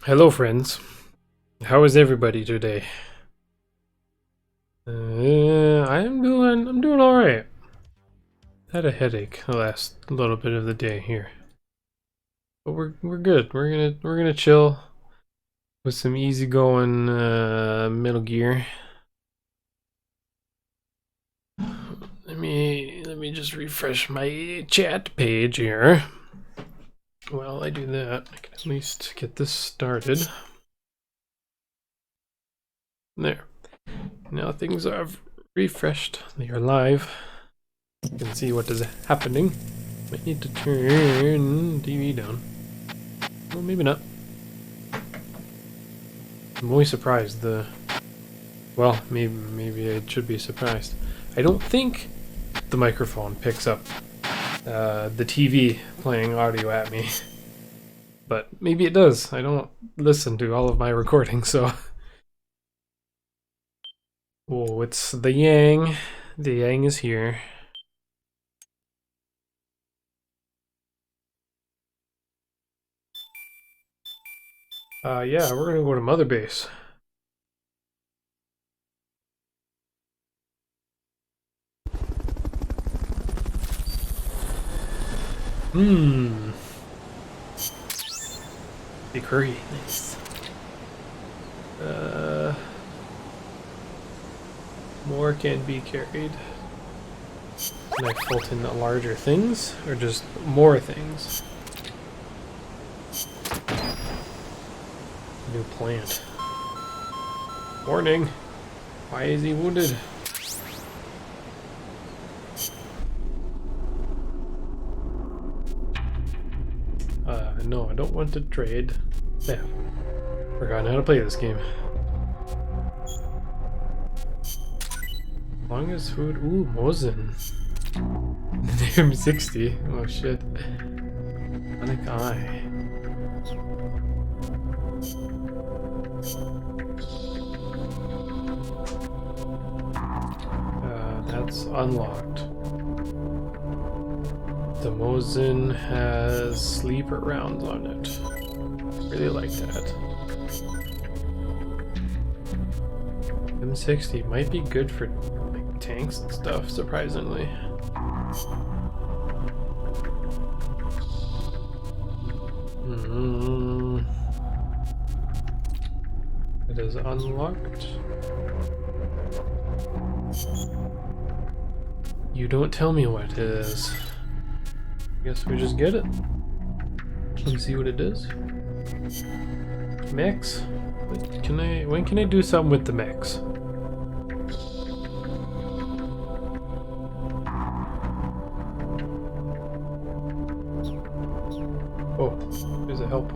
Hello, friends. How is everybody today? I'm doing all right. Had a headache the last little bit of the day here, but we're good. We're gonna chill with some easygoing Metal Gear. Let me just refresh my chat page here. While I do that, I can at least get this started. There. Now things are refreshed. They are live. You can see what is happening. Might need to turn TV down. Well, maybe not. I'm always surprised. Well, maybe I should be surprised. I don't think the microphone picks up the TV playing audio at me, but maybe it does. I don't listen to all of my recordings, so. Oh, it's the Yang. The Yang is here. Yeah, we're gonna go to Mother Base. Big curry. Nice. More can be carried. Can I bolt in the larger things, or just more things? New plant. Warning! Why is he wounded? No, I don't want to trade. Yeah. Forgotten how to play this game. Long as food. Ooh, Mosin. M60. Oh shit. Sonic Eye. That's unlocked. The Mosin has sleeper rounds on it. Really like that. M60 might be good for like tanks and stuff, surprisingly. It is unlocked. You don't tell me what it is. Guess we just get it. Let's see what it is. Mechs? When can I do something with the mechs? Oh, there's a help.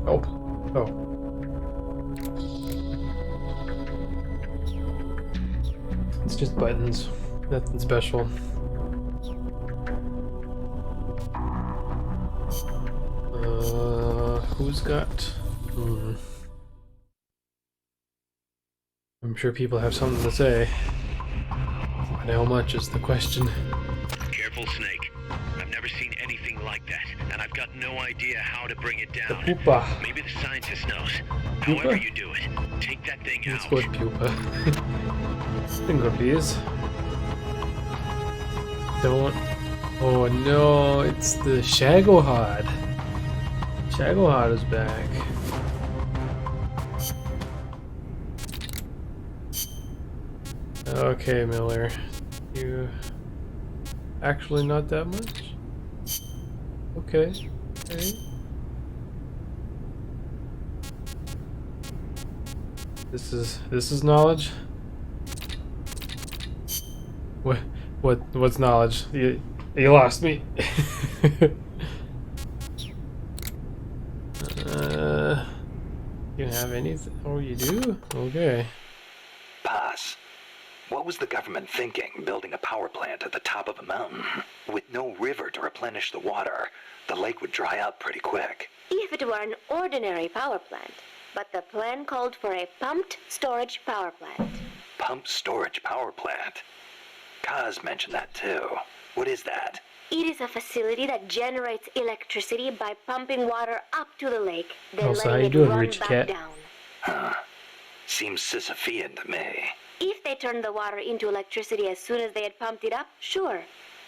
Help. Oh. It's just buttons. Nothing special. Who's got... I'm sure people have something to say. But how much is the question? Careful, Snake. I've never seen anything like that, and I've got no idea how to bring it down. The pupa. Maybe the scientist knows. Pupa? However you do it, take that thing out. Let's go with pupa. Finger please. Don't... Oh no, it's the Shagohod. Shagohod is back. Okay, Miller. You... Actually not that much? Okay. Okay. This is knowledge? What's knowledge? You lost me. You have anything? Oh, you do? Okay. Pass. What was the government thinking, building a power plant at the top of a mountain? With no river to replenish the water, the lake would dry up pretty quick. If it were an ordinary power plant, but the plan called for a pumped storage power plant. Pumped storage power plant? Kaz mentioned that too. What is that? It is a facility that generates electricity by pumping water up to the lake, then So how you letting it doing, run rich back cat? down. Seems Sisyphean to me. If they turned the water into electricity as soon as they had pumped it up, sure.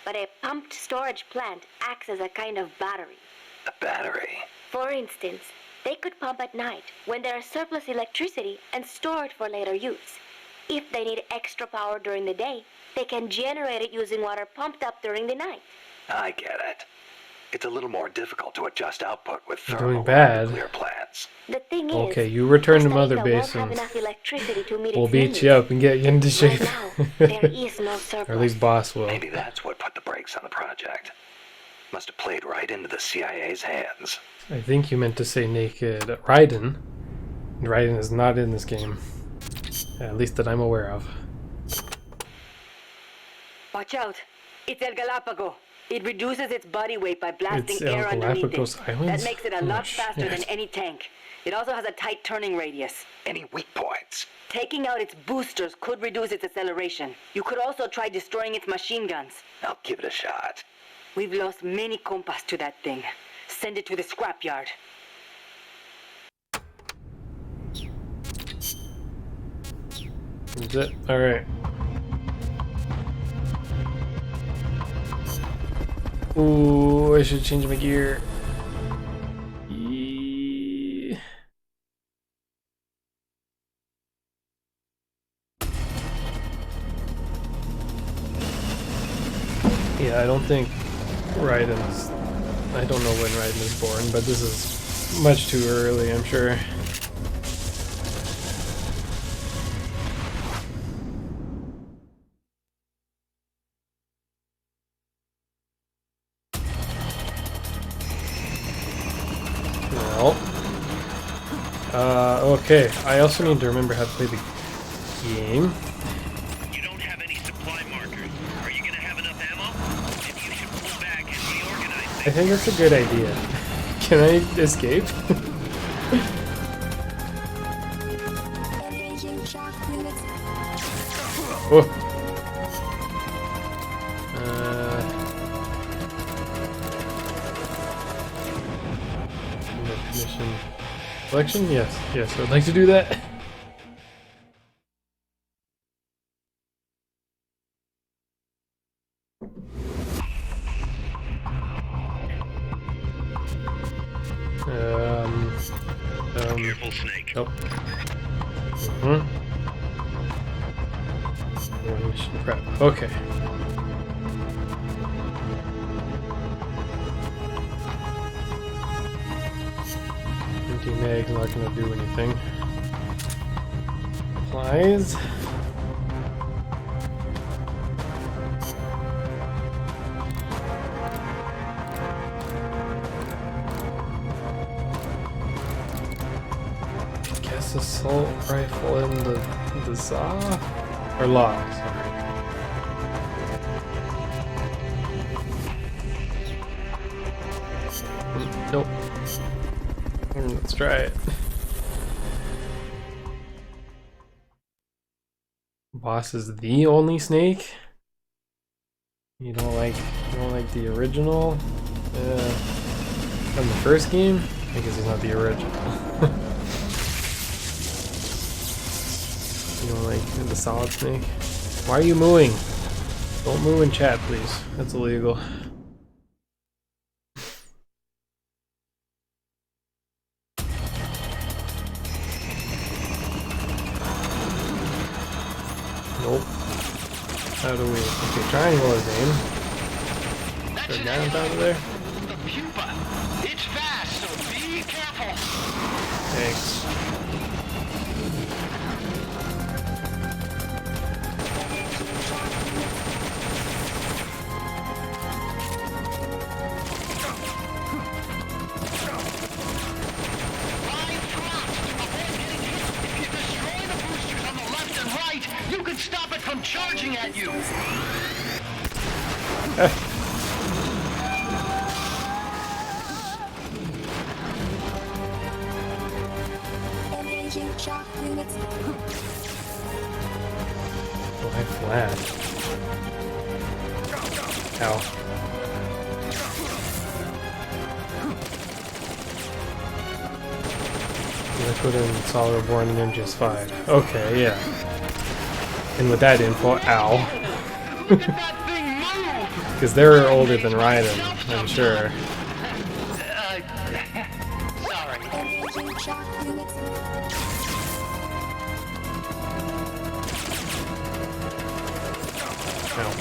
But a pumped storage plant acts as a kind of battery. A battery. For instance, they could pump at night when there is surplus electricity and store it for later use. If they need extra power during the day, they can generate it using water pumped up during the night. I get it. It's a little more difficult to adjust output with You're thermal doing bad. nuclear plants. The thing Okay, is, you return to Costa Mother Rica Base won't have and enough electricity to meet we'll its beat needs. you up and get you into shape. Right now, there is no surplus. Or at least boss will. Maybe that's what put the brakes on the project. Must have played right into the CIA's hands. I think you meant to say naked Raiden. Raiden is not in this game. At least that I'm aware of. Watch out. It's El Galapagos. It reduces its body weight by blasting It's El air underneath Galapagos it. Islands? That makes it a Oh, lot faster shit. than any tank. It also has a tight turning radius. Any weak points? Taking out its boosters could reduce its acceleration. You could also try destroying its machine guns. I'll give it a shot. We've lost many compas to that thing. Send it to the scrapyard. That's it? Alright. Ooh, I should change my gear. Yeah, I don't think Raiden's... I don't know when Raiden is born, but this is much too early, I'm sure. Well, okay. I also need to remember how to play the game. You don't have any supply markers. Are you gonna have enough ammo? Maybe you should pull back and reorganize I things. think that's a good idea. Can I escape? Oh. Mission selection? Yes, yes, I'd like to do that. Careful, Snake. Nope. Mission prep. Okay. Empty mag's not gonna do anything. Supplies. Guess assault rifle in the Za? Or Law, sorry. Nope. Let's try it. Boss is the only snake? You don't like the original? From the first game? I guess he's not the original. You don't like the Solid Snake? Why are you mooing? Don't moo in chat, please. That's illegal. Nope. How do we... Okay, triangle is aim. Is there a guy on top of there? The pupa. It's fast, so be careful. Thanks. You can stop it from charging at you. Why flat? Ow. Liquid and Solid were born in MGS 5. Okay, yeah. And with that info, ow. Because they're older than Raiden, I'm sure. Ow.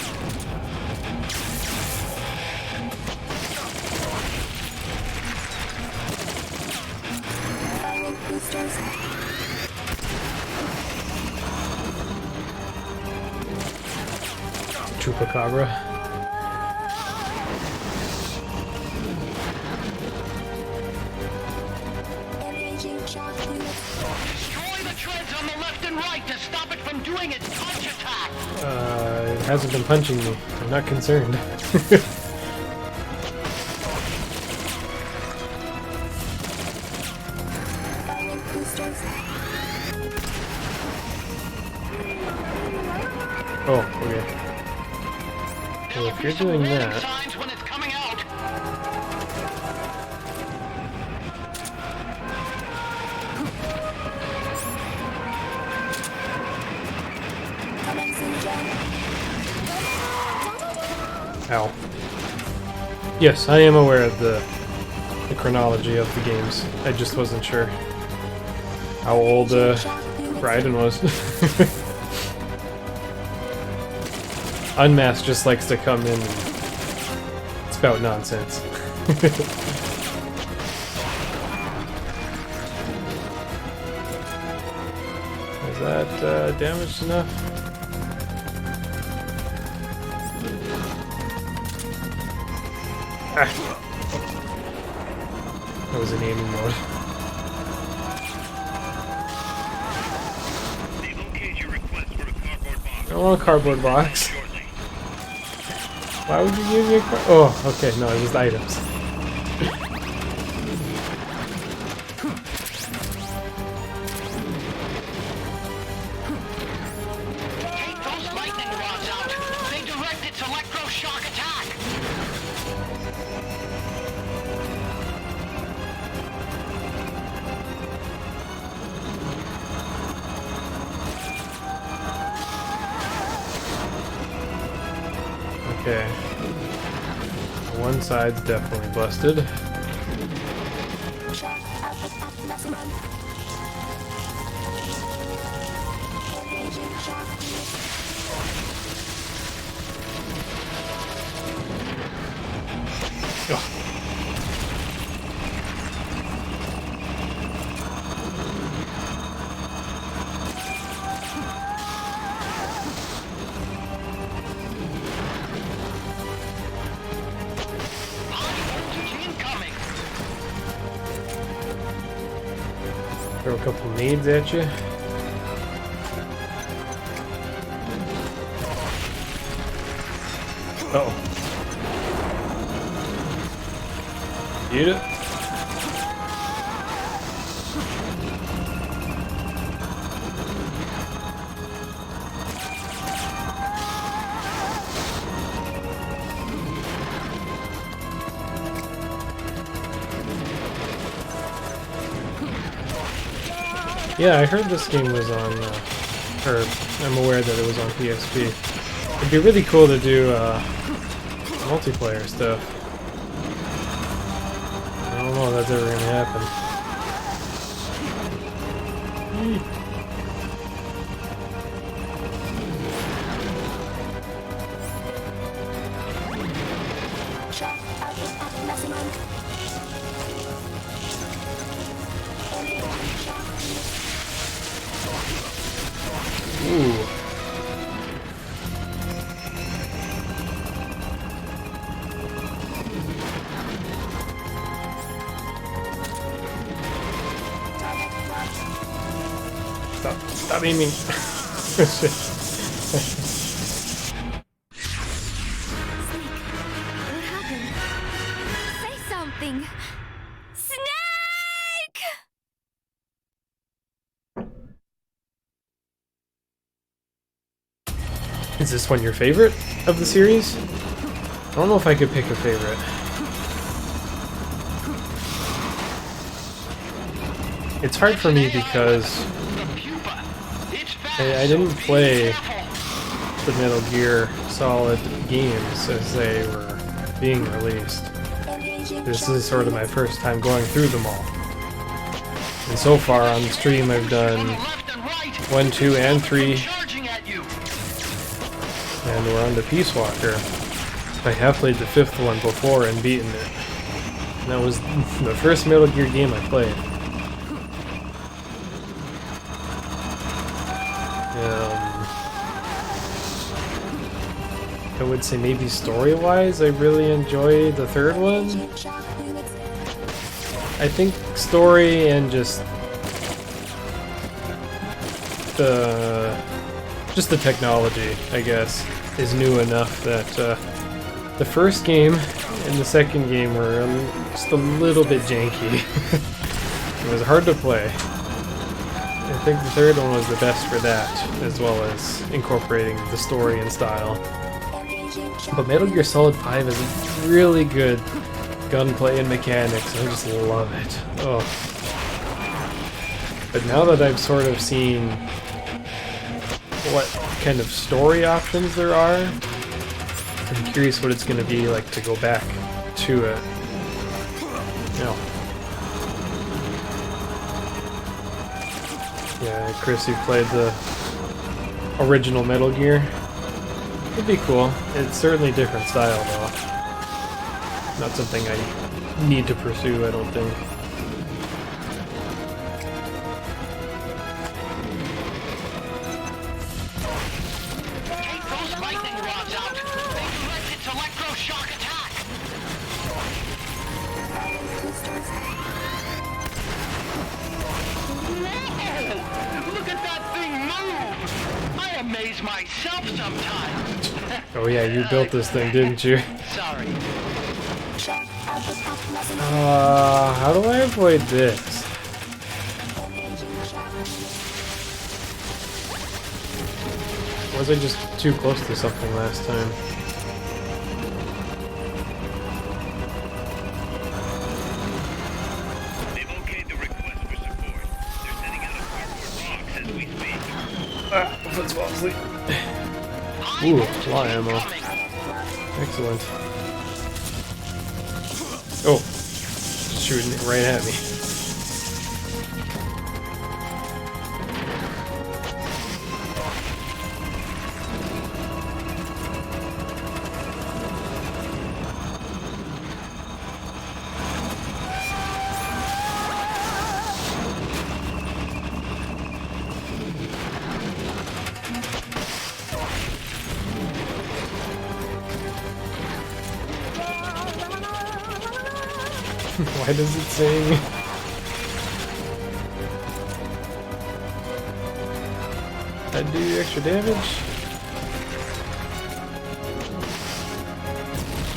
Chupacabra. Destroy the treads on the left and right to stop it from doing its punch attack. It hasn't been punching me. I'm not concerned. Oh, okay. Well, if you're doing that... Signs when it's coming out. Ow. Yes, I am aware of the chronology of the games. I just wasn't sure how old Raiden was. Unmasked just likes to come in and spout nonsense. Is that damaged enough? Ah. That was in aiming mode. They've okayed your request for a cardboard box. I don't want a cardboard box. Why would you give me a card? Oh, okay, no, it was items. Take those lightning rods out. They direct its electroshock attack. Okay. One side's definitely busted. Ugh. Incoming. Throw a couple nades at you. Uh-oh. Get it? Yeah, I heard this game was on, or I'm aware that it was on PSP. It'd be really cool to do multiplayer stuff. I don't know if that's ever gonna happen. Ooh. Stop aiming. Snake, what happened? Say something. Snake! Is this one your favorite of the series? I don't know if I could pick a favorite. it's hard for me because I didn't play the Metal Gear Solid games as they were being released. This is sort of my first time going through them all. And so far on the stream I've done 1, 2, and 3. And we're on to Peace Walker. I have played the 5th one before and beaten it. And that was the first Metal Gear game I played. I would say maybe story-wise, I really enjoy the 3rd one. I think story and just the technology, I guess, is new enough that the first game and the second game were just a little bit janky. It was hard to play. I think the 3rd one was the best for that, as well as incorporating the story and style. But Metal Gear Solid 5 is really good gunplay and mechanics. I just love it. Oh. But now that I've sort of seen what kind of story options there are, I'm curious what it's going to be like to go back to it. Yeah, Chris, you played the original Metal Gear. It'd be cool. It's certainly a different style, though. Not something I need to pursue, I don't think. Take those lightning rods out! They direct its electroshock attack! Whoa! Look at that thing move! I amaze myself sometimes! Oh yeah, you built this thing, didn't you? Sorry. How do I avoid this? Was I just too close to something last time? They've okayed the request for support. They're sending out a cardboard box as we speak. Ah, foot's fall asleep. Ooh, law ammo. Excellent. Oh, shooting it right at me. Why does it sing? That do extra damage?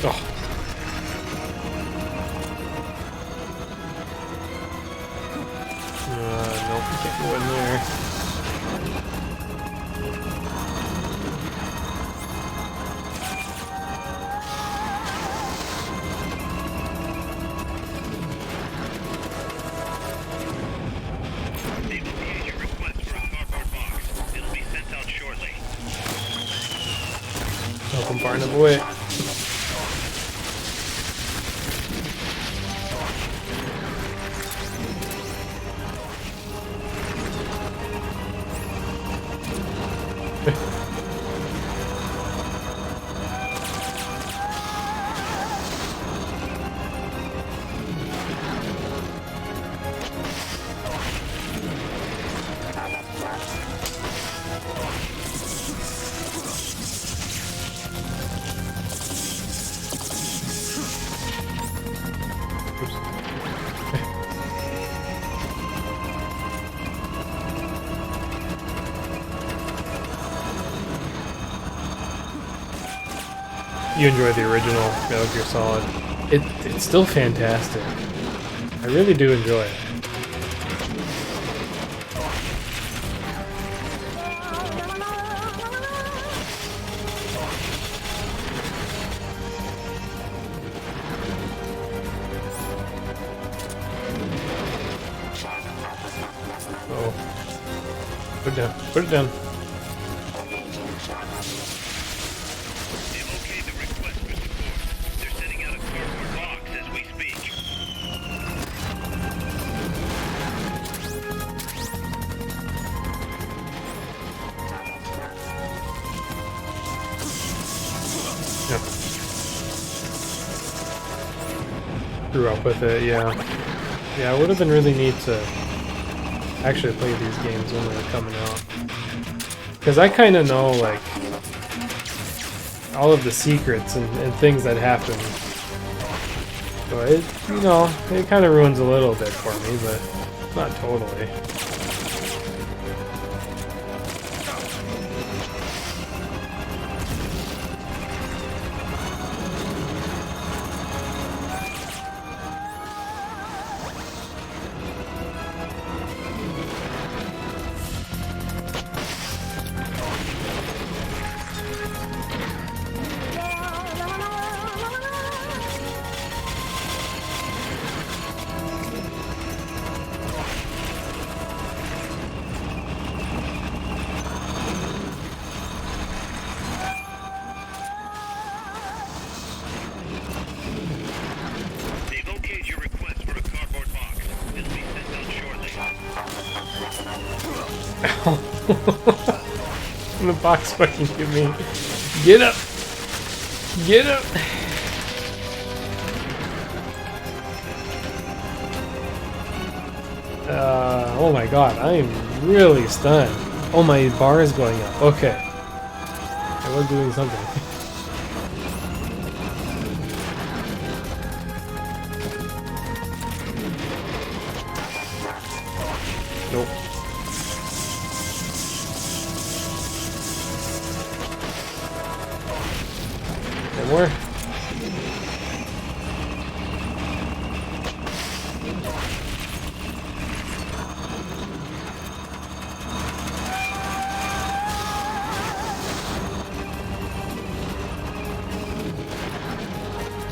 Oh. Nope, can't go in there. They've okayed your request for a cardboard box. It'll be sent out shortly. Help him find a way. You enjoy the original Metal Gear Solid. It's still fantastic. I really do enjoy it. Uh-oh. Put it down. Put it down. They've okayed the request for support. They're sending out a cardboard box as we speak. Yeah. Grew up with it, yeah. Yeah, it would have been really neat to actually play these games when they were coming out. Because I kind of know, like, all of the secrets and things that happen. So it, you know, it kind of ruins a little bit for me, but not totally. They've okayed your request for a cardboard box. It'll be sent out shortly. The box fucking hit me. Get up! Get up! Oh my god, I am really stunned. Oh, my bar is going up. Okay. I was doing something. Nope. More?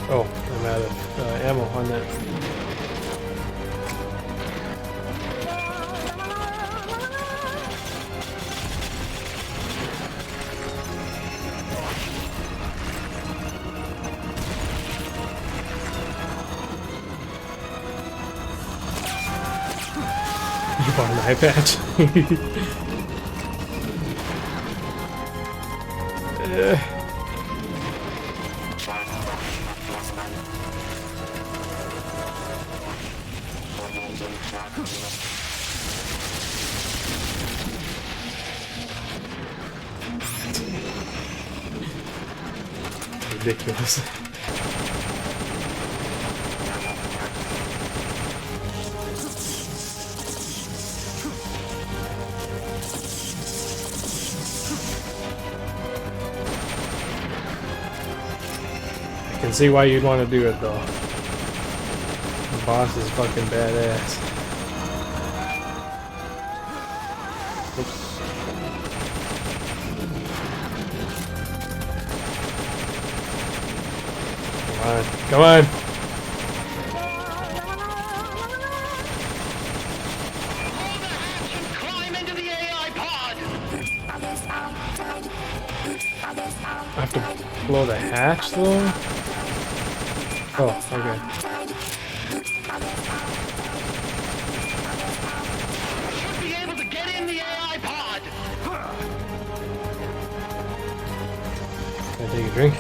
Oh, I'm out of ammo on that. You bought an eye patch? Ridiculous. I can see why you'd want to do it though. The boss is fucking badass. Oops. Come on, come on! Climb into the AI pod! I have to blow the hatch though? Oh, okay. Should be able to get in the AI pod! Can I take a drink?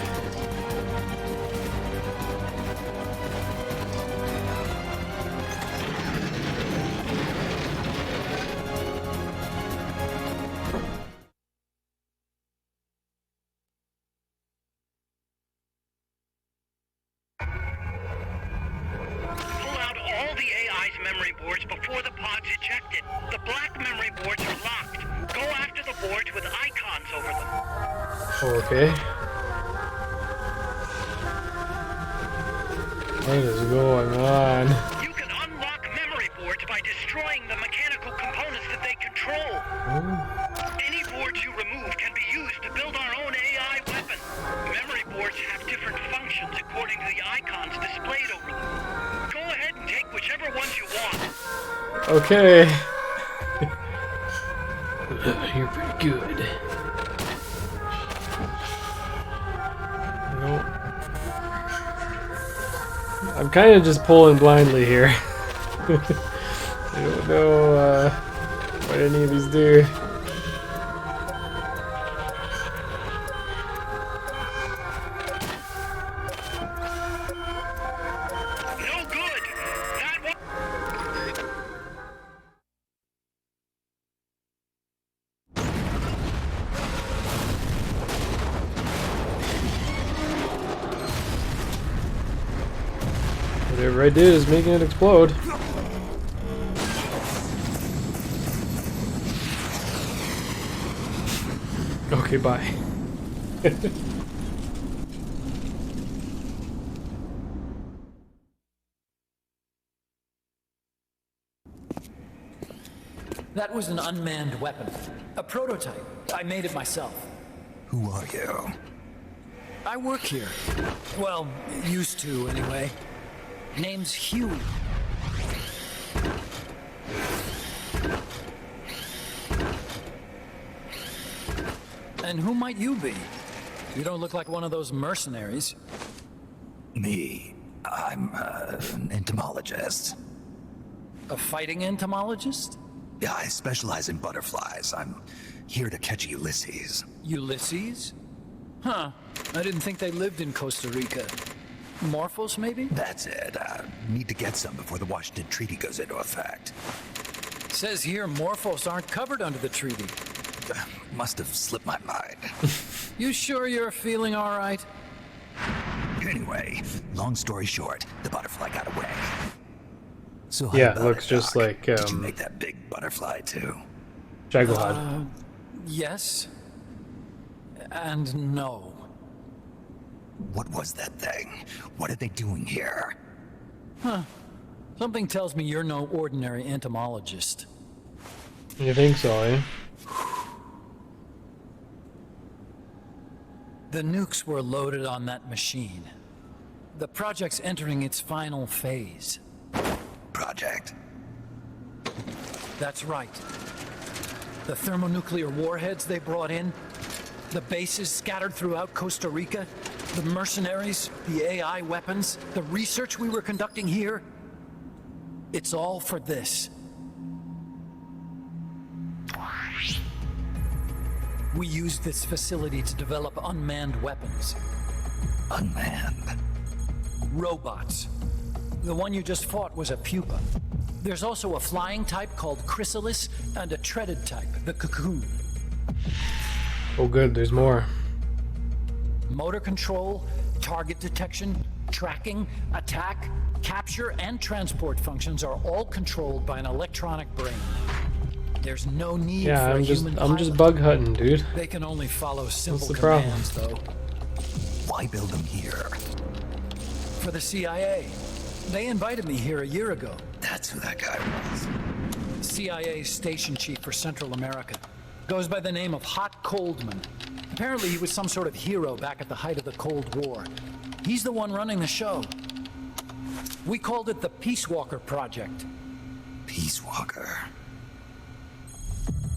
Pull out all the AI's memory boards before the pod's ejected. The black memory boards are locked. Go after the boards with icons over them. Okay. What is going on? You can unlock memory boards by destroying the mechanical components that they control. Any boards you remove can be used to build our own AI weapon. Memory boards have different functions according to the icons displayed over them. Go ahead and take whichever ones you want. Okay. You're pretty good. Nope. I'm kind of just pulling blindly here. I don't know what any of these do. No good. That one. Whatever I did is making it explode. Okay, bye. That was an unmanned weapon. A prototype. I made it myself. Who are you? I work here. Well, used to, anyway. Name's Huey. And who might you be? You don't look like one of those mercenaries. Me. I'm an entomologist. A fighting entomologist? Yeah, I specialize in butterflies. I'm here to catch Ulysses. Ulysses? Huh. I didn't think they lived in Costa Rica. Morphos, maybe? That's it. Need to get some before the Washington Treaty goes into effect. Says here Morphos aren't covered under the treaty. Must have slipped my mind. You sure you're feeling all right? Anyway, long story short, the butterfly got away. So how Yeah, about looks it, just Doc? like, Did you make that big butterfly too? Jaguar. Yes. And no. What was that thing? What are they doing here? Something tells me you're no ordinary entomologist. You think so, eh? The nukes were loaded on that machine. The project's entering its final phase. Project? That's right. The thermonuclear warheads they brought in, the bases scattered throughout Costa Rica, the mercenaries, the AI weapons, the research we were conducting here. It's all for this. We used this facility to develop unmanned weapons. Unmanned? Robots. The one you just fought was a pupa. There's also a flying type called Chrysalis and a treaded type, the Cocoon. Oh good, there's more. Motor control, target detection, tracking, attack, capture, and transport functions are all controlled by an electronic brain. There's no need Yeah, for a I'm human just pilot. bug hunting, dude. They can only follow simple the problem? commands, though. Why build them here? For the CIA. They invited me here a year ago. That's who that guy was. CIA station chief for Central America. Goes by the name of Hot Coldman. Apparently he was some sort of hero back at the height of the Cold War. He's the one running the show. We called it the Peace Walker Project. Peace Walker.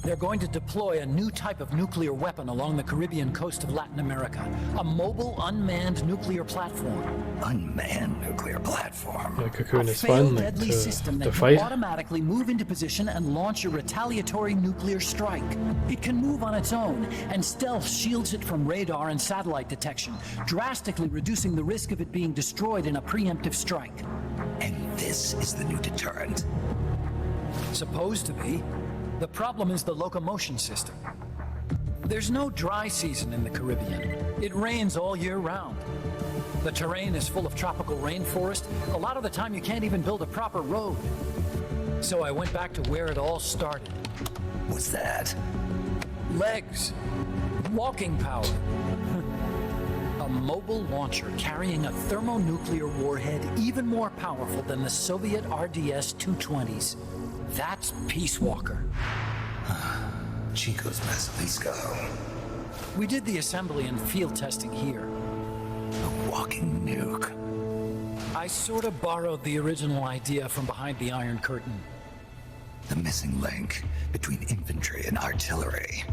They're going to deploy a new type of nuclear weapon along the Caribbean coast of Latin America. A mobile, unmanned nuclear platform. Unmanned nuclear platform. The Cocoon A is fun, failed like, deadly system to that can fight. automatically move into position and launch a retaliatory nuclear strike. It can move on its own, and stealth shields it from radar and satellite detection, drastically reducing the risk of it being destroyed in a preemptive strike. And this is the new deterrent. Supposed to be. The problem is the locomotion system. There's no dry season in the Caribbean. It rains all year round. The terrain is full of tropical rainforest. A lot of the time you can't even build a proper road. So I went back to where it all started. What's that? Legs. Walking power. A mobile launcher carrying a thermonuclear warhead even more powerful than the Soviet RDS-220s. That's Peace Walker. Chico's Basilisco. We did the assembly and field testing here. A walking nuke. I sort of borrowed the original idea from behind the Iron Curtain. The missing link between infantry and artillery.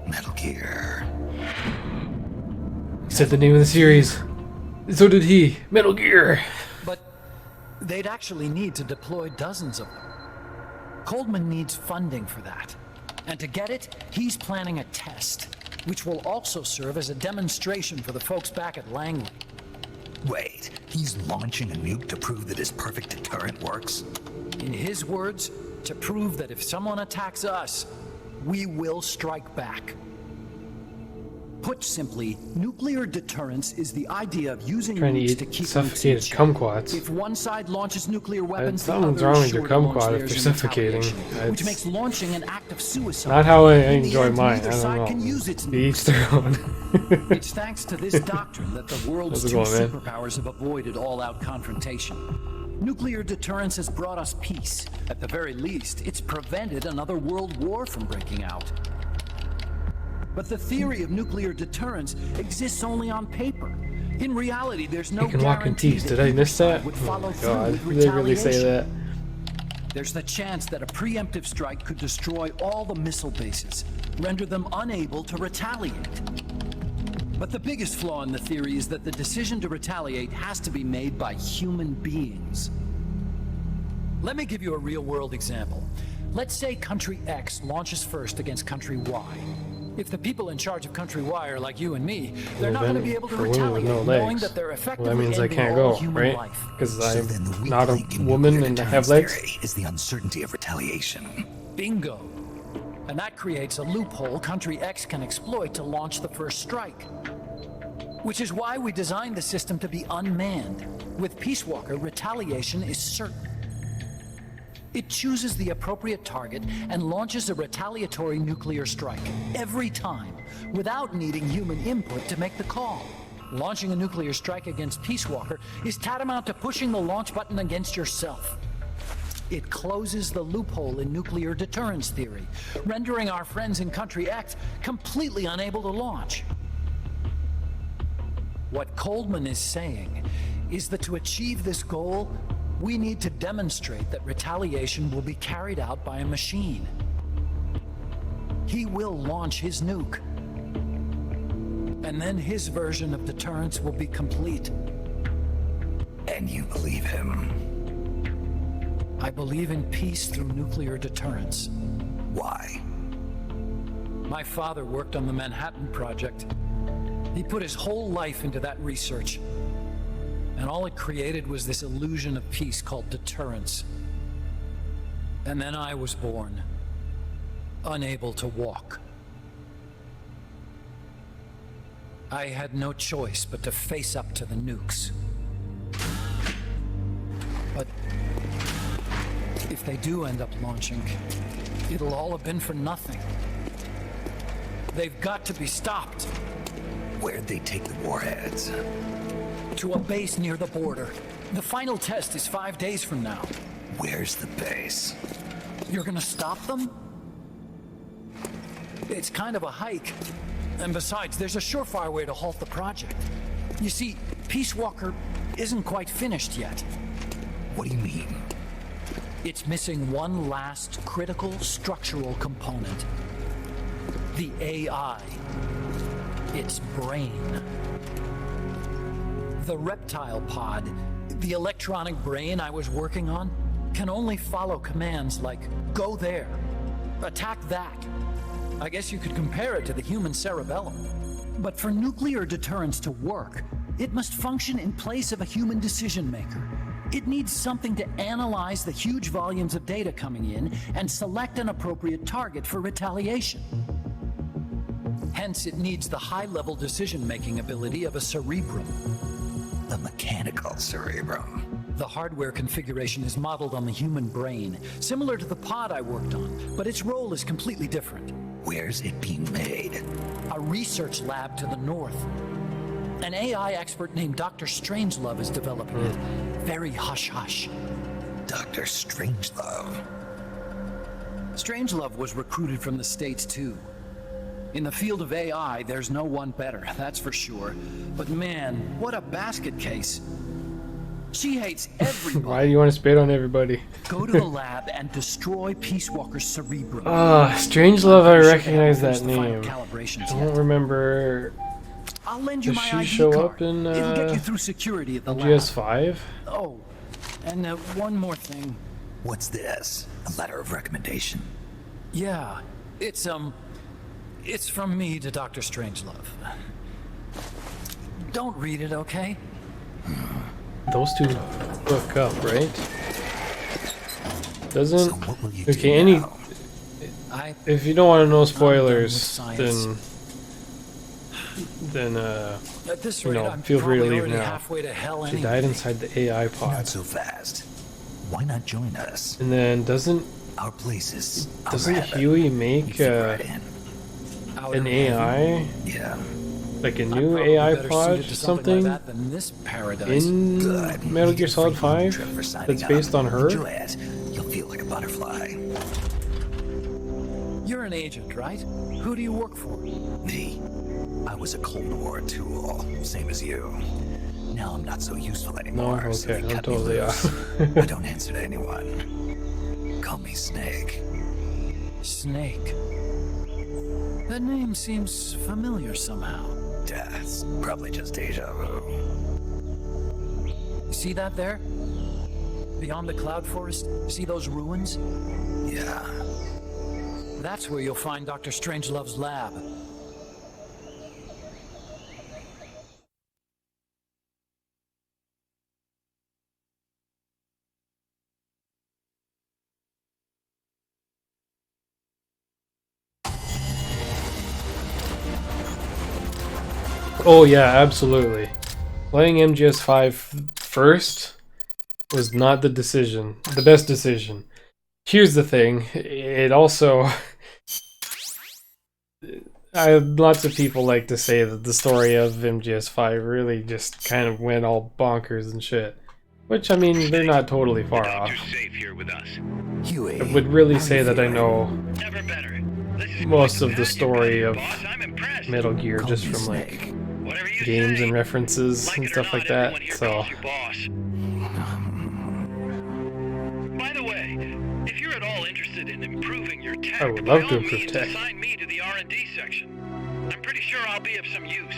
Metal Gear. He said the name of the series. So did he. Metal Gear. But they'd actually need to deploy dozens of them. Coleman needs funding for that. And to get it, he's planning a test, which will also serve as a demonstration for the folks back at Langley. Wait, he's launching a nuke to prove that his perfect deterrent works? In his words, to prove that if someone attacks us, we will strike back. Put simply, nuclear deterrence is the idea of using Trying to nukes eat to keep suffocated nukes in check. kumquats. If one side launches nuclear weapons, the Something's other wrong is with your sure to launch kumquat if theirs they're in suffocating. retaliation, which It's makes launching an act of suicide. not how I In the enjoy end, mine. neither I side don't can know. use its Each their own. It's thanks to this doctrine that the world's How's it two going, man? superpowers have avoided all-out confrontation. Nuclear deterrence has brought us peace. At the very least, it's prevented another world war from breaking out. But the theory of nuclear deterrence exists only on paper. In reality, there's no You can walk in guarantee peace. that Did I miss either that? side would Oh follow my through god. with Did they really say retaliation. that? There's the chance that a preemptive strike could destroy all the missile bases, render them unable to retaliate. But the biggest flaw in the theory is that the decision to retaliate has to be made by human beings. Let me give you a real-world example. Let's say country X launches first against country Y. If the people in charge of country Y are like you and me, they're not going to be able to For women with retaliate, no knowing legs. that they're Well, effectively that means I ending can't all go, human right? life. Because So then the I'm weak not a link in woman nuclear and I have deterrence legs. theory is the uncertainty of retaliation. Bingo. And that creates a loophole country X can exploit to launch the first strike. Which is why we designed the system to be unmanned. With Peace Walker, retaliation is certain. It chooses the appropriate target and launches a retaliatory nuclear strike every time, without needing human input to make the call. Launching a nuclear strike against Peace Walker is tantamount to pushing the launch button against yourself. It closes the loophole in nuclear deterrence theory, rendering our friends in Country X completely unable to launch. What Coleman is saying is that to achieve this goal, we need to demonstrate that retaliation will be carried out by a machine. He will launch his nuke. And then his version of deterrence will be complete. And you believe him? I believe in peace through nuclear deterrence. Why? My father worked on the Manhattan Project. He put his whole life into that research. And all it created was this illusion of peace called deterrence. And then I was born, unable to walk. I had no choice but to face up to the nukes. But if they do end up launching, it'll all have been for nothing. They've got to be stopped. Where'd they take the warheads? To a base near the border. The final test is 5 days from now. Where's the base? You're gonna stop them? It's kind of a hike. And besides, there's a surefire way to halt the project. You see, Peace Walker isn't quite finished yet. What do you mean? It's missing one last critical structural component. The AI. Its brain. The reptile pod, the electronic brain I was working on, can only follow commands like, go there, attack that. I guess you could compare it to the human cerebellum. But for nuclear deterrence to work, it must function in place of a human decision maker. It needs something to analyze the huge volumes of data coming in and select an appropriate target for retaliation. Hence, it needs the high-level decision-making ability of a cerebrum. A mechanical cerebrum. The hardware configuration is modeled on the human brain, similar to the pod I worked on, but its role is completely different. Where's it being made? A research lab to the north. An AI expert named Dr. Strangelove is developing it. Very hush-hush. Dr. Strangelove. Strangelove was recruited from the States, too. In the field of AI, there's no one better, that's for sure. But man, what a basket case. She hates everybody. Why do you want to spit on everybody? Go to the lab and destroy Peace Walker's cerebrum. Ah, Strangelove, I I'm sure they recognize haven't that finished the final name. calibrations I yet. don't remember. I'll lend you Does my she ID show card. up in It'll get you through security at the lab. MGS5? Oh, and one more thing. What's this? A letter of recommendation? Yeah, it's from me to Dr. Strangelove. Don't read it, okay? Those two hook up, right? So Doesn't. what will you do Okay, any. now? If you don't want to know spoilers, science. then At this you rate, know, I'm feel free to probably leave already now. halfway to hell She anyway. died inside the AI pod. Not so fast. Why not join us? And then doesn't Our place is our doesn't heaven. Huey You make fit right in. Outer an heaven. AI, Yeah. like a I'm new probably AI better pod suited or to something, like that than this paradise. in Good. Metal You Gear get a Solid free golden 5 trip for signing that's up. based on her? Enjoy it. You'll feel like a butterfly. You're an agent, right? Who do you work for? Me. I was a Cold War tool, same as you. Now I'm not so useful anymore. No? so Okay, they I'm cut me totally loose. off. I don't answer to anyone. Call me Snake. Snake. That name seems familiar somehow. Death. Probably just deja vu. See that there? Beyond the cloud forest? See those ruins? Yeah. That's where you'll find Dr. Strangelove's lab. Oh yeah, absolutely. Playing MGS5 first was not the best decision. Here's the thing, it also... lots of people like to say that the story of MGS5 really just kind of went all bonkers and shit. Which, I mean, they're not totally far off. Doctor's safe here with us. Huey. I would really how say you that I feeling? know Never better. This is most quite of the value story better, of boss. I'm impressed. Metal Gear Call just me from like Snake. Whatever you games say. and references Like and it or stuff not, like that, everyone here so... calls you boss. By the way, if you're at all interested in improving your tech, I would love by to all improve means, tech. assign me to the R&D section. I'm pretty sure I'll be of some use.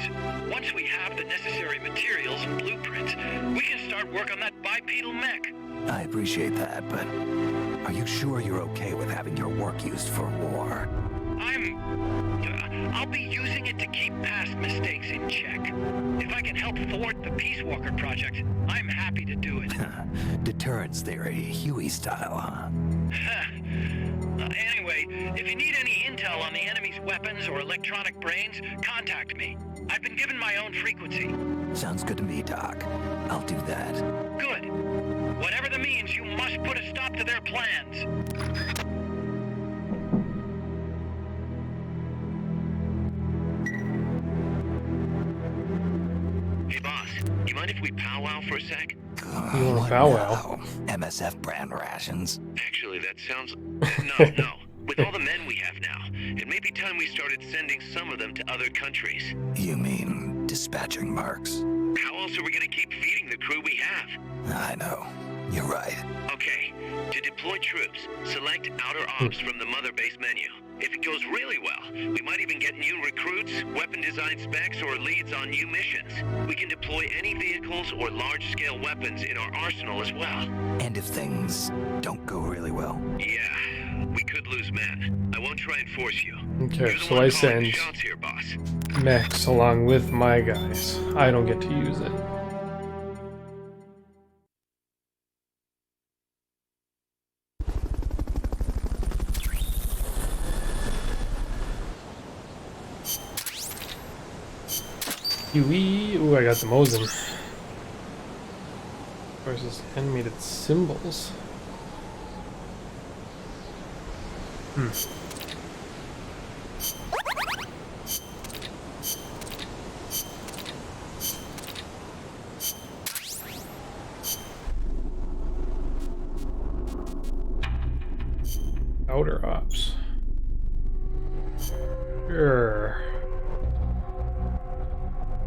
Once we have the necessary materials and blueprints, we can start work on that bipedal mech. I appreciate that, but are you sure you're okay with having your work used for war? I'll be using it to keep past mistakes in check. If I can help thwart the Peace Walker project, I'm happy to do it. Deterrence theory, Huey style, huh? Anyway, if you need any intel on the enemy's weapons or electronic brains, contact me. I've been given my own frequency. Sounds good to me, Doc. I'll do that. Good. Whatever the means, you must put a stop to their plans. Hey, boss, you mind if we powwow for a sec? You want What to powwow? now? MSF brand rations? Actually, that sounds... No. With all the men we have now, it may be time we started sending some of them to other countries. You mean dispatching marks? How else are we gonna keep feeding the crew we have? I know. You're right. Okay, to deploy troops, select outer ops from the mother base menu. If it goes really well, we might even get new recruits, weapon design specs, or leads on new missions. We can deploy any vehicles or large-scale weapons in our arsenal as well. And if things don't go really well? Yeah, we could lose men. I won't try and force you. Okay, You're the so one I calling the send shots here, boss. mechs along with my guys. I don't get to use it. Huey. Ooh, I got the Mosin. Versus animated symbols. Outer ops. Sure.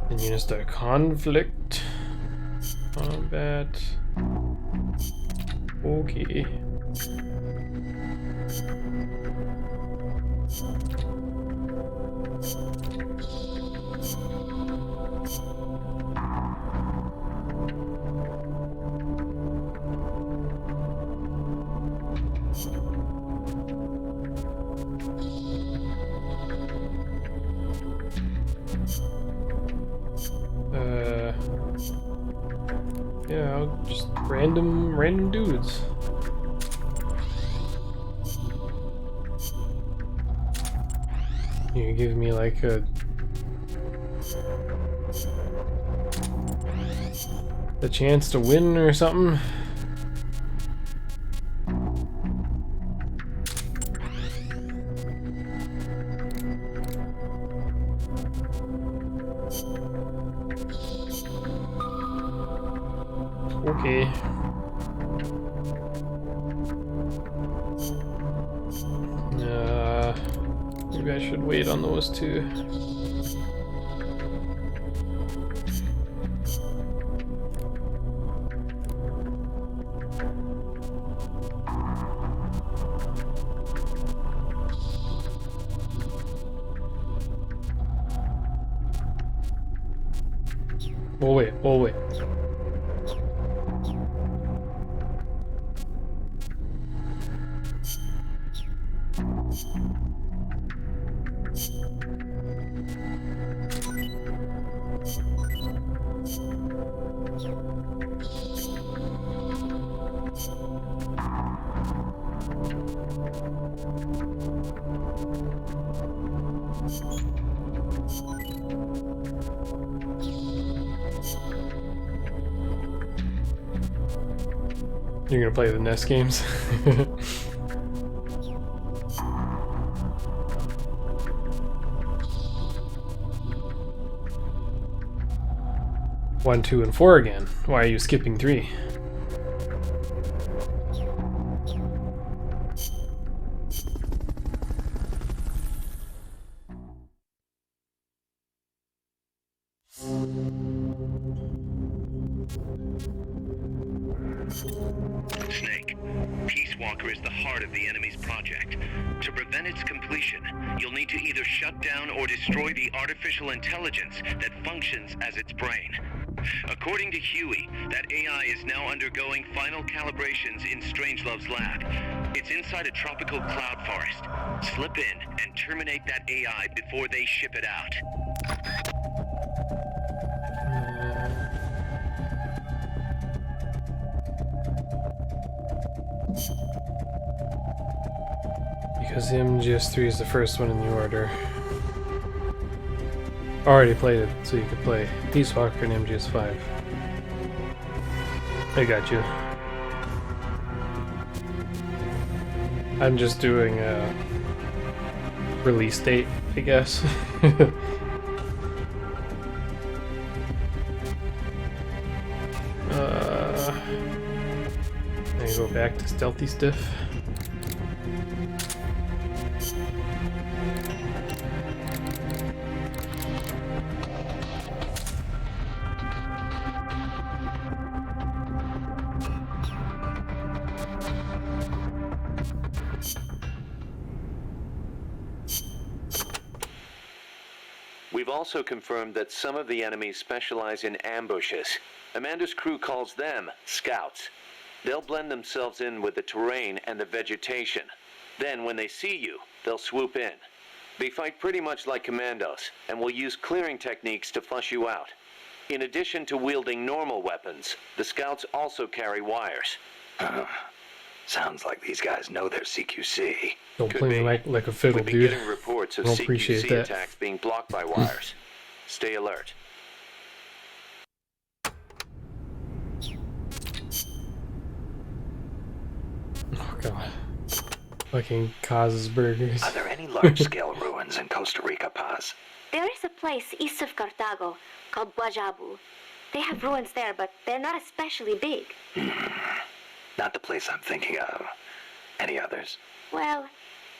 And units to conflict. Combat. Okay. Yeah, just random dudes. You give me like a chance to win or something? Okay. Maybe I should wait on those two. Oh wait, oh wait. You're gonna play the NES games? One, two, and four again. Why are you skipping three? Snake, Peace Walker is the heart of the enemy's project. To prevent its completion, you'll need to either shut down or destroy the artificial intelligence that functions as its brain. According to Huey, that AI is now undergoing final calibrations in Strangelove's lab. It's inside a tropical cloud forest. Slip in and terminate that AI before they ship it out. Because MGS3 is the first one in the order. Already played it, so you could play Peace Walker and MGS5. I got you. I'm just doing a release date, I guess. I go back to Stealthy Stiff. We've also confirmed that some of the enemies specialize in ambushes. Amanda's crew calls them scouts. They'll blend themselves in with the terrain and the vegetation. Then, when they see you, they'll swoop in. They fight pretty much like commandos, and will use clearing techniques to flush you out. In addition to wielding normal weapons, the scouts also carry wires. Sounds like these guys know their CQC. Don't Could play me be. like a fiddle, We've been dude. getting reports of Don't appreciate CQC that. attacks being blocked by wires. Stay alert. Oh god. Fucking Kaz's Burgers. Are there any large-scale ruins in Costa Rica, Paz? There is a place east of Cartago called Guajabu. They have ruins there, but they're not especially big. Not the place I'm thinking of. Any others? Well,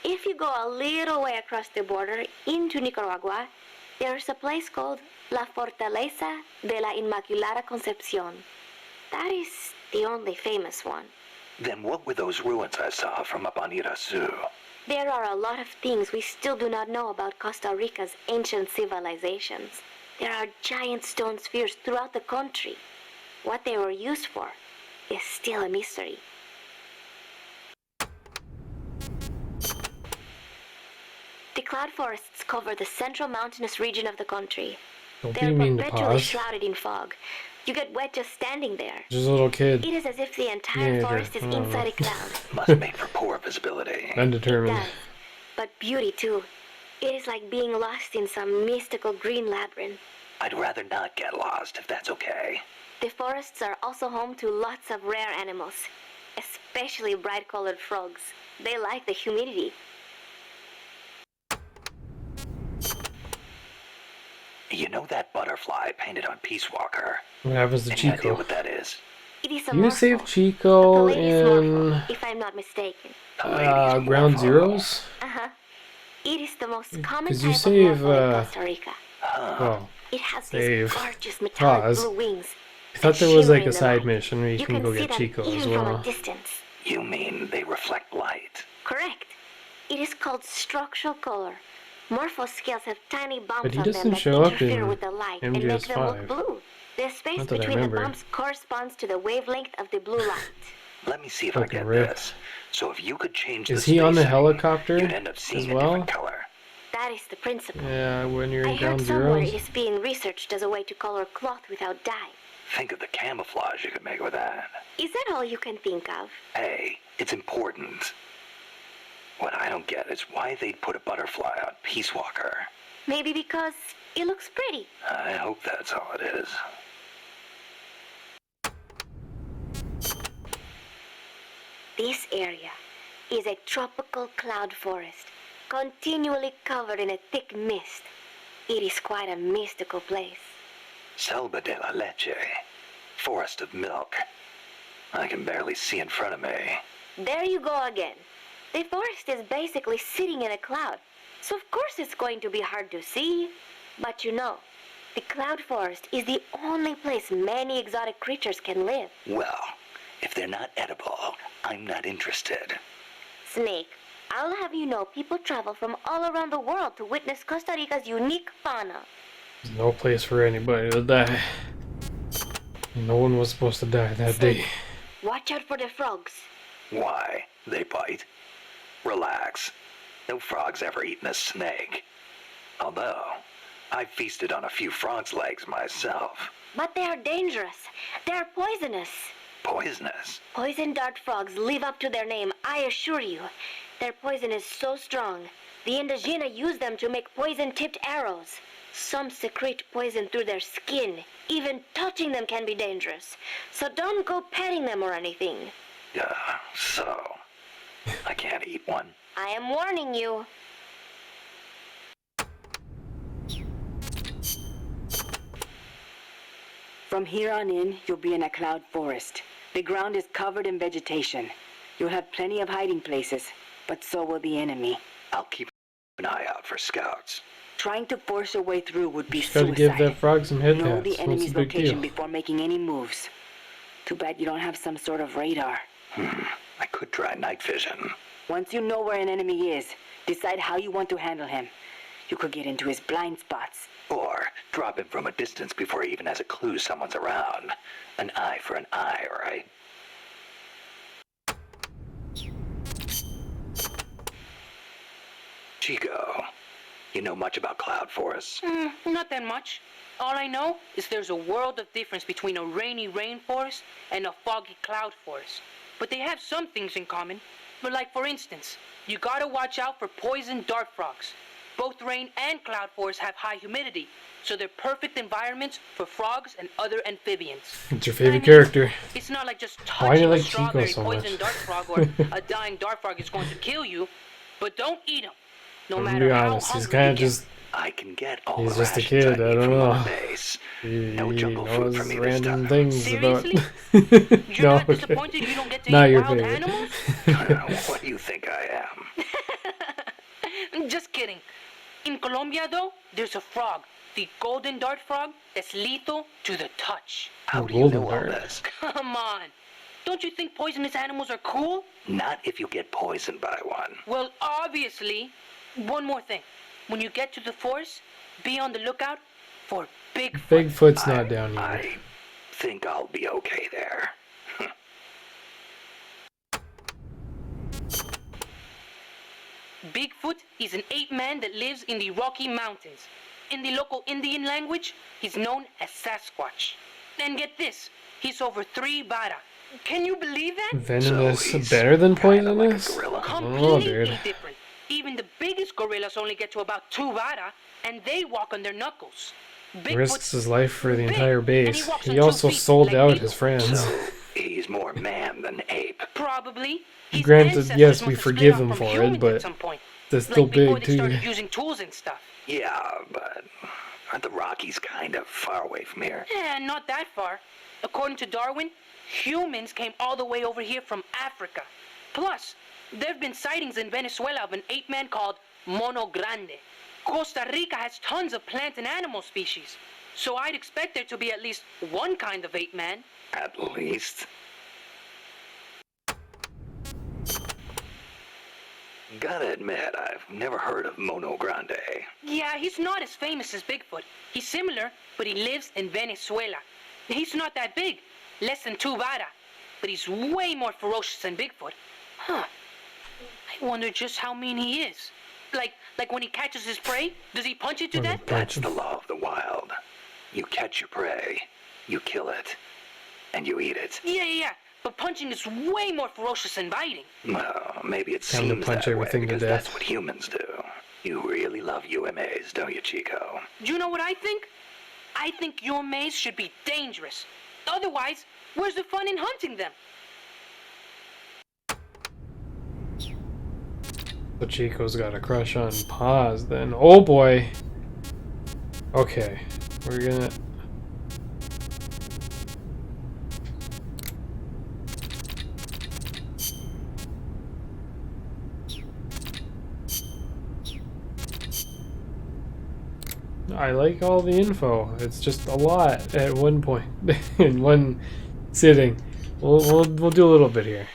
if you go a little way across the border into Nicaragua, there's a place called La Fortaleza de la Inmaculada Concepción. That is the only famous one. Then what were those ruins I saw from up on Irasu? There are a lot of things we still do not know about Costa Rica's ancient civilizations. There are giant stone spheres throughout the country. What they were used for is still a mystery. The cloud forests cover the central mountainous region of the country. Don't They be are mean to perpetually pause. shrouded in fog. You get wet just standing there. Just a little kid. It is as if the entire Teenager, forest is I don't know. inside a cloud. Must make for poor visibility. It Undetermined. does. But beauty too. It is like being lost in some mystical green labyrinth. I'd rather not get lost if that's okay. The forests are also home to lots of rare animals, especially bright-colored frogs. They like the humidity. You know that butterfly painted on Peace Walker? What happens to Any idea Chico? what that is? It is a You morpho. saved A Chico Palladius morpho, in if I'm not mistaken. Palladius Ground morpho. Zeroes? Uh-huh. It is the most common 'Cause type you of save, morpho in Costa Rica. Oh, It has save. these gorgeous metallic Pause. blue wings. I thought that there was shimmer like in a the side light. mission where you can go see get them Chico as even from well. a distance. You mean they reflect light? Correct. It is called structural color. Morpho scales have tiny bumps But he on them doesn't that show up interfere in with the light and make MGS them look 5. blue. The space Not that I between the remember. bumps corresponds to the wavelength of the blue light. Let me see if I Fucking get rip. this. So if you could change Is the he on space the setting, helicopter you'd end up as seeing a well? different color. That is the principle. Yeah, when you're I in heard Ground somewhere it Zeroes. is being researched as a way to color cloth without dye. Think of the camouflage you could make with that. Is that all you can think of? Hey, it's important. What I don't get is why they'd put a butterfly on Peace Walker. Maybe because it looks pretty. I hope that's all it is. This area is a tropical cloud forest, continually covered in a thick mist. It is quite a mystical place. Selva de la Leche. Forest of milk. I can barely see in front of me. There you go again. The forest is basically sitting in a cloud, so of course it's going to be hard to see. But you know, the cloud forest is the only place many exotic creatures can live. Well, if they're not edible, I'm not interested. Snake, I'll have you know people travel from all around the world to witness Costa Rica's unique fauna. There's no place for anybody to die. No one was supposed to die that day. Watch out for the frogs. Why? They bite? Relax. No frog's ever eaten a snake. Although, I've feasted on a few frog's legs myself. But they are dangerous. They are poisonous. Poisonous. Poison dart frogs live up to their name, I assure you. Their poison is so strong. The Indígena use them to make poison-tipped arrows. Some secrete poison through their skin. Even touching them can be dangerous. So don't go petting them or anything. So, I can't eat one. I am warning you. From here on in, you'll be in a cloud forest. The ground is covered in vegetation. You'll have plenty of hiding places, but so will the enemy. I'll keep an eye out for scouts. Trying to force your way through would be Just gotta suicide. give that frog some head Know taps. the What's enemy's the big location deal? before making any moves. Too bad you don't have some sort of radar. I could try night vision. Once you know where an enemy is, decide how you want to handle him. You could get into his blind spots. Or drop him from a distance before he even has a clue someone's around. An eye for an eye, right? Chico, you know much about cloud forests? Not that much. All I know is there's a world of difference between a rainy rainforest and a foggy cloud forest. But they have some things in common. But like for instance, you gotta watch out for poison dart frogs. Both rain and cloud forests have high humidity, so they're perfect environments for frogs and other amphibians. It's your I favorite mean, character. It's not like just Why do you touching a like Chico strawberry so poison much? dart frog or a dying dart frog is going to kill you, but don't eat them. No I'm gonna matter be how honest, he's hungry kind you of get. just I can get all He's the just a rations kid, I I need don't from know. home base. No he jungle food knows for me this random time. things Seriously? about. You're No, not okay. disappointed you don't get to Not eat your wild favorite. animals? What do you think I am? Just kidding. In Colombia, though, there's a frog. the golden dart frog that's lethal to the touch. How Oh, do you golden know all dart. this? Come on. Don't you think poisonous animals are cool? Not if you get poisoned by one. Well, obviously. One more thing. When you get to the forest, be on the lookout for Bigfoot. Bigfoot's not down here. I think I'll be okay there. Bigfoot is an ape man that lives in the Rocky Mountains. In the local Indian language, he's known as Sasquatch. And get this, he's over 3 bara. Can you believe that? Venomous So he's better than kinda like a poisonous? gorilla. Oh, Completely dude. different. Even the biggest gorillas only get to about 2 bara, and they walk on their knuckles. Risks his life for the big, entire and he base. walks He on 2 also feet, sold like out people. his friends. So he's more man than ape. Probably. His Granted, ancestors yes, we must have split forgive off him from for it, humans but at some point. that's still Like before big they too. started using tools and stuff. Yeah, but aren't the Rockies kind of far away from here? Not that far. According to Darwin, humans came all the way over here from Africa. Plus, there have been sightings in Venezuela of an ape man called Mono Grande. Costa Rica has tons of plant and animal species. So I'd expect there to be at least one kind of ape man. At least. Gotta admit, I've never heard of Mono Grande. Yeah, he's not as famous as Bigfoot. He's similar, but he lives in Venezuela. He's not that big, less than 2 bara, but he's way more ferocious than Bigfoot. Huh. I wonder just how mean he is. Like when he catches his prey, does he punch it to death? That's the law of the wild. You catch your prey, you kill it, and you eat it. Yeah. But punching is way more ferocious than biting. Well, maybe it Time to seems punch that way everything to because death. that's what humans do. You really love UMAs, don't you, Chico? Do you know what I think? I think your maze should be dangerous. Otherwise, where's the fun in hunting them? So Chico's got a crush on Paz then. Oh boy. Okay. We're gonna... I like all the info. It's just a lot at one point in one sitting. We'll do a little bit here.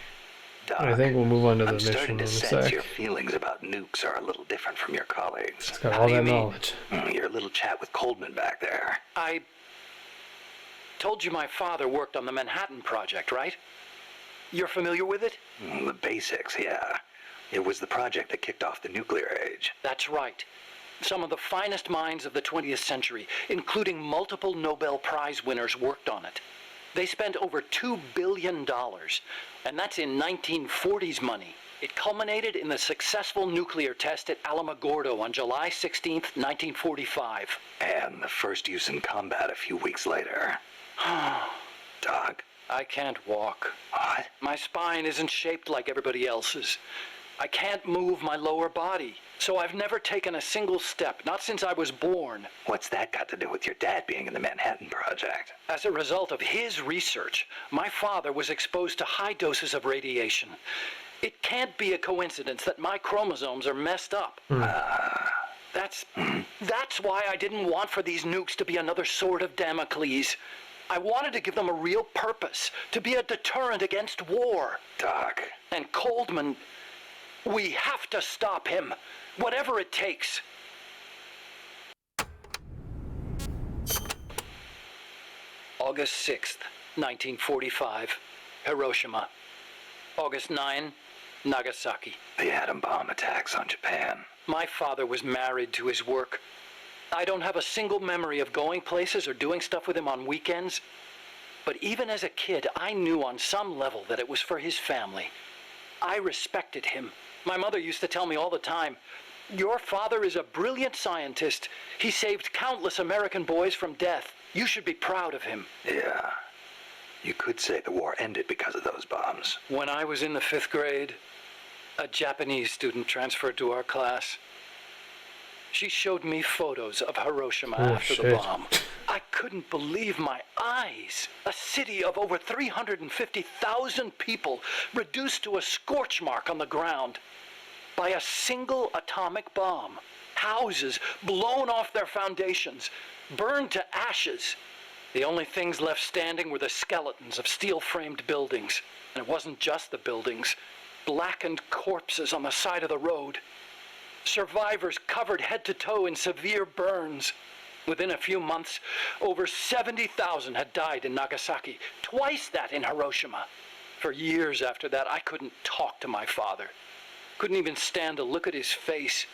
Doc, I think we'll move on to the I'm mission starting in to a sense sec. your feelings about nukes are a little different from your colleagues. It's got How all do you that mean? knowledge. Your little chat with Coldman back there. I told you my father worked on the Manhattan Project, right? You're familiar with it? The basics, yeah. It was the project that kicked off the nuclear age. That's right. Some of the finest minds of the 20th century, including multiple Nobel Prize winners, worked on it. They spent over $2 billion, and that's in 1940s money. It culminated in the successful nuclear test at Alamogordo on July 16th, 1945. And the first use in combat a few weeks later. Doc, I can't walk. what? My spine isn't shaped like everybody else's. I can't move my lower body, so I've never taken a single step, not since I was born. What's that got to do with your dad being in the Manhattan Project? As a result of his research, my father was exposed to high doses of radiation. It can't be a coincidence that my chromosomes are messed up. That's why I didn't want for these nukes to be another sword of Damocles. I wanted to give them a real purpose, to be a deterrent against war. Doc, And Coldman, we have to stop him, whatever it takes. August 6th, 1945, Hiroshima. August 9, Nagasaki. the atom bomb attacks on Japan. My father was married to his work. I don't have a single memory of going places or doing stuff with him on weekends. But even as a kid, I knew on some level that it was for his family. I respected him. My mother used to tell me all the time, "Your father is a brilliant scientist. He saved countless American boys from death. You should be proud of him." Yeah. You could say the war ended because of those bombs. When I was in the 5th grade, a Japanese student transferred to our class. She showed me photos of Hiroshima Oh, after the shit. bomb. I couldn't believe my eyes. A city of over 350,000 people reduced to a scorch mark on the ground by a single atomic bomb. Houses blown off their foundations, burned to ashes. The only things left standing were the skeletons of steel-framed buildings. And it wasn't just the buildings. Blackened corpses on the side of the road. Survivors covered head to toe in severe burns. Within a few months, over 70,000 had died in Nagasaki, twice that in Hiroshima. For years after that, I couldn't talk to my father. Couldn't even stand to look at his face.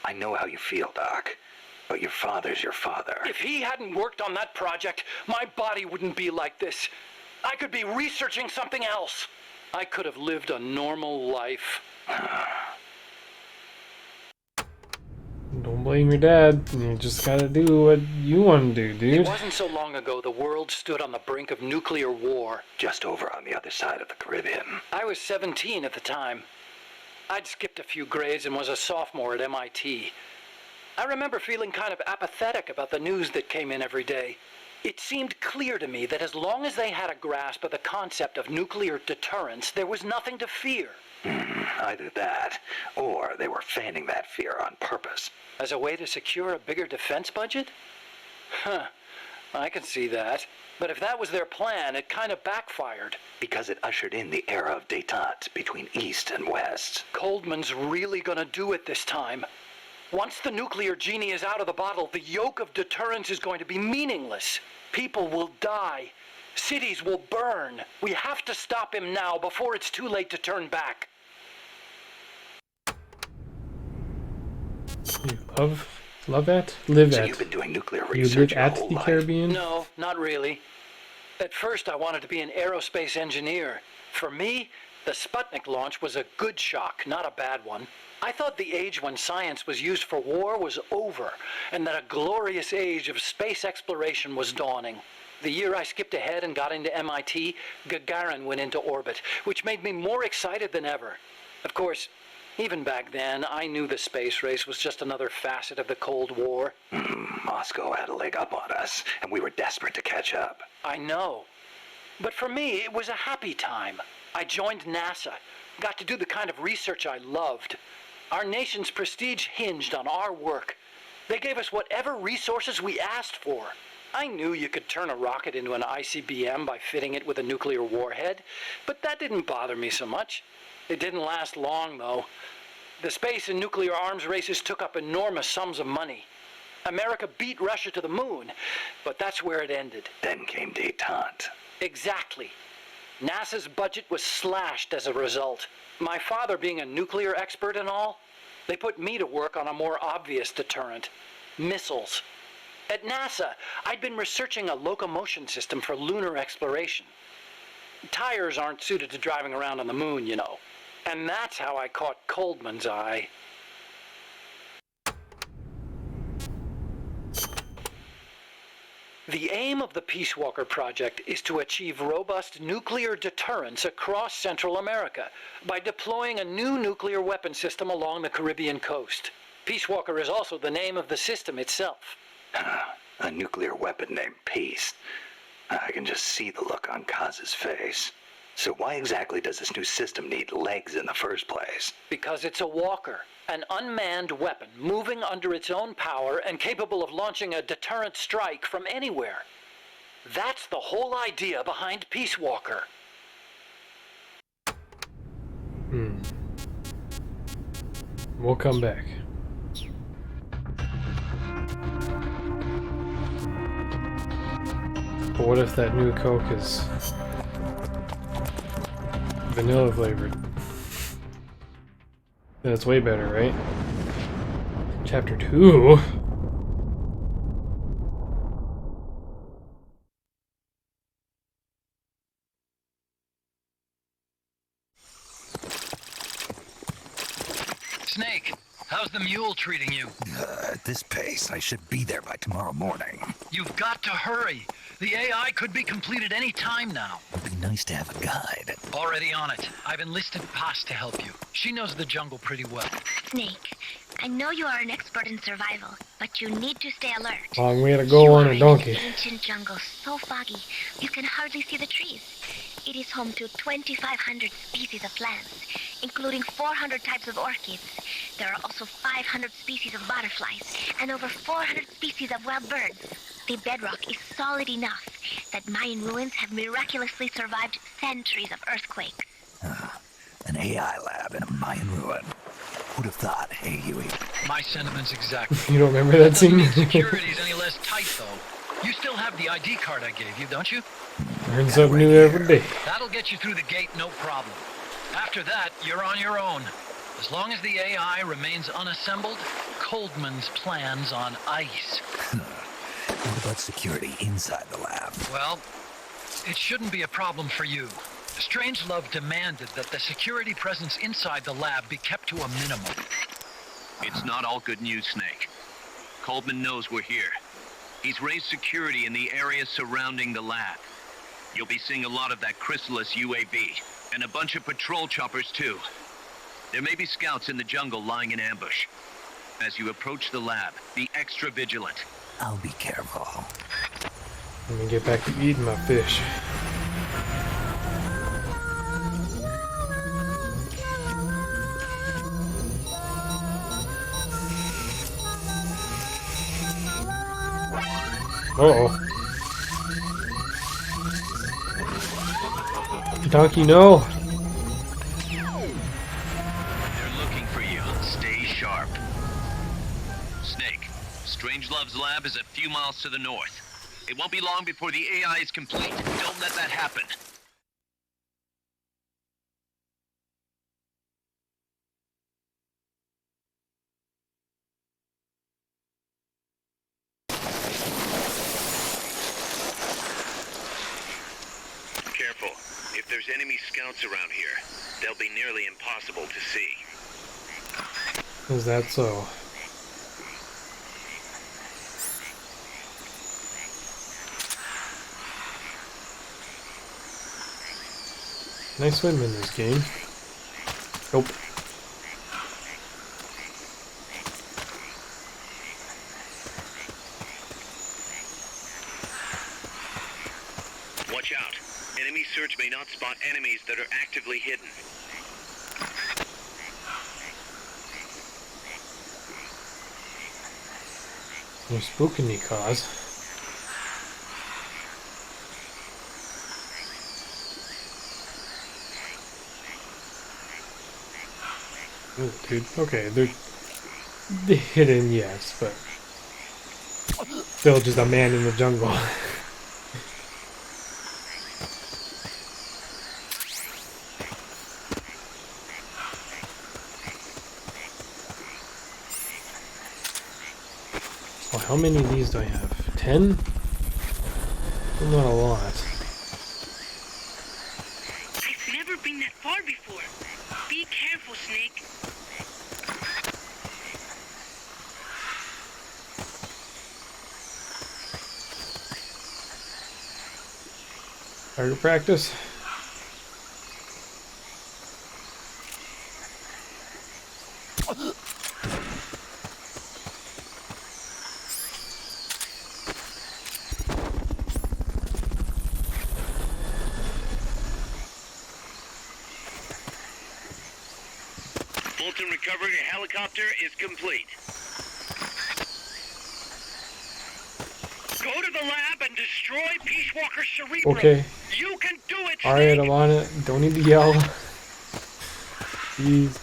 I know how you feel, Doc. But your father's your father. If he hadn't worked on that project, my body wouldn't be like this. I could be researching something else. I could have lived a normal life. Don't blame your dad. You just gotta do what you want to do, dude. It wasn't so long ago the world stood on the brink of nuclear war. Just over on the other side of the Caribbean. I was 17 at the time. I'd skipped a few grades and was a sophomore at MIT. I remember feeling kind of apathetic about the news that came in every day. It seemed clear to me that as long as they had a grasp of the concept of nuclear deterrence, there was nothing to fear. Either that, or they were fanning that fear on purpose. As a way to secure a bigger defense budget? Huh, I can see that. But if that was their plan, it kind of backfired. Because it ushered in the era of détente between East and West. Coldman's really gonna do it this time. Once the nuclear genie is out of the bottle, the yoke of deterrence is going to be meaningless. People will die. Cities will burn. We have to stop him now before it's too late to turn back. You love at? Live So at. you've been doing nuclear You research live your at whole the life? Caribbean? No, not really. At first I wanted to be an aerospace engineer. For me, the Sputnik launch was a good shock, not a bad one. I thought the age when science was used for war was over, and that a glorious age of space exploration was dawning. The year I skipped ahead and got into MIT, Gagarin went into orbit, which made me more excited than ever. Of course, even back then, I knew the space race was just another facet of the Cold War. Moscow had a leg up on us, and we were desperate to catch up. I know. But for me, it was a happy time. I joined NASA, got to do the kind of research I loved. Our nation's prestige hinged on our work. They gave us whatever resources we asked for. I knew you could turn a rocket into an ICBM by fitting it with a nuclear warhead, but that didn't bother me so much. It didn't last long, though. The space and nuclear arms races took up enormous sums of money. America beat Russia to the moon, but that's where it ended. Then came détente. Exactly. NASA's budget was slashed as a result. My father being a nuclear expert and all, they put me to work on a more obvious deterrent. Missiles. At NASA, I'd been researching a locomotion system for lunar exploration. Tires aren't suited to driving around on the moon, you know. And that's how I caught Coldman's eye. The aim of the Peace Walker project is to achieve robust nuclear deterrence across Central America by deploying a new nuclear weapon system along the Caribbean coast. Peace Walker is also the name of the system itself. A nuclear weapon named Peace. I can just see the look on Kaz's face. So why exactly does this new system need legs in the first place? Because it's a walker, an unmanned weapon moving under its own power and capable of launching a deterrent strike from anywhere. That's the whole idea behind Peace Walker. We'll come back. But what if that new Coke is vanilla flavored? Then it's way better, right? Chapter 2? Snake, how's the mule treating you? At this pace, I should be there by tomorrow morning. You've got to hurry. The AI could be completed any time now. It'd be nice to have a guide. Already on it. I've enlisted Paz to help you. She knows the jungle pretty well. Snake, I know you are an expert in survival, but you need to stay alert. Long way to go on a donkey. You are in an ancient jungle so foggy, you can hardly see the trees. It is home to 2,500 species of plants, including 400 types of orchids. There are also 500 species of butterflies and over 400 species of wild birds. The bedrock is solid enough that Mayan ruins have miraculously survived centuries of earthquakes. An AI lab in a Mayan ruin. Who'd have thought, hey, Huey? My sentiments exactly. You don't remember that Doesn't scene? mean security's any less tight, though. You still have the ID card I gave you, don't you? Learn something new every day. That'll get you through the gate, no problem. After that, you're on your own. As long as the AI remains unassembled, Coldman's plan's on ice. What about security inside the lab? Well, it shouldn't be a problem for you. Strangelove demanded that the security presence inside the lab be kept to a minimum. It's not all good news, Snake. Coldman knows we're here. He's raised security in the area surrounding the lab. You'll be seeing a lot of that Chrysalis UAV, and a bunch of patrol choppers too. There may be scouts in the jungle lying in ambush. As you approach the lab, be extra vigilant. I'll be careful. Let me get back to eating my fish. Uh-oh. Donkey, no! They're looking for you. Stay sharp. Snake, Strangelove's lab is a few miles to the north. It won't be long before the AI is complete. Don't let that happen. Careful. If there's enemy scouts around here, they'll be nearly impossible to see. Is that so? Nice swim in this game. Nope. Watch out. Enemy search may not spot enemies that are actively hidden. You're spooking me, cause. Oh, dude. Okay, they're hidden, yes, but still just a man in the jungle. Oh, how many of these do I have? 10? Well, not a lot. I've never been that far before. Be careful, Snake. Target practice. Fulton recovery helicopter is complete. Go to the lab and destroy Peace Walker Cerebral. Okay. You can do it, Alright, Snake. I'm on it. Don't need to yell. Jeez.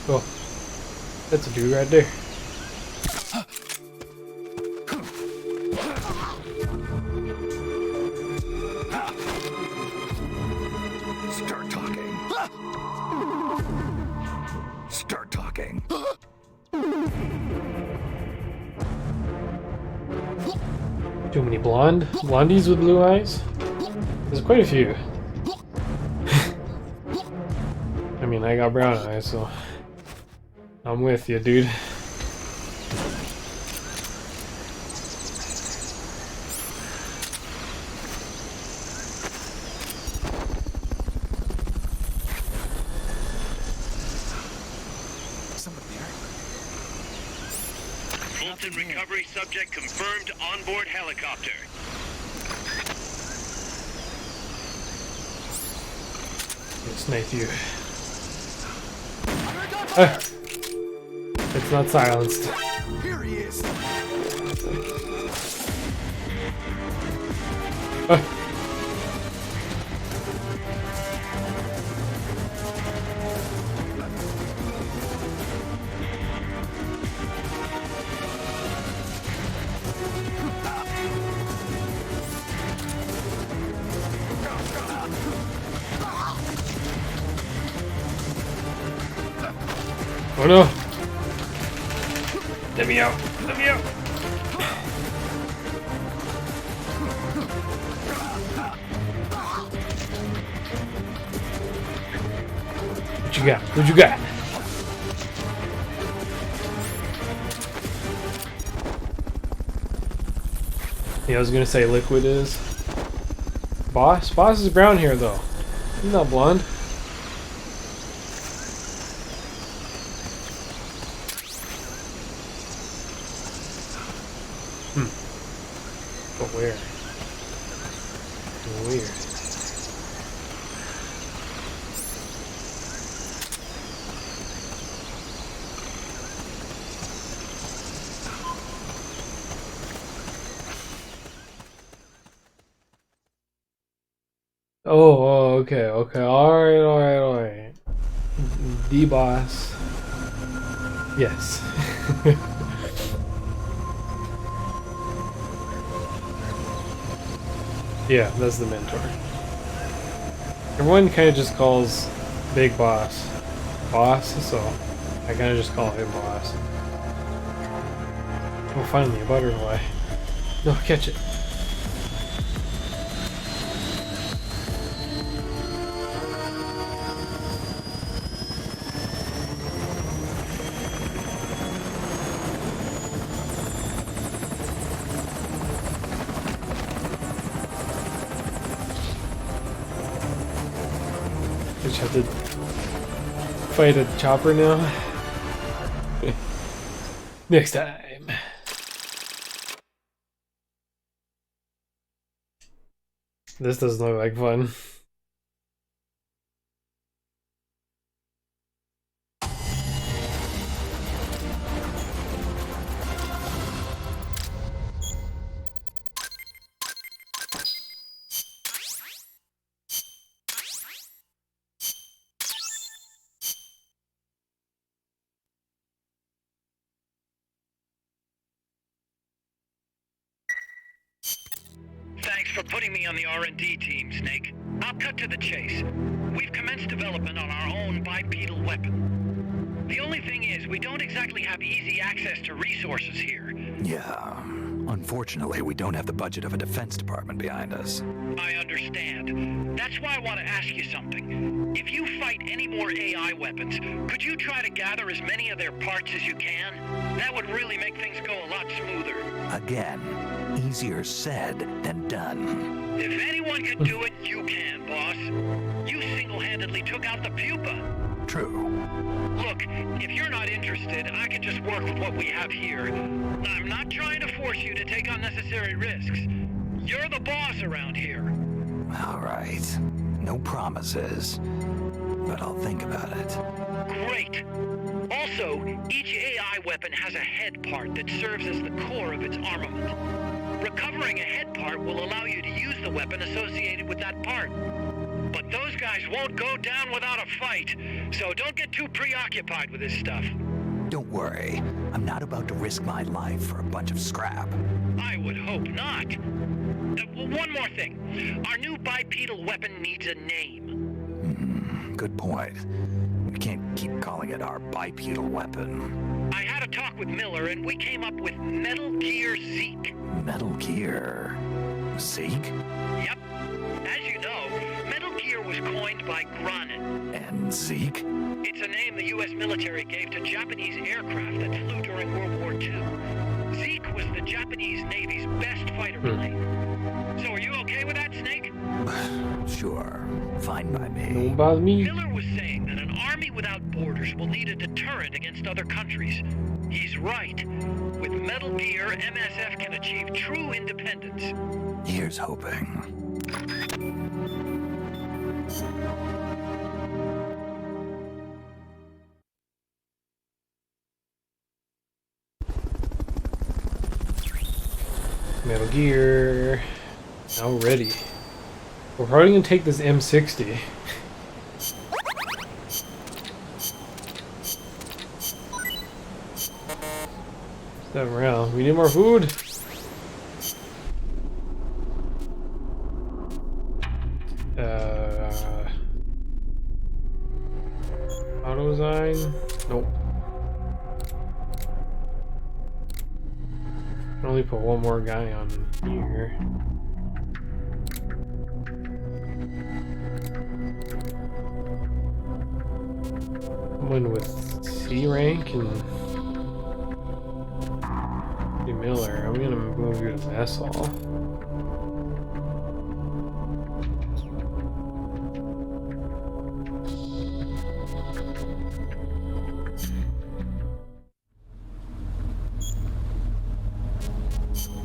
Oh, that's a dude right there. Start talking. Start talking. Too many blondies with blue eyes? There's quite a few. I mean, I got brown eyes, so I'm with you, dude. Fulton recovery subject confirmed onboard helicopter. Snipe you. It's not silenced. Here he is. Oh no! Let me out! Let me out! What you got? What you got? Yeah, I was gonna say liquid is. Boss? Boss is brown hair though. He's not blonde. But where? Weird. Oh, okay, okay. Alright. The boss. Yes. Yeah, that's the mentor. Everyone kind of just calls Big Boss so I kind of just call him Boss. Oh, finally, a butterfly. No, catch it. I just have to fight a chopper now. Next time. This doesn't look like fun. Thanks for putting me on the R&D team, Snake. I'll cut to the chase. We've commenced development on our own bipedal weapon. The only thing is, we don't exactly have easy access to resources here. Yeah. Unfortunately, we don't have the budget of a defense department behind us. I understand. That's why I want to ask you something. If you fight any more AI weapons, could you try to gather as many of their parts as you can? That would really make things go a lot smoother. Again, easier said than done. If anyone can do it, you can, boss. You single-handedly took out the pupa. True. Look, if you're not interested, I can just work with what we have here. I'm not trying to force you to take unnecessary risks. You're the boss around here. All right. No promises, but I'll think about it. Great. Also, each AI weapon has a head part that serves as the core of its armament. Recovering a head part will allow you to use the weapon associated with that part. But those guys won't go down without a fight, so don't get too preoccupied with this stuff. Don't worry. I'm not about to risk my life for a bunch of scrap. I would hope not. One more thing. Our new bipedal weapon needs a name. Good point. We can't keep calling it our bipedal weapon. I had a talk with Miller, and we came up with Metal Gear Zeke. Metal Gear? Zeke? Yep. As you know, Metal Gear was coined by Gronin. And Zeke? It's a name the U.S. military gave to Japanese aircraft that flew during World War II. Zeke was the Japanese Navy's best fighter plane. So are you okay with that, Snake? Sure. Fine by me. Don't bother me. Miller was saying that an army without borders will need a deterrent against other countries. He's right. With Metal Gear, MSF can achieve true independence. Here's hoping. Metal Gear. Now ready. We're probably gonna take this M60. Stuff around. We need more food. Autozyme? Nope. Can only put one more guy on here. Someone with C rank and Miller. I'm gonna move you to mess hall.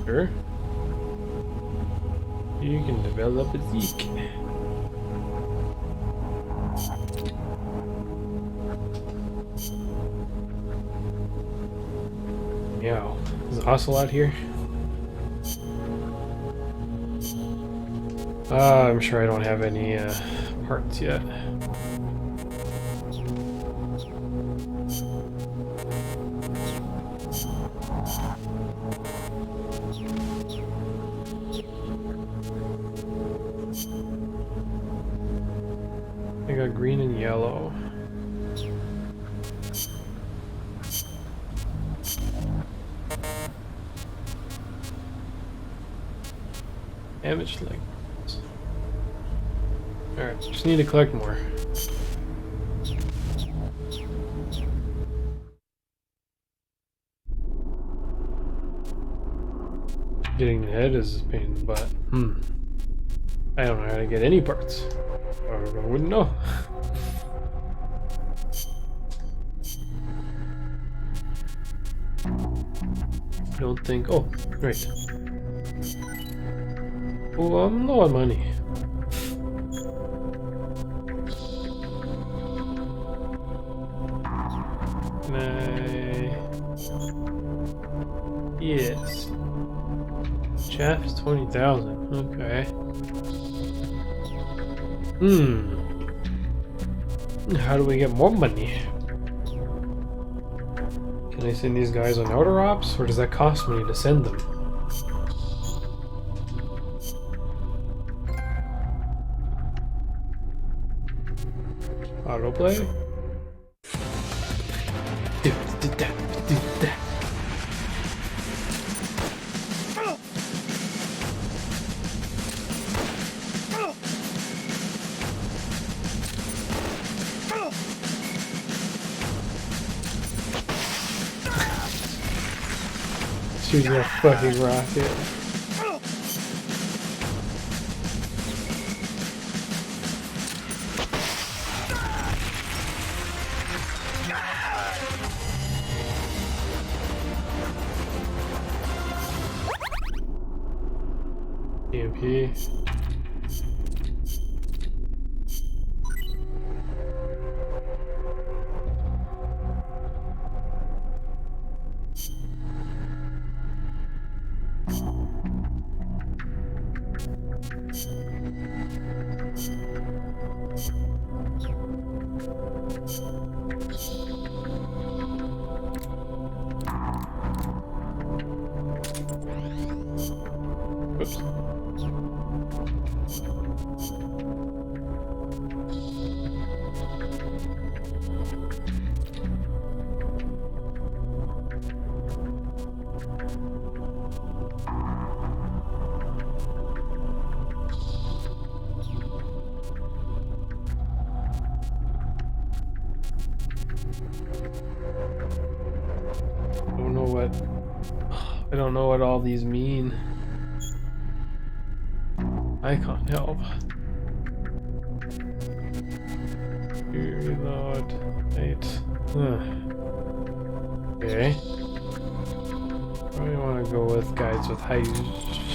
Sure. You can develop a Zeke. Yeah, is Ocelot here? I'm sure I don't have any parts yet. I got green and yellow. Damaged legs. Alright, just need to collect more. Getting the head is a pain in the butt. I don't know how to get any parts. I wouldn't know. I don't think. Oh, right. Oh, I'm low on money. Can I? Yes. Chaff is 20,000. Okay. How do we get more money? Can I send these guys on outer ops, or does that cost money to send them? Autoplay? Shooting a fucking rocket. EMP. Oops. I don't know what all these mean. I can't help. Reload. Right. Okay. Probably want to go with guys with high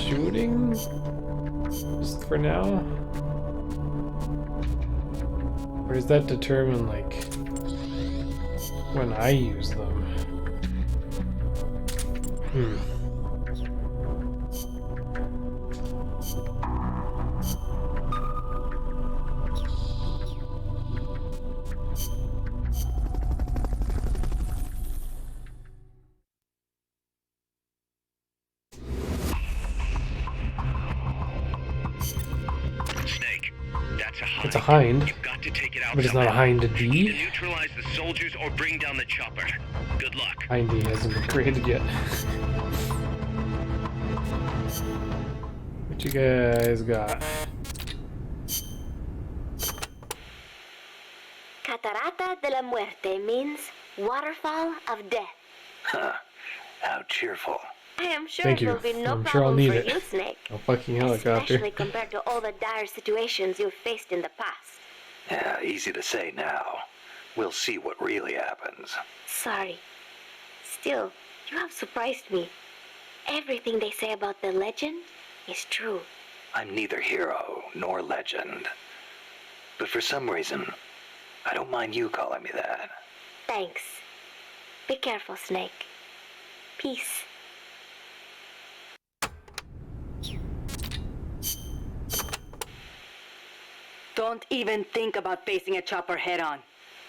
shooting. Just for now. Or does that determine, like, when I use them? Snake, that's a hind. It's a hind, You've got to take it out but it's not a somehow. hind Either D. neutralize the soldiers or bring down the chopper. Good luck. Hind D hasn't been created yet. What you guys got? Catarata de la Muerte means waterfall of death. Huh. How cheerful. I am sure Thank it you. will be no I'm sure I'll problem need for it. you, Snake. A fucking helicopter. Especially compared to all the dire situations you've faced in the past. Yeah, easy to say now. We'll see what really happens. Sorry. Still, you have surprised me. Everything they say about the legend is true. I'm neither hero nor legend. But for some reason, I don't mind you calling me that. Thanks. Be careful, Snake. Peace. Don't even think about facing a chopper head-on.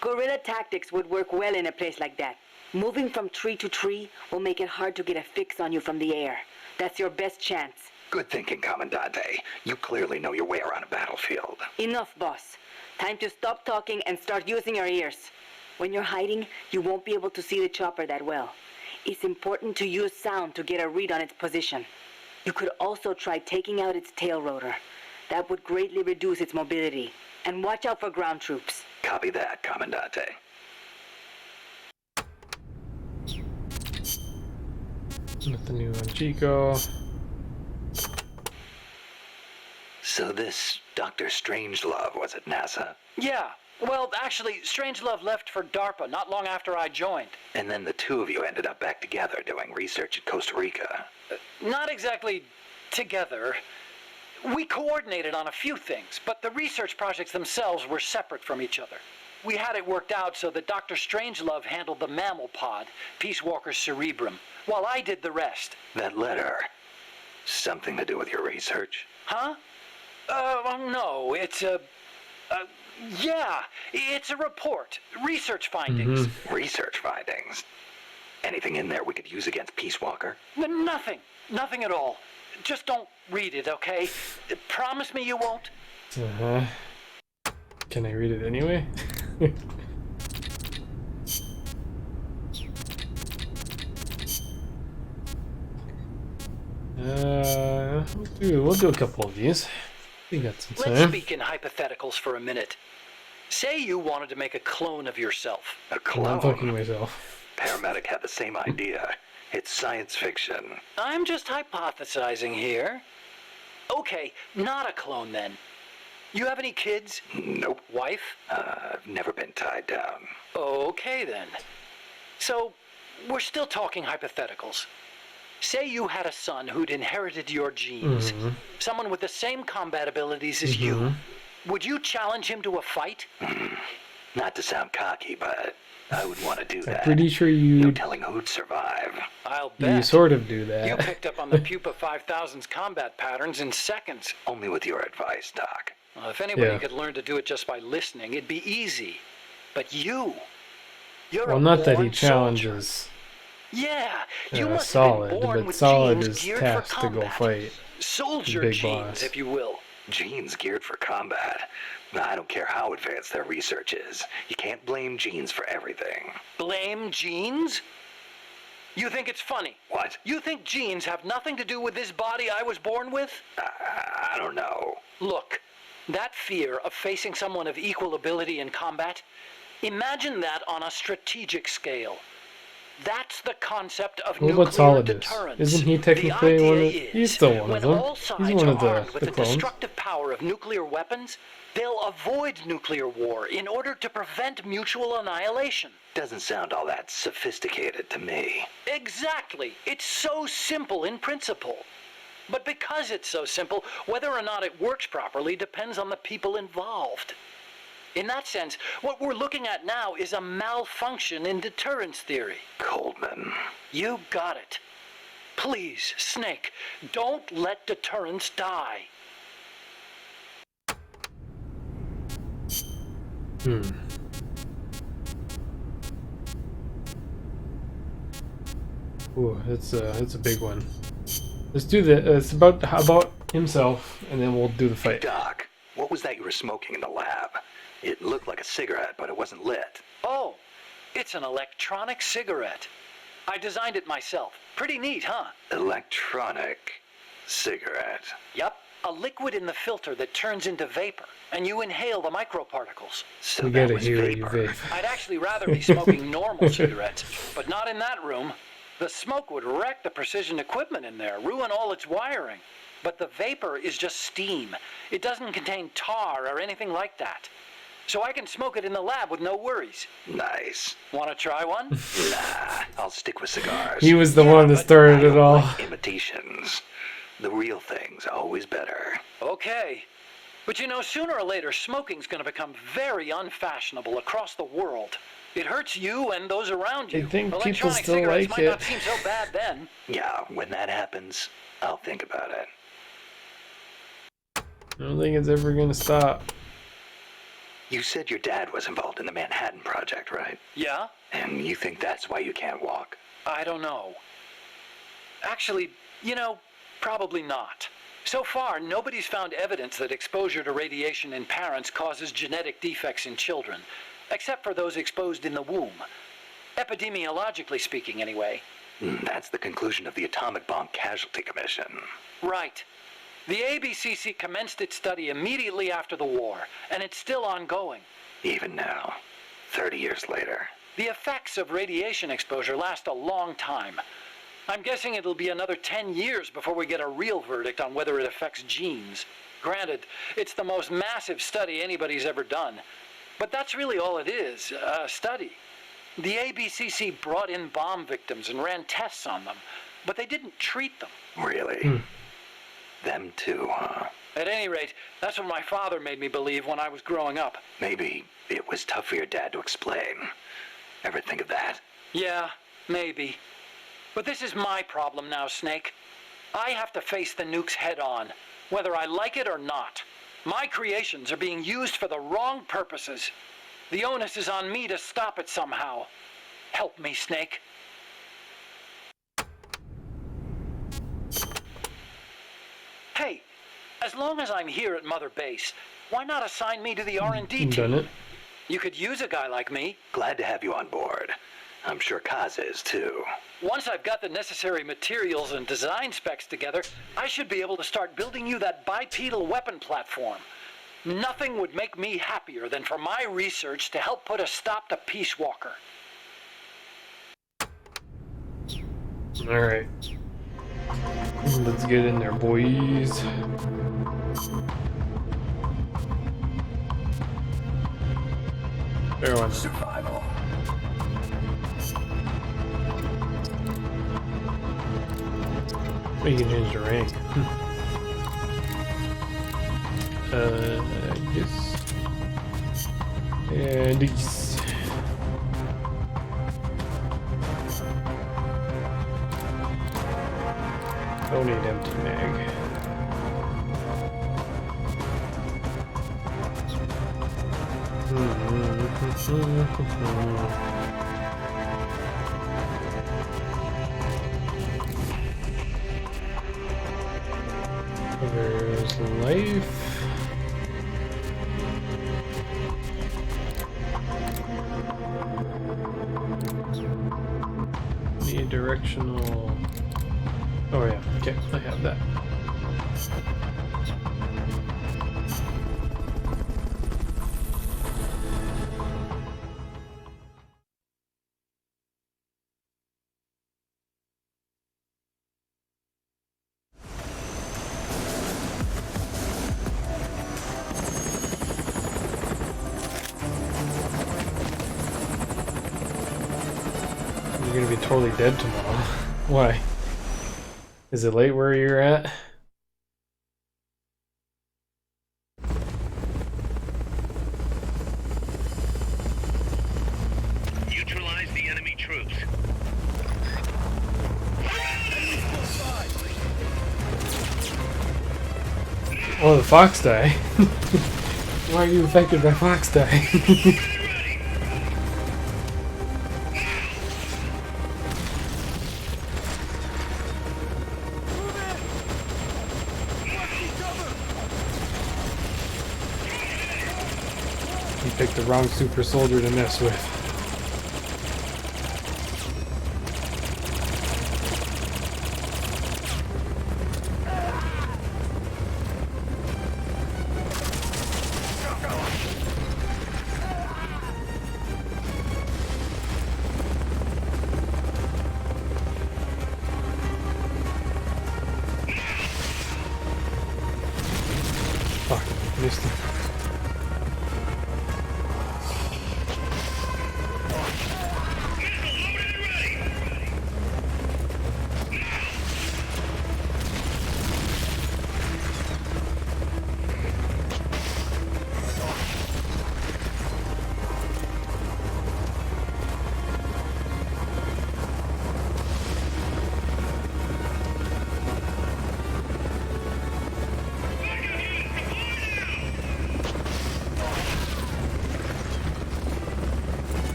Guerrilla tactics would work well in a place like that. Moving from tree to tree will make it hard to get a fix on you from the air. That's your best chance. Good thinking, Commandante. You clearly know your way around a battlefield. Enough, boss. Time to stop talking and start using your ears. When you're hiding, you won't be able to see the chopper that well. It's important to use sound to get a read on its position. You could also try taking out its tail rotor. That would greatly reduce its mobility. And watch out for ground troops. Copy that, Commandante. With the new Chico. So this Dr. Strangelove was at NASA? Yeah. Well, actually, Strangelove left for DARPA not long after I joined. And then the two of you ended up back together doing research at Costa Rica. Not exactly together. We coordinated on a few things, but the research projects themselves were separate from each other. We had it worked out so that Dr. Strangelove handled the mammal pod, Peace Walker's cerebrum, while I did the rest. That letter, something to do with your research? Huh? No, it's yeah, it's a report. Research findings. Research findings? Anything in there we could use against Peace Walker? Nothing. Nothing at all. Just don't read it, okay? Promise me you won't? Uh-huh. Can I read it anyway? We'll do a couple of these. We got some Let's time. speak in hypotheticals for a minute. Say you wanted to make a clone of yourself. A I'm clone? fucking myself. Paramedic had the same idea. It's science fiction. I'm just hypothesizing here. Okay, not a clone then. You have any kids? Nope. Wife? I've never been tied down. Okay then. So, we're still talking hypotheticals. Say you had a son who'd inherited your genes. Someone with the same combat abilities as you. Would you challenge him to a fight? Not to sound cocky, but I would want to do that. I'm pretty sure No you telling who'd survive. I'll bet. you sort of do You that. picked up on the Pupa 5000's combat patterns in seconds. Only with your advice, Doc. Well, if anybody Yeah. could learn to do it just by listening, it'd be easy. But you're Well, a not that he born soldier. challenges Yeah, you must Solid, have been born but with Solid genes is geared for tasked to go combat. fight Soldier big genes, boss. if you will. Genes geared for combat. I don't care how advanced their research is. You can't blame genes for everything. Blame genes? You think it's funny? What? You think genes have nothing to do with this body I was born with? I don't know. Look, that fear of facing someone of equal ability in combat, imagine that on a strategic scale. That's the concept of What nuclear about Solidus? deterrence. Isn't he technically the one idea of... He's is, still one when of them. all He's sides one are of armed with the the clones. destructive power of nuclear weapons, they'll avoid nuclear war in order to prevent mutual annihilation. Doesn't sound all that sophisticated to me. Exactly. It's so simple in principle. But because it's so simple, whether or not it works properly depends on the people involved. In that sense, what we're looking at now is a malfunction in deterrence theory. Coldman. You got it. Please, Snake, don't let deterrence die. Ooh, it's a big one. Let's do the. It's about himself, and then we'll do the fight. Doc, what was that you were smoking in the lab? It looked like a cigarette, but it wasn't lit. Oh, it's an electronic cigarette. I designed it myself. Pretty neat, huh? Electronic cigarette. Yup, a liquid in the filter that turns into vapor, and you inhale the microparticles. So We that gotta was hear you vapor. vape. I'd actually rather be smoking normal cigarettes, but not in that room. The smoke would wreck the precision equipment in there, ruin all its wiring. But the vapor is just steam. It doesn't contain tar or anything like that. So I can smoke it in the lab with no worries. Nice. Want to try one? Nah, I'll stick with cigars. He was the Yeah, one that but started I it don't all. like imitations. The real thing's always better. Okay. But you know, sooner or later, smoking's going to become very unfashionable across the world. It hurts you and those around you. I think people Electronic still cigarettes like might not it. seem so bad then. Yeah, when that happens, I'll think about it. I don't think it's ever gonna stop. You said your dad was involved in the Manhattan Project, right? Yeah? And you think that's why you can't walk? I don't know. Actually, you know, probably not. So far, nobody's found evidence that exposure to radiation in parents causes genetic defects in children, except for those exposed in the womb. Epidemiologically speaking, anyway. That's the conclusion of the Atomic Bomb Casualty Commission. Right. The ABCC commenced its study immediately after the war, and it's still ongoing. Even now, 30 years later. The effects of radiation exposure last a long time. I'm guessing it'll be another 10 years before we get a real verdict on whether it affects genes. Granted, it's the most massive study anybody's ever done. But that's really all it is, a study. The ABCC brought in bomb victims and ran tests on them, but they didn't treat them. Really? Them too, huh? At any rate, that's what my father made me believe when I was growing up. Maybe it was tough for your dad to explain. Ever think of that? Yeah, maybe. But this is my problem now, Snake. I have to face the nukes head on, whether I like it or not. My creations are being used for the wrong purposes. The onus is on me to stop it somehow. Help me, Snake. Hey, as long as I'm here at Mother Base, why not assign me to the R&D Done team? it. You could use a guy like me. Glad to have you on board. I'm sure Kaz is too. Once I've got the necessary materials and design specs together, I should be able to start building you that bipedal weapon platform. Nothing would make me happier than for my research to help put a stop to Peace Walker. Alright. Let's get in there, boys. Fair one. Survival. We can change the rank. I guess. And these. Don't need empty mag. There's life. Directional. Oh yeah, okay, I have that. You're gonna be totally dead tomorrow. Why? Is it late where you're at? Neutralize the enemy troops. Oh, the fox die. Why are you affected by fox die? You picked the wrong super soldier to mess with. Fuck, missed him.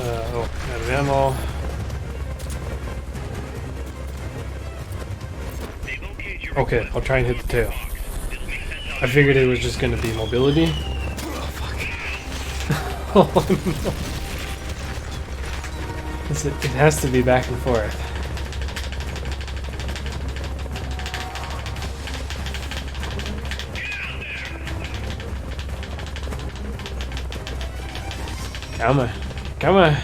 Oh, out of ammo. Okay, I'll try and hit the tail. I figured it was just going to be mobility. Oh, fuck. Oh, no. It has to be back and forth. Come on. Come on.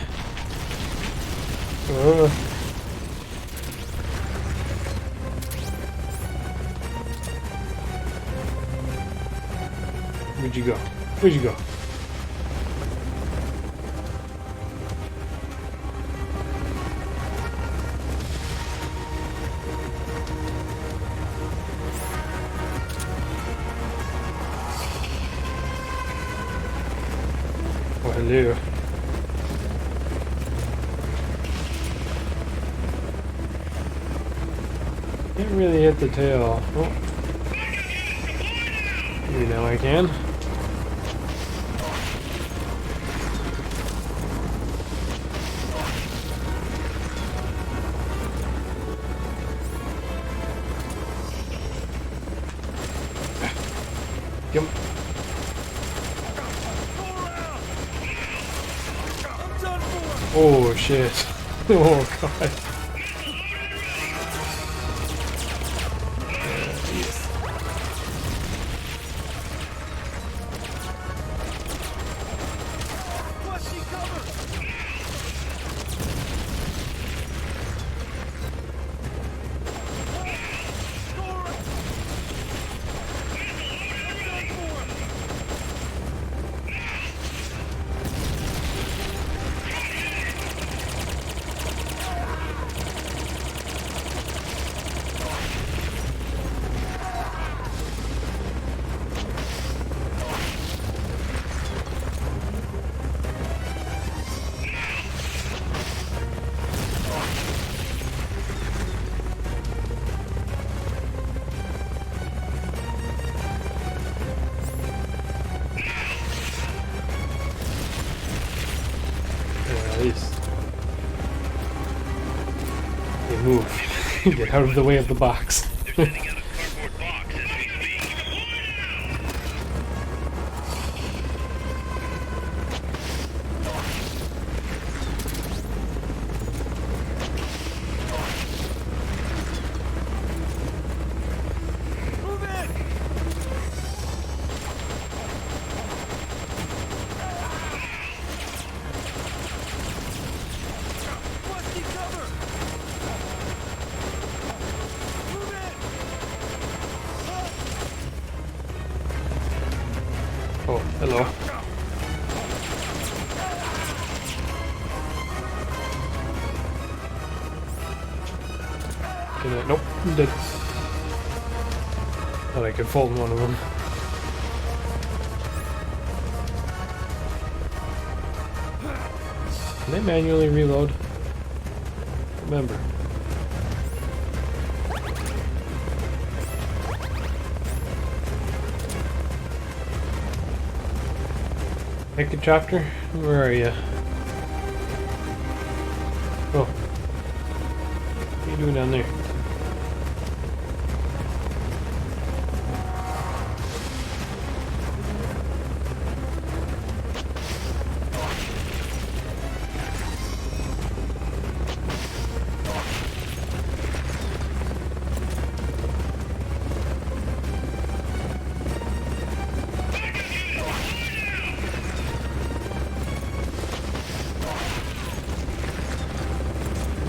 Where'd you go? Where'd you go? Oh, hello. Can't really hit the tail. Oh. Maybe now I can. Yep. Oh shit. Oh god. Nice. Okay, move. Get out of the way of the box. They're sending out a cardboard box as we speak. Oh, hello. Can I? Nope, I'm dead. Thought I could fold one of them. Can I manually reload? Remember. Helicopter, where are you? Oh. What are you doing down there?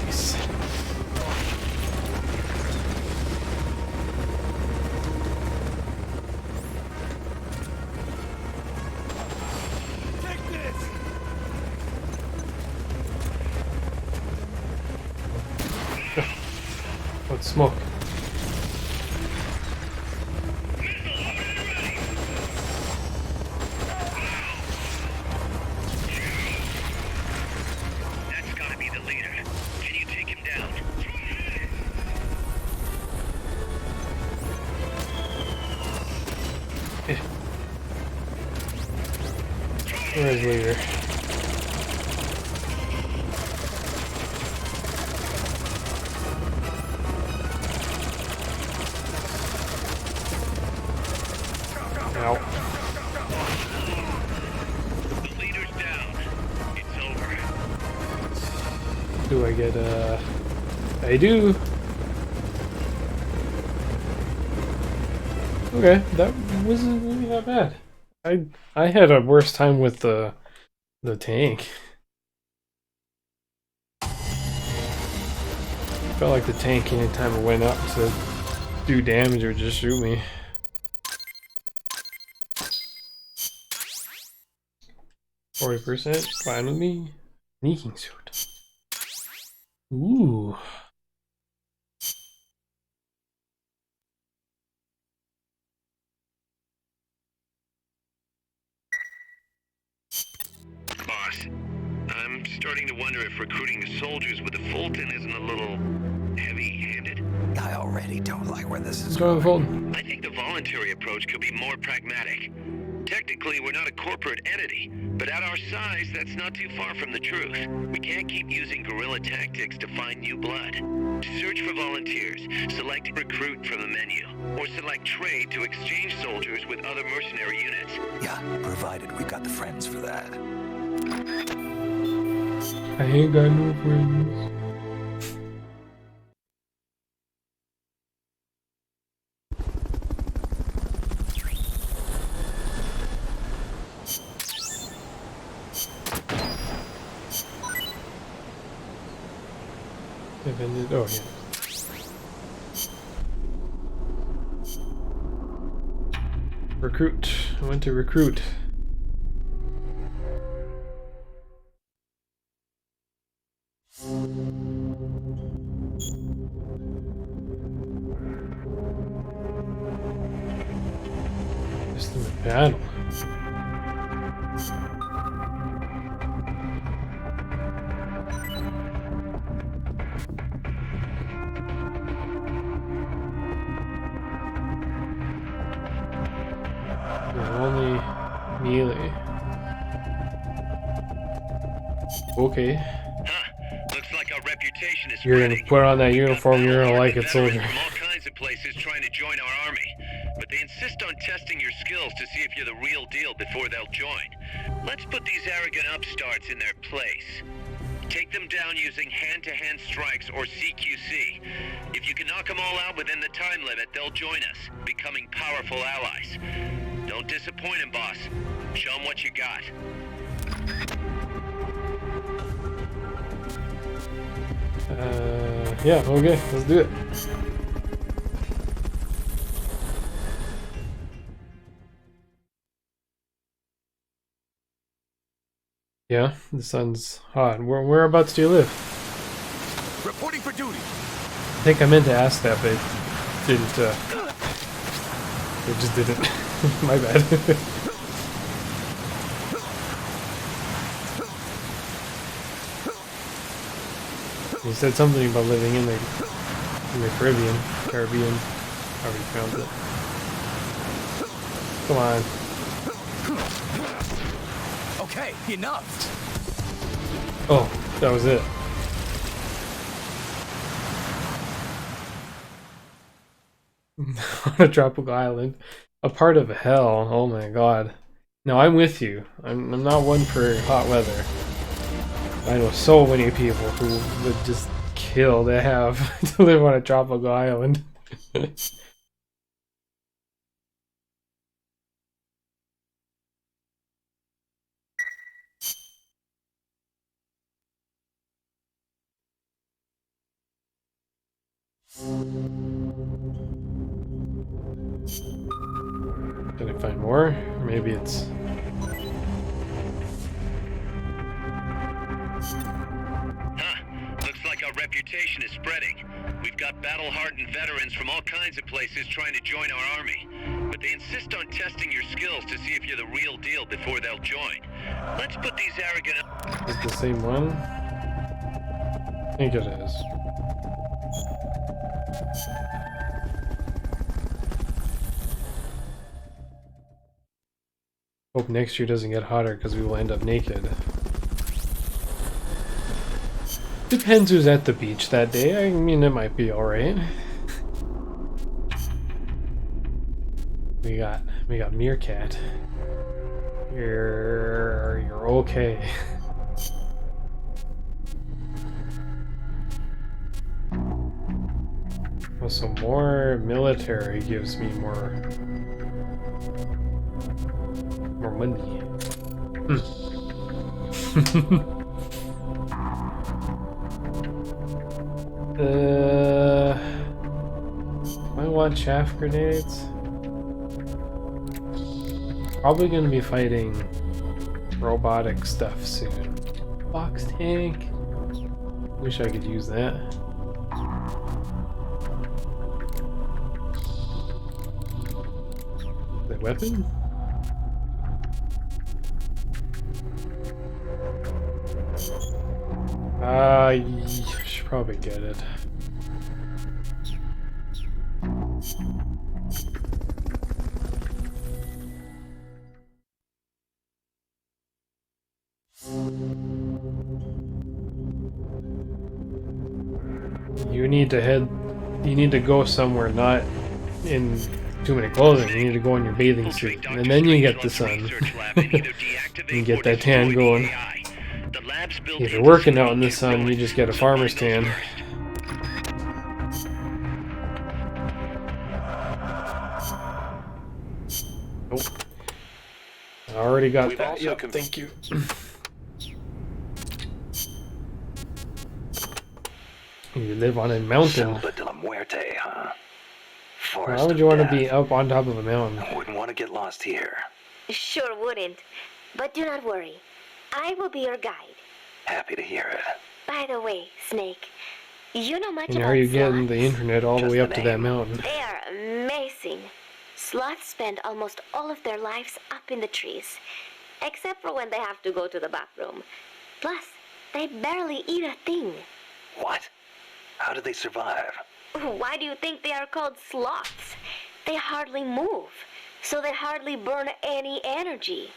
Nice. What's smoke? That's gotta be the leader. Can you take him down? Where is leader? Ow. The leader's down. It's over. Do I get I do. Okay, that wasn't really that bad. I had a worse time with the tank. Felt like the tank anytime it went up to do damage, it would just shoot me. %, fine with me. Sneaking suit. Ooh. Boss, I'm starting to wonder if recruiting soldiers with the Fulton isn't a little heavy-handed. I already don't like where this is Go on, going. Fulton. I think the voluntary approach could be more pragmatic. Technically, we're not a corporate entity, but at our size, that's not too far from the truth. We can't keep using guerrilla tactics to find new blood. Search for volunteers, select recruit from the menu, or select trade to exchange soldiers with other mercenary units. Yeah, provided we got the friends for that. I ain't got no friends. If ended, oh yeah. Recruit. I went to recruit. Just in the battle. They're only melee. Okay. Huh. Looks like our reputation is You're gonna spreading. put on that We've got uniform, you're gonna like battle-hardened it, veterans soldier. from all kinds of places trying to join our army. But they insist on testing your skills to see if you're the real deal before they'll join. Let's put these arrogant upstarts in their place. Take them down using hand-to-hand strikes or CQC. If you can knock them all out within the time limit, they'll join us, becoming powerful allies. Don't disappoint them, boss. Show them what you got. Yeah, okay, let's do it. Yeah, the sun's hot. Whereabouts do you live? Reporting for duty. I think I meant to ask that, but it didn't, it just didn't. My bad. You said something about living in the Caribbean, however you pronounce it. Come on. Okay, enough. Oh, that was it. On a tropical island, a part of hell. Oh my god. No, I'm with you. I'm not one for hot weather. I know so many people who would just kill to have to live on a tropical island. Can I find more? Or maybe it's... Huh. Looks like our reputation is spreading. We've got battle-hardened veterans from all kinds of places trying to join our army. But they insist on testing your skills to see if you're the real deal before they'll join. Let's put these arrogant... Is it the same one? I think it is. Hope next year doesn't get hotter because we will end up naked. Depends who's at the beach that day. I mean, it might be alright. We got Meerkat. You're okay. Well, so more military gives me more money. I want chaff grenades. Probably gonna be fighting robotic stuff soon. Box tank. Wish I could use that. The weapon? Should probably get it. You need to go somewhere not in too many clothing. You need to go in your bathing suit. And then you get the sun. You get that tan going. If you're working out in the sun, you just get a farmer's tan. Nope. I already got that. Yep, thank you. You live on a mountain. Selva de la Muerte, huh? Why would you want to be up on top of a mountain? I wouldn't want to get lost here. Sure wouldn't. But do not worry. I will be your guide. Happy to hear it. By the way, Snake, you know much And about how are you getting sloths? the internet all the Just way the up to that name. mountain? They are amazing. Sloths spend almost all of their lives up in the trees, except for when they have to go to the bathroom. Plus, they barely eat a thing. What? How do they survive? Why do you think they are called sloths? They hardly move, so they hardly burn any energy.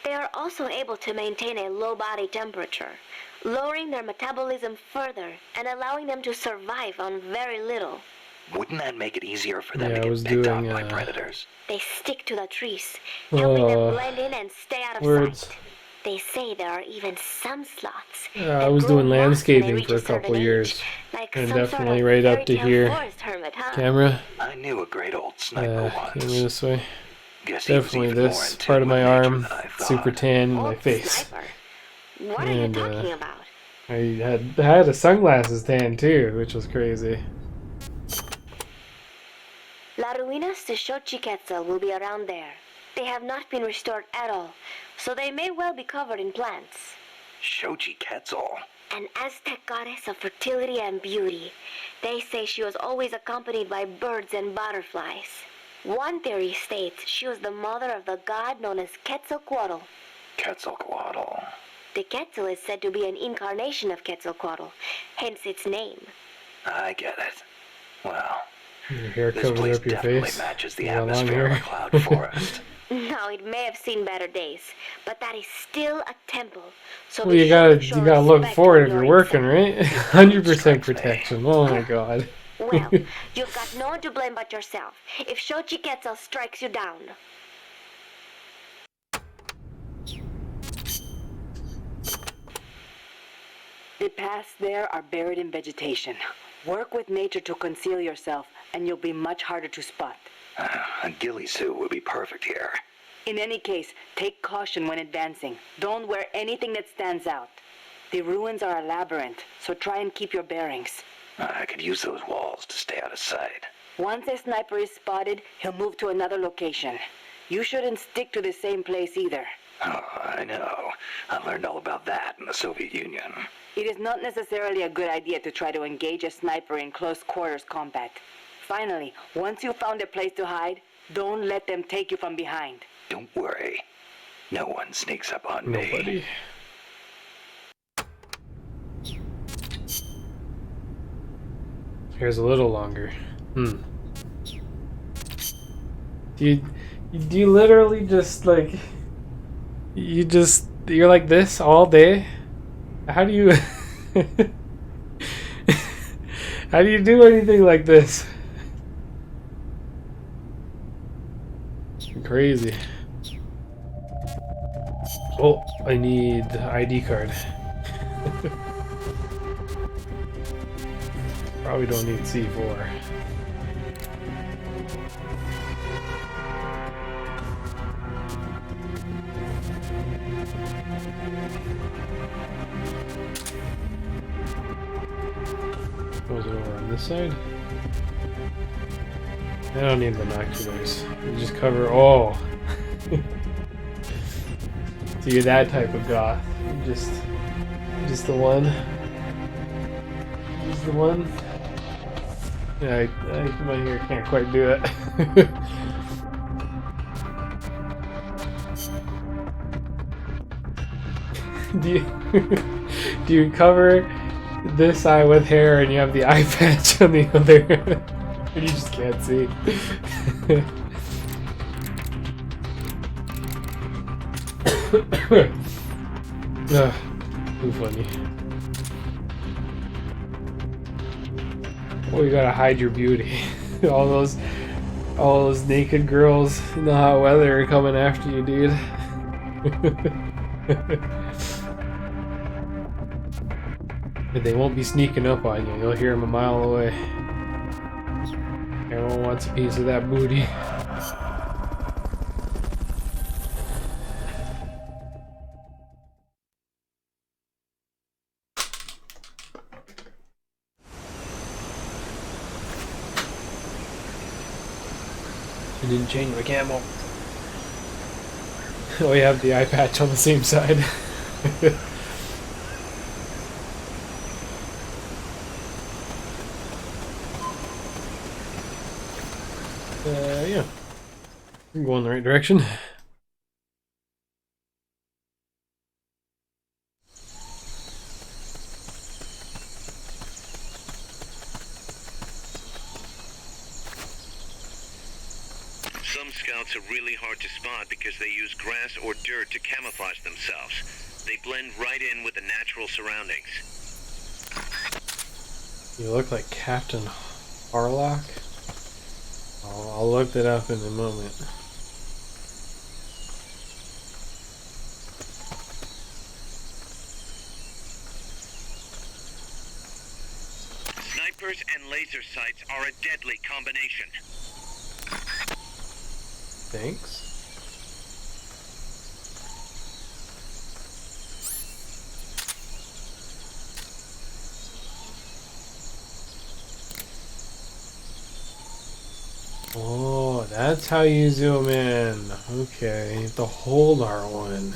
They are also able to maintain a low body temperature, lowering their metabolism further and allowing them to survive on very little. Wouldn't that make it easier for them Yeah, I to was get picked doing, off by predators? They stick to the trees, helping them blend in and stay out of words. sight. They say there are even some sloths I that was grow doing moss when they landscaping reach for a certain couple age, years. like And some definitely sort of right up to fairy tale here. forest hermit, huh? Camera. I knew a great old sniper Give me once. this way. Guess he was Definitely even more this in part tune of my with nature arm. than I thought. Super tan in my Old face. sniper. What are you And, talking about? I had a sunglasses tan too, which was crazy. La Ruinas de Xochiquetzal will be around there. They have not been restored at all, so they may well be covered in plants. Xochiquetzal. An Aztec goddess of fertility and beauty. They say she was always accompanied by birds and butterflies. One theory states she was the mother of the god known as Quetzalcoatl. Quetzalcoatl. The Quetzal is said to be an incarnation of Quetzalcoatl, hence its name. I get it. Well, Your hair this covers place up your definitely face. matches the You got long atmosphere of a hair. cloud forest. Now, it may have seen better days, but that is still a temple. So Well, be you sure to gotta show look respect forward when if you're you're working, inside. right? 100% Strikes me. protection. Oh my god. Well, you've got no one to blame but yourself if Xochiquetzal strikes you down. The paths there are buried in vegetation. Work with nature to conceal yourself, and you'll be much harder to spot. A ghillie suit would be perfect here. In any case, take caution when advancing. Don't wear anything that stands out. The ruins are a labyrinth, so try and keep your bearings. I could use those walls to stay out of sight. Once a sniper is spotted, he'll move to another location. You shouldn't stick to the same place either. Oh, I know. I learned all about that in the Soviet Union. It is not necessarily a good idea to try to engage a sniper in close quarters combat. Finally, once you've found a place to hide, don't let them take you from behind. Don't worry. No one sneaks up on me. Nobody. Here's a little longer. Do you literally just like you're like this all day? How do you how do you do anything like this? Crazy. Oh, I need ID card. Probably don't need C4. Was it over on this side? I don't need binoculars. You just cover. Oh! So you're that type of goth. You're just the one. Just the one. Yeah, my hair can't quite do it. Do you cover this eye with hair and you have the eye patch on the other? And you just can't see. Too funny. Oh, you gotta hide your beauty. all those naked girls in the hot weather are coming after you, dude. But they won't be sneaking up on you. You'll hear them a mile away. Everyone wants a piece of that booty. I didn't change my camo. Oh, you have the eye patch on the same side. Yeah. I'm going the right direction. Some scouts are really hard to spot because they use grass or dirt to camouflage themselves. They blend right in with the natural surroundings. You look like Captain Harlock. I'll look that up in a moment. Snipers and laser sights are a deadly combination. Thanks. Oh, that's how you zoom in. Okay, you have to hold R1.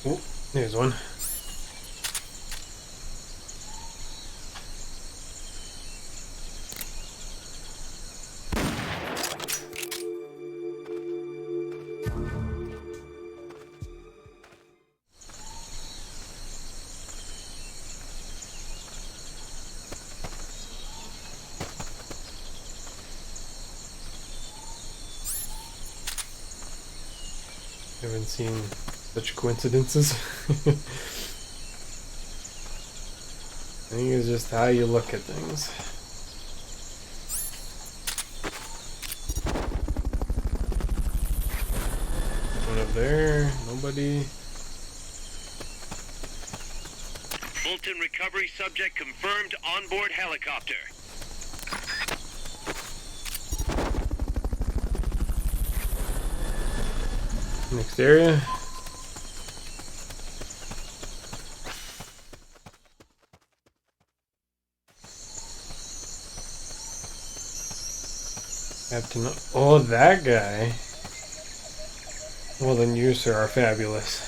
Oh, there's one. Haven't seen such coincidences. I think it's just how you look at things. One up there, nobody. Fulton recovery subject confirmed onboard helicopter. Next area. Captain. Oh, that guy. Well, then you, sir, are fabulous.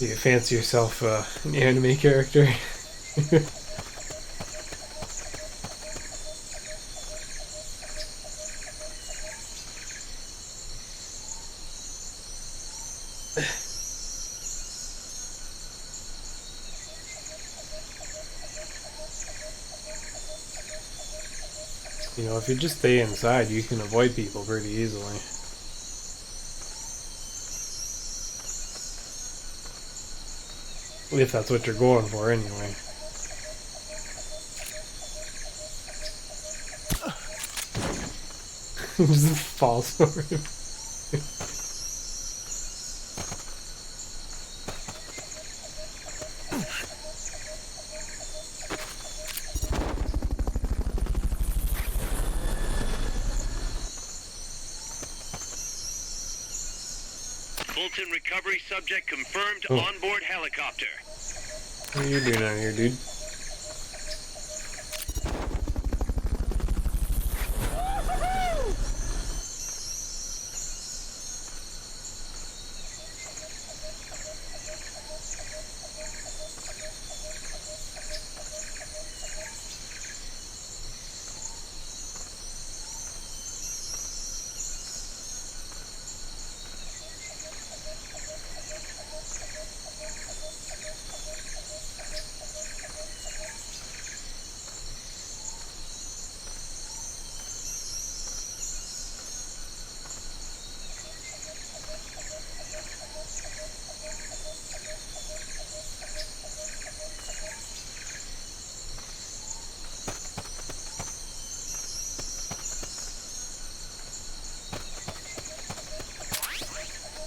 You fancy yourself an anime character? You know, if you just stay inside, you can avoid people pretty easily. If that's what you're going for, anyway. Just falls over him. Fulton recovery subject confirmed onboard helicopter. What are you doing out here, dude?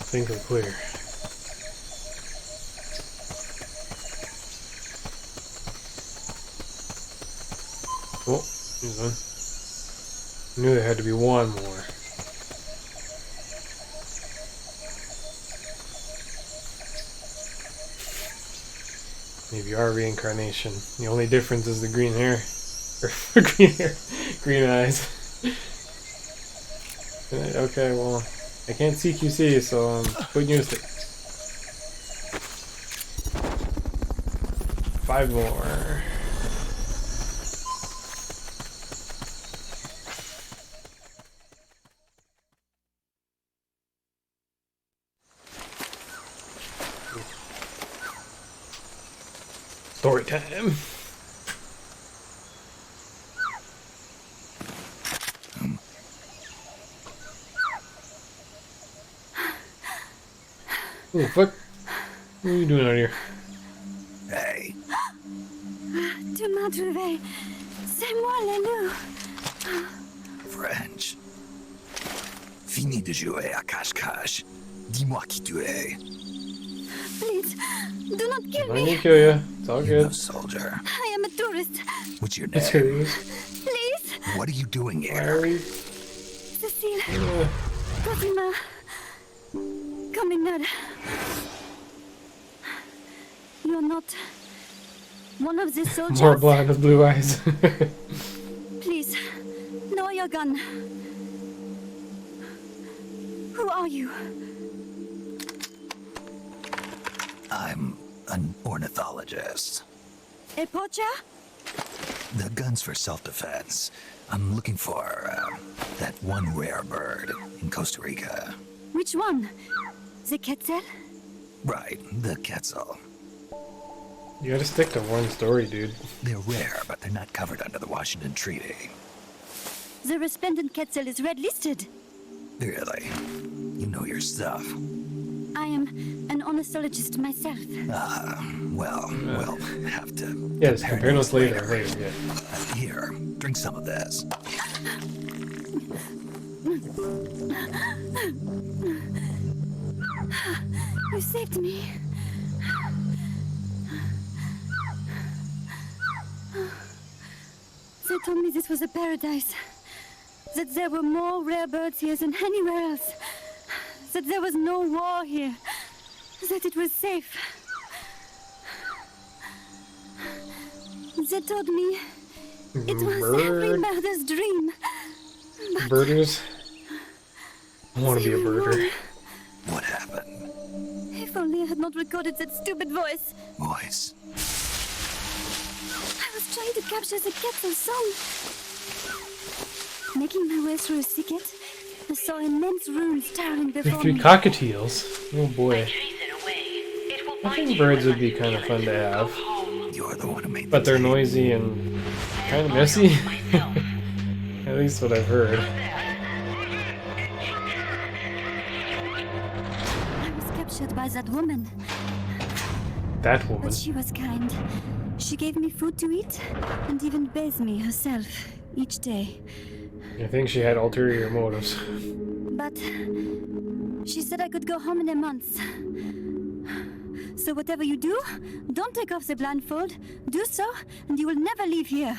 I think we're clear. Oh, here's one. I knew there had to be one more. Maybe our reincarnation. The only difference is the green hair. Or green hair. Green eyes. Okay, well, I can't see QC, so I'm putting you to sleep. 5 more. Story time. Oh, fuck. What are you doing out here? Hey, Tu m'as trouvé. C'est moi, le loup. French. Fini de jouer à cache-cache. Dis-moi qui tu es. Please, do not kill I'm not me. gonna kill you. It's all You're no good. soldier. I am a tourist. What's your It's name? good. Please, What are you doing Why here? are we? Cecile, Uh, Cosima, Communard. You're not one of the soldiers. more blonde with blue eyes. Please, lower your gun. Who are you? I'm an ornithologist. A poacher? The gun's for self-defense. I'm looking for that one rare bird in Costa Rica. Which one? The Quetzal? Right, the Quetzal. You gotta stick to one story, dude. They're rare, but they're not covered under the Washington Treaty. The resplendent Quetzal is red listed. Really? You know your stuff. I am an ornithologist myself. Well, we'll have to... Yes, compare notes later. Yeah. Here, drink some of this. You saved me. They told me this was a paradise. That there were more rare birds here than anywhere else. That there was no war here. That it was safe. They told me it was every mother's dream. Birders. I want to be a birder. What happened? If only I had not recorded that stupid voice. Voice. I was trying to capture the Quetzal song. Making my way through a thicket, I saw immense ruins towering before Three me. cockatiels. Oh boy. I think birds would be kind of fun to have. You're the one who made But the they're tape. noisy and kind of messy. At least what I've heard. I was captured by that woman, That woman. but she was kind. She gave me food to eat and even bathed me herself each day. I think she had ulterior motives. But she said I could go home in a month. So whatever you do, don't take off the blindfold. Do so, and you will never leave here.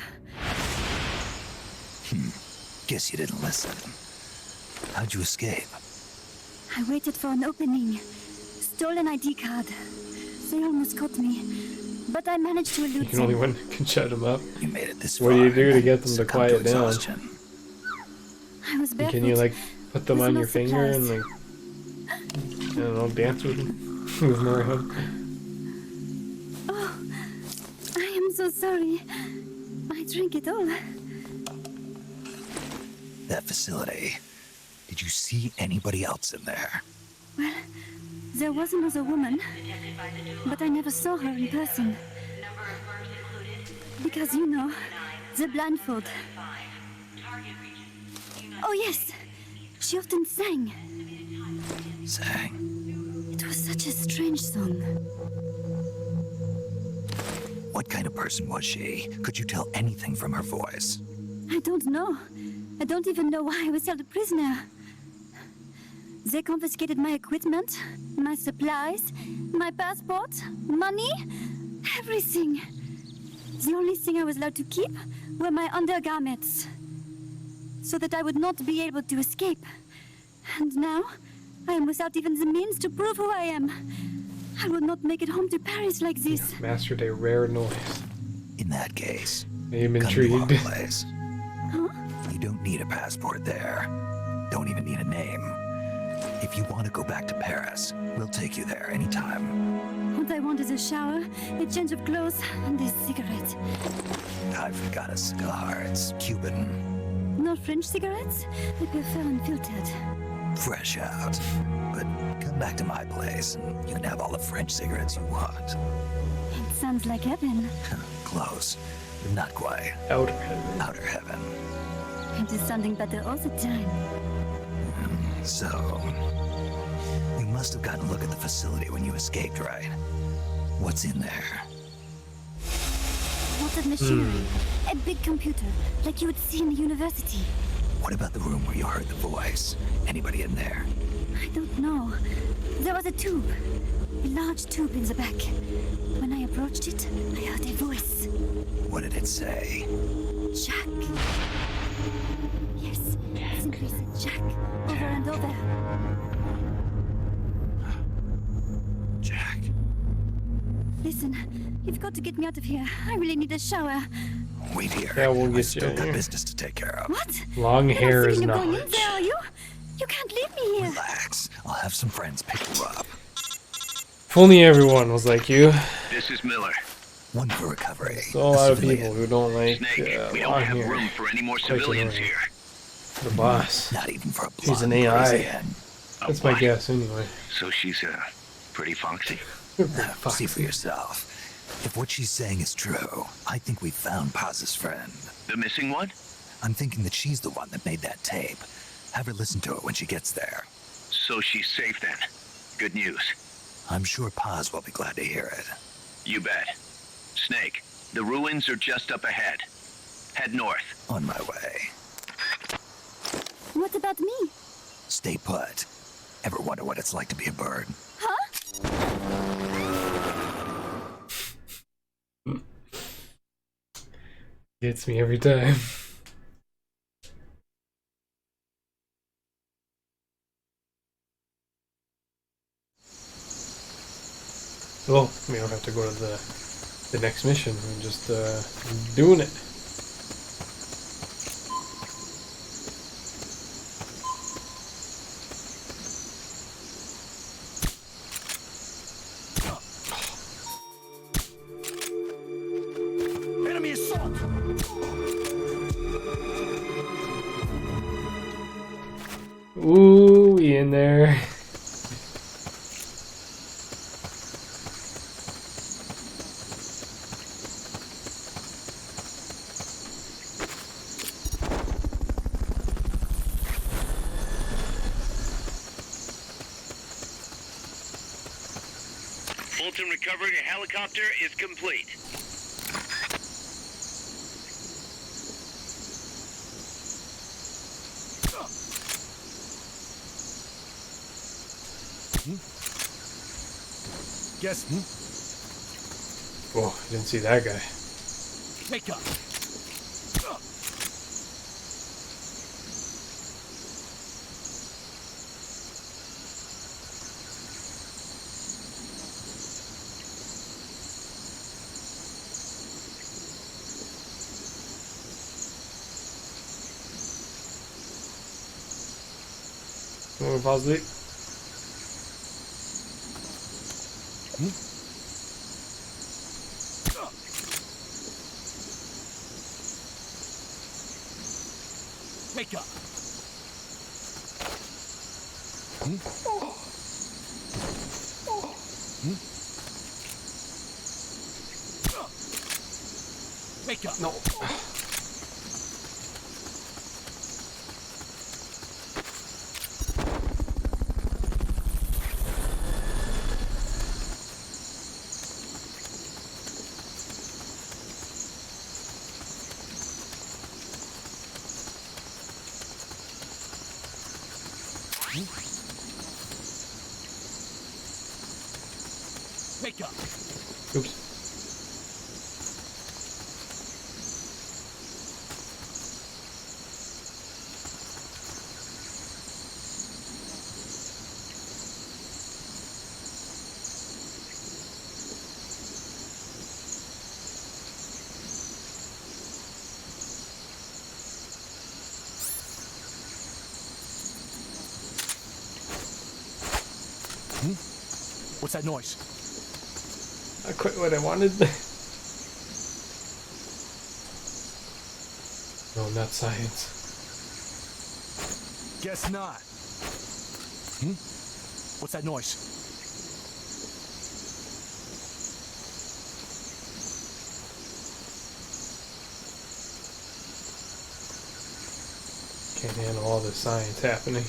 Guess you didn't listen. How'd you escape? I waited for an opening. Stole an ID card. They almost caught me, but I managed to You elude can only them. one can shut them up. You made it this What far. do you do to get them to Succumb quiet down? exhaustion. I was barefoot. Can you like put them with on no your finger and supplies. like I don't know, dance with them, move them around? Oh, I am so sorry. I drank it all. That facility. Did you see anybody else in there? Well, there was another woman, but I never saw her in person. Because, you know, the blindfold. Oh, yes. She often sang. Sang. It was such a strange song. What kind of person was she? Could you tell anything from her voice? I don't know. I don't even know why I was held a prisoner. They confiscated my equipment, my supplies, my passport, money, everything. The only thing I was allowed to keep were my undergarments, so that I would not be able to escape. And now, I am without even the means to prove who I am. I will not make it home to Paris like this. Mastered a rare noise. In that case, I'm come to our intrigued. place. Huh? You don't need a passport there. Don't even need a name. If you want to go back to Paris, we'll take you there anytime. And I want is a shower, a change of clothes, and a cigarette. I've got a cigar. It's Cuban. No French cigarettes? I prefer unfiltered. Fresh out. But come back to my place and you can have all the French cigarettes you want. It sounds like heaven. Close, but not quite. Outer heaven. Outer heaven. It is sounding better all the time. So, you must have gotten a look at the facility when you escaped, right? What's in there? Lots of machinery. A big computer, like you would see in a university. What about the room where you heard the voice? Anybody in there? I don't know. There was a tube. A large tube in the back. When I approached it, I heard a voice. What did it say? Jack. Yes, simply said Jack. Over and over. Jack. Listen, you've got to get me out of here. I really need a shower. Wait here. Yeah, we'll I get still you got here. business to take care of. What? Long You're hair not is thinking of going in knowledge. there, are you? You can't leave me here. Relax. I'll have some friends pick you up. If only everyone was like you. This is Miller. One for recovery. So a lot of civilian. people who don't like Snake, we don't long have hair. room for any more Quite civilians annoying. here. The boss. Not even for a She's an blonde AI. crazy hen. That's my what? guess anyway. So she's pretty foxy. See for yourself. If what she's saying is true, I think we found Paz's friend. The missing one? I'm thinking that she's the one that made that tape. Have her listen to it when she gets there. So she's safe then. Good news. I'm sure Paz will be glad to hear it. You bet. Snake, the ruins are just up ahead. Head north. On my way. What about me? Stay put. Ever wonder what it's like to be a bird? Huh? Gets me every time. Well, we don't have to go to the next mission. We're just doing it. Enemy assault! Ooh, we in there. Fulton recovery helicopter is complete. Guess, Whoa, I didn't see that guy. Wake up! Oh, Bosley. Wake up! Wake up! No. Wake up! Oops. What's that noise? Not quite what I wanted. No, not science. Guess not. What's that noise? Can't handle all the science happening.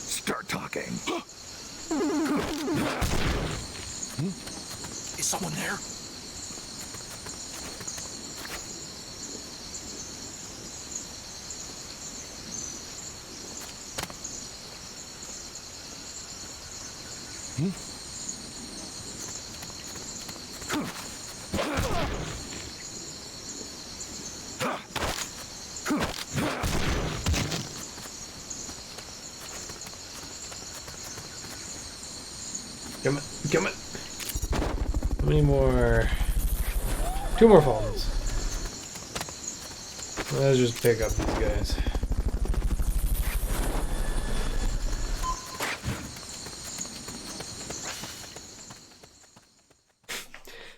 Start talking. Is someone there? Come on, come on. How many more? 2 more phones. Let's just pick up these guys.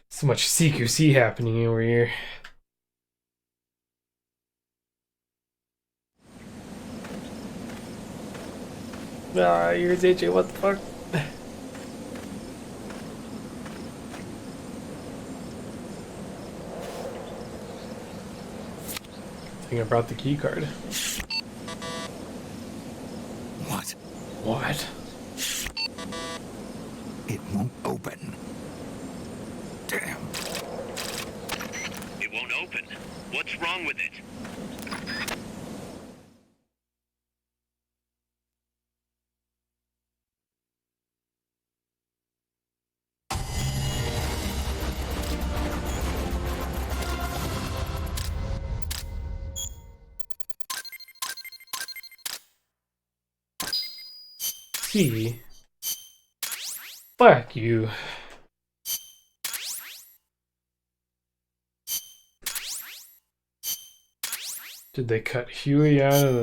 So much CQC happening over here. Ah, here's AJ, what the fuck? I think I brought the key card. What? What? It won't open. Damn. It won't open. What's wrong with it? Key? Fuck you. Did they cut Huey out of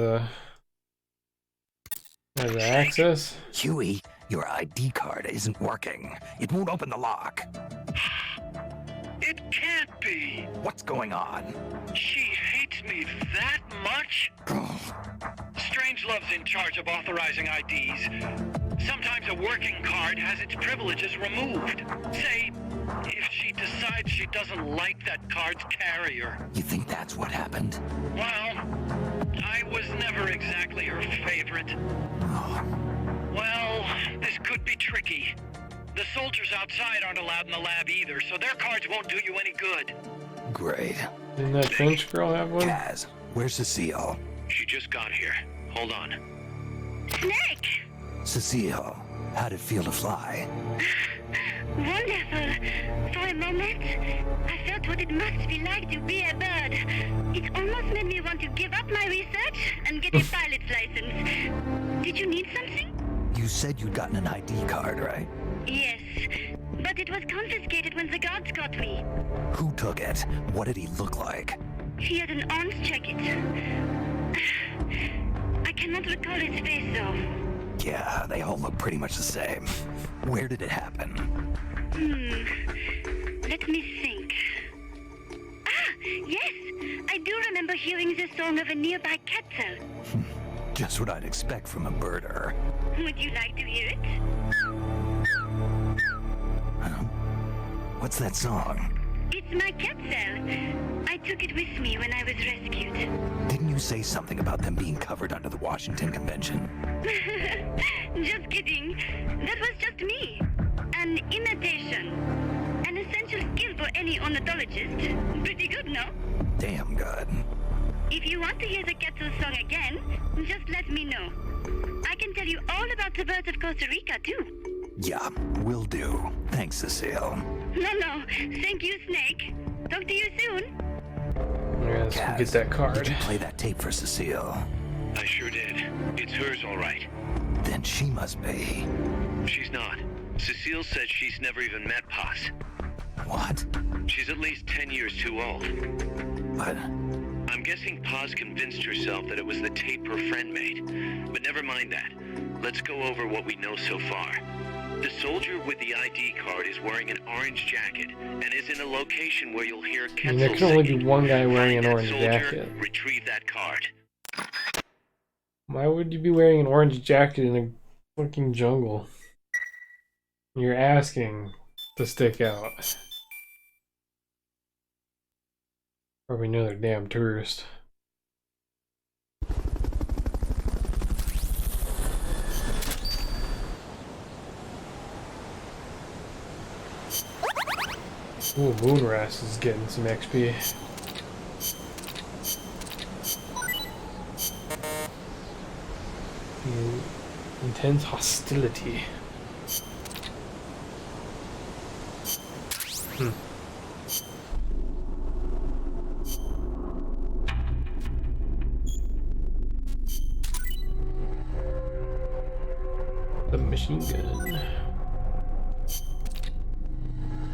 the access? Huey, your ID card isn't working. It won't open the lock. It can't be. What's going on? She hates me that much? Strangelove's in charge of authorizing IDs. Sometimes a working card has its privileges removed. Say, if she decides she doesn't like that card's carrier. You think that's what happened? Well, I was never exactly her favorite. Well, this could be tricky. The soldiers outside aren't allowed in the lab either, so their cards won't do you any good. Great. Didn't that French girl have one? Kaz, where's Cecile? She just got here. Hold on. Snake! Cecile, how'd it feel to fly? Wonderful. For a moment, I felt what it must be like to be a bird. It almost made me want to give up my research and get a pilot's license. Did you need something? You said you'd gotten an ID card, right? Yes, but it was confiscated when the guards got me. Who took it? What did he look like? He had an arms jacket. I cannot recall his face, though. Yeah, they all look pretty much the same. Where did it happen? Let me think. Ah, yes! I do remember hearing the song of a nearby castle. Just what I'd expect from a birder. Would you like to hear it? What's that song? It's my cat cell. I took it with me when I was rescued. Didn't you say something about them being covered under the Washington Convention? Just kidding. That was just me. An imitation. An essential skill for any ornithologist. Pretty good, no? Damn good. If you want to hear the Quetzal song again, just let me know. I can tell you all about the birds of Costa Rica, too. Yeah, will do. Thanks, Cecile. No. Thank you, Snake. Talk to you soon. Yeah, let's go get that card. Did you play that tape for Cecile? I sure did. It's hers, all right. Then she must be. She's not. Cecile said she's never even met Paz. What? She's at least 10 years too old. But I'm guessing Paz convinced herself that it was the tape her friend made. But never mind that. Let's go over what we know so far. The soldier with the ID card is wearing an orange jacket and is in a location where you'll hear I mean, there Quetzal can only be singing. one guy wearing an Find that orange soldier, jacket. retrieve that card. Why would you be wearing an orange jacket in a fucking jungle? You're asking to stick out. Probably another damn tourist. Ooh, Moonras is getting some XP. Intense hostility. The machine gun.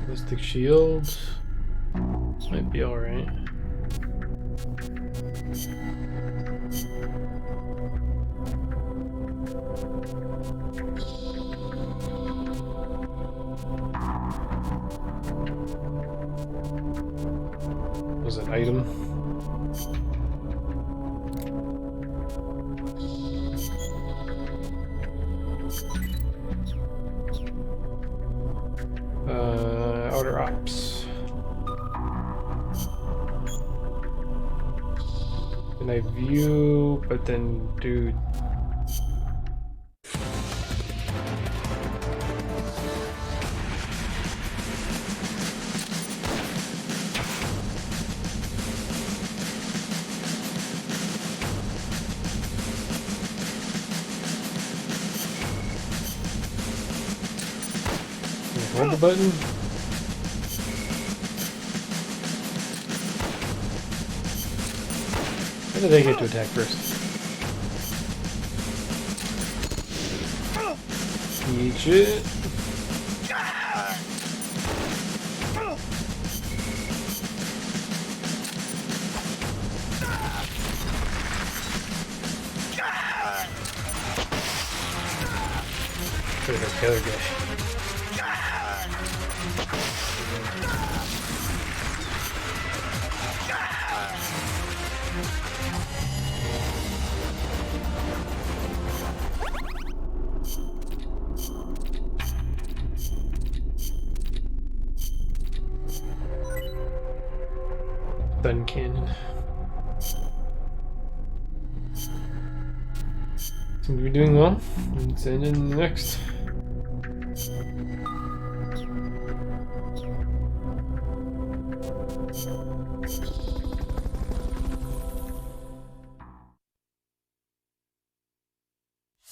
Ballistic shield. This might be alright. Was it item? Outer ops. Can I view, but then do... Hold the button. How did they get to attack first? Eat it. There's a killer guy. Stun cannon. Seem to be doing well. Let's end in the next.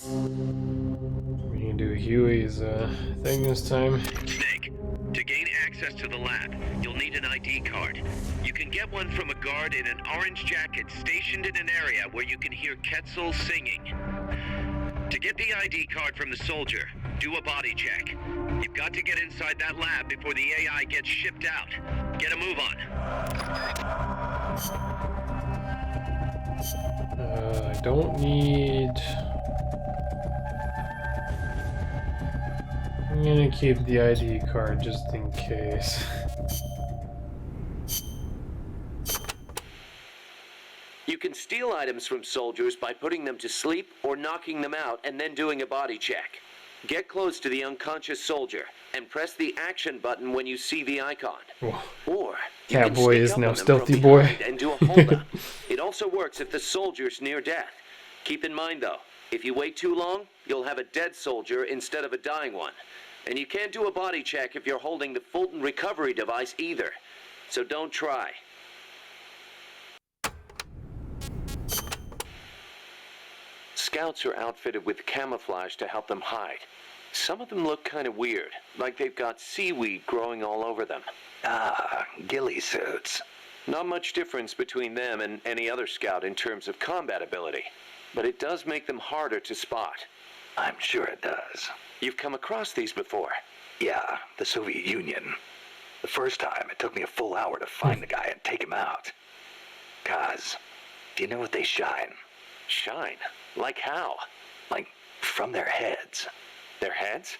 We can do Huey's thing this time. Snake, to gain access to the lab, you'll need an ID card. You can get one from a guard in an orange jacket stationed in an area where you can hear Quetzal singing. To get the ID card from the soldier, do a body check. You've got to get inside that lab before the AI gets shipped out. Get a move on. I don't need... I'm gonna keep the ID card just in case. You can steal items from soldiers by putting them to sleep or knocking them out and then doing a body check. Get close to the unconscious soldier and press the action button when you see the icon. Whoa. Or you can Catboy sneak is up now on them Stealthy from Boy. behind and do a holdup. It also works if the soldier's near death. Keep in mind though, if you wait too long, you'll have a dead soldier instead of a dying one. And you can't do a body check if you're holding the Fulton recovery device either. So don't try. Scouts are outfitted with camouflage to help them hide. Some of them look kind of weird, like they've got seaweed growing all over them. Ah, ghillie suits. Not much difference between them and any other scout in terms of combat ability, but it does make them harder to spot. I'm sure it does. You've come across these before? Yeah, the Soviet Union. The first time, it took me a full hour to find the guy and take him out. Kaz, do you know what they shine? Shine? Like how? Like, from their heads. Their heads?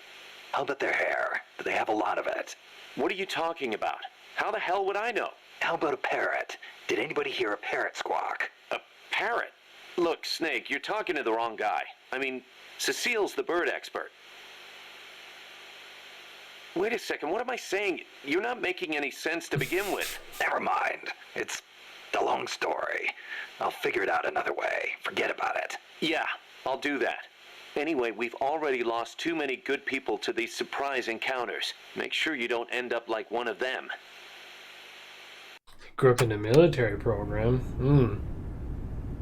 How about their hair? Do they have a lot of it? What are you talking about? How the hell would I know? How about a parrot? Did anybody hear a parrot squawk? A parrot? Look, Snake, you're talking to the wrong guy. I mean, Cecile's the bird expert. Wait a second, what am I saying? You're not making any sense to begin with. Never mind. It's a long story. I'll figure it out another way. Forget about it. Yeah, I'll do that. Anyway, we've already lost too many good people to these surprise encounters. Make sure you don't end up like one of them. Grew up in a military program.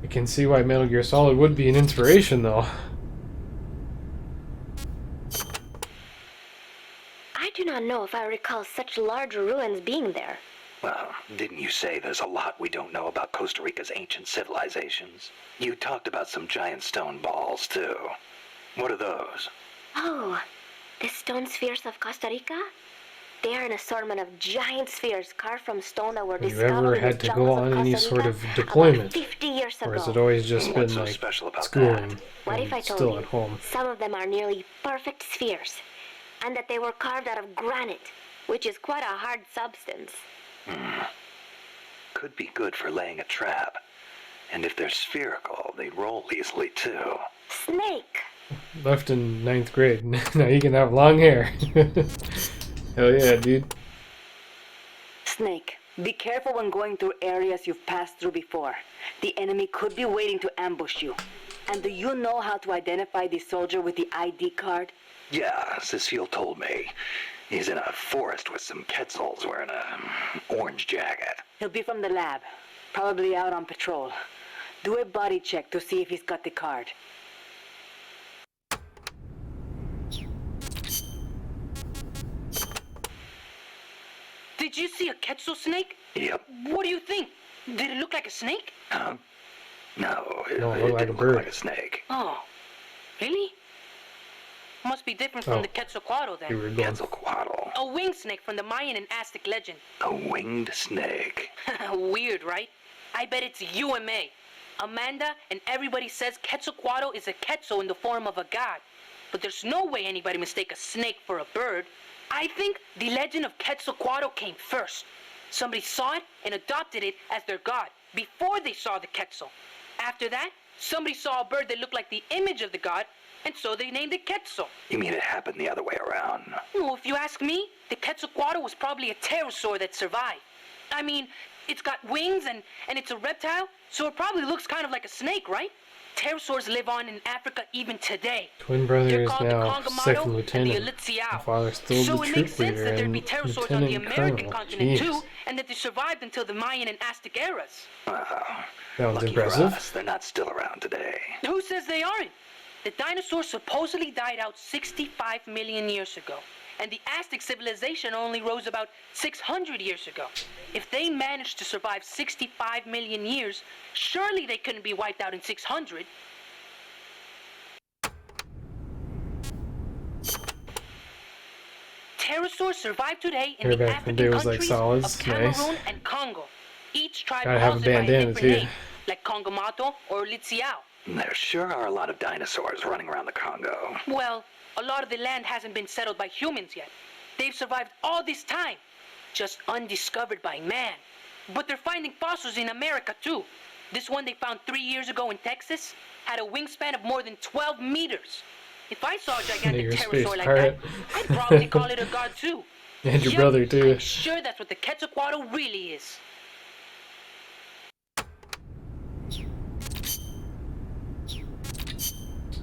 I can see why Metal Gear Solid would be an inspiration, though. I do not know if I recall such large ruins being there. Well, didn't you say there's a lot we don't know about Costa Rica's ancient civilizations? You talked about some giant stone balls, too. What are those? Oh, the stone spheres of Costa Rica? They are an assortment of giant spheres carved from stone that were Have you discovered ever in the had to go jungles on of any Costa sort Rica of about deployment? 50 years ago. Or has it always just been What's so like special about schooling that? What if I and told still you at home? some of them are nearly perfect spheres, and that they were carved out of granite, which is quite a hard substance? Could be good for laying a trap. And if they're spherical, they'd roll easily, too. Snake! Left in 9th grade. Now you can have long hair. Hell yeah, dude. Snake, be careful when going through areas you've passed through before. The enemy could be waiting to ambush you. And do you know how to identify the soldier with the ID card? Yeah, Cecile told me. He's in a forest with some Quetzals wearing a orange jacket. He'll be from the lab, probably out on patrol. Do a body check to see if he's got the card. Did you see a Quetzal snake? Yep. What do you think? Did it look like a snake? Huh? No, it No, it looked like a didn't bird. look like a snake. Oh, really? Must be different Oh. from the Quetzalcoatl You then. were going. Quetzalcoatl. A winged snake from the Mayan and Aztec legend. A winged snake. Weird, right? I bet it's UMA. Amanda and everybody says Quetzalcoatl is a Quetzal in the form of a god. But there's no way anybody mistake a snake for a bird. I think the legend of Quetzalcoatl came first. Somebody saw it and adopted it as their god before they saw the Quetzal. After that, somebody saw a bird that looked like the image of the god, and so they named it Quetzal. You mean it happened the other way around? Well, if you ask me, the Quetzalcoatl was probably a pterosaur that survived. I mean, it's got wings and it's a reptile, so it probably looks kind of like a snake, right? Pterosaurs live on in Africa even today. Twin brother They're is called the now Congomato second and the lieutenant. Elitziao. The father still So the it troop makes sense leader that there'd be and pterosaurs on the lieutenant American colonel. continent Jeez. too, and that they survived until the Mayan and Aztec eras. That was Lucky impressive. for us, they're not still around today. Who says they aren't? The dinosaurs supposedly died out 65 million years ago, and the Aztec civilization only rose about 600 years ago. If they managed to survive 65 million years, surely they couldn't be wiped out in 600. Pterosaurs survive today in Here the back when they African was like countries solids, of Cameroon nice. and Congo. Each tribe Gotta have calls a it by a bandana, different too. name, like Congomato or Litziao. There sure are a lot of dinosaurs running around the Congo. Well, a lot of the land hasn't been settled by humans yet. They've survived all this time, just undiscovered by man. But they're finding fossils in America too. This one they found 3 years ago in Texas had a wingspan of more than 12 meters. If I saw a gigantic You're a space pterosaur like pirate. that, I'd probably call it a god too. And your Yup, brother too. I'm sure that's what the Quetzalcoatl really is.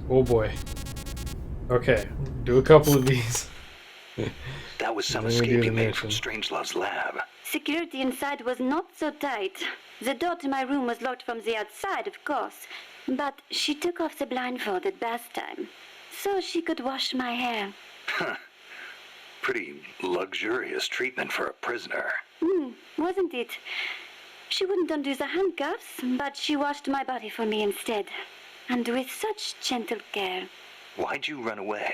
Oh boy. Okay, do a couple of these. That was some Then we do escape the you made from mission. Strangelove's lab. Security inside was not so tight. The door to my room was locked from the outside, of course. But she took off the blindfold at bath time, so she could wash my hair. Pretty luxurious treatment for a prisoner. Wasn't it? She wouldn't undo the handcuffs, but she washed my body for me instead. And with such gentle care. Why'd you run away?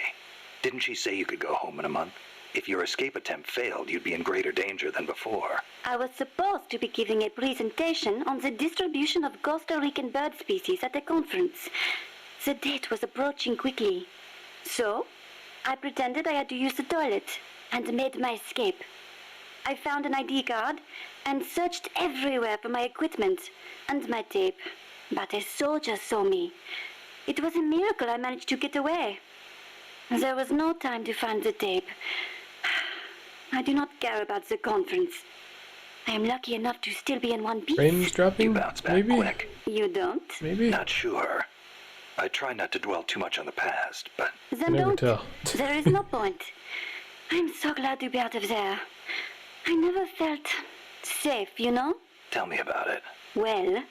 Didn't she say you could go home in a month? If your escape attempt failed, you'd be in greater danger than before. I was supposed to be giving a presentation on the distribution of Costa Rican bird species at a conference. The date was approaching quickly. So, I pretended I had to use the toilet and made my escape. I found an ID card and searched everywhere for my equipment and my tape. But a soldier saw me. It was a miracle I managed to get away. There was no time to find the tape. I do not care about the conference. I am lucky enough to still be in one piece. Frames dropping? You bounce back Maybe? quick. You don't? Maybe? Not sure. I try not to dwell too much on the past, but Then Never don't. tell. There is no point. I'm so glad to be out of there. I never felt safe, you know? tell me about it. Well,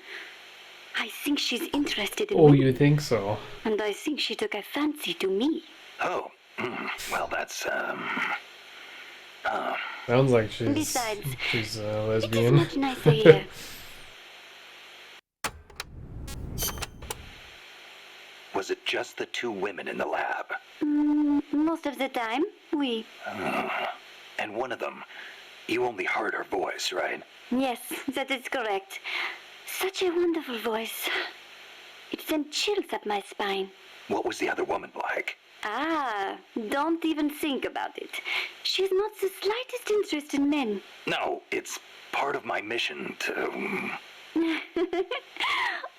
I think she's interested in Oh, me. you think so? And I think she took a fancy to me. Oh, well, that's, Sounds like she's Besides, a It is lesbian. much nicer here. Was it just the two women in the lab? Most of the time, we. And one of them, you only heard her voice, right? Yes, that is correct. Such a wonderful voice. It sent chills up my spine. What was the other woman like? Ah, don't even think about it. She's not the slightest interest in men. No, it's part of my mission to...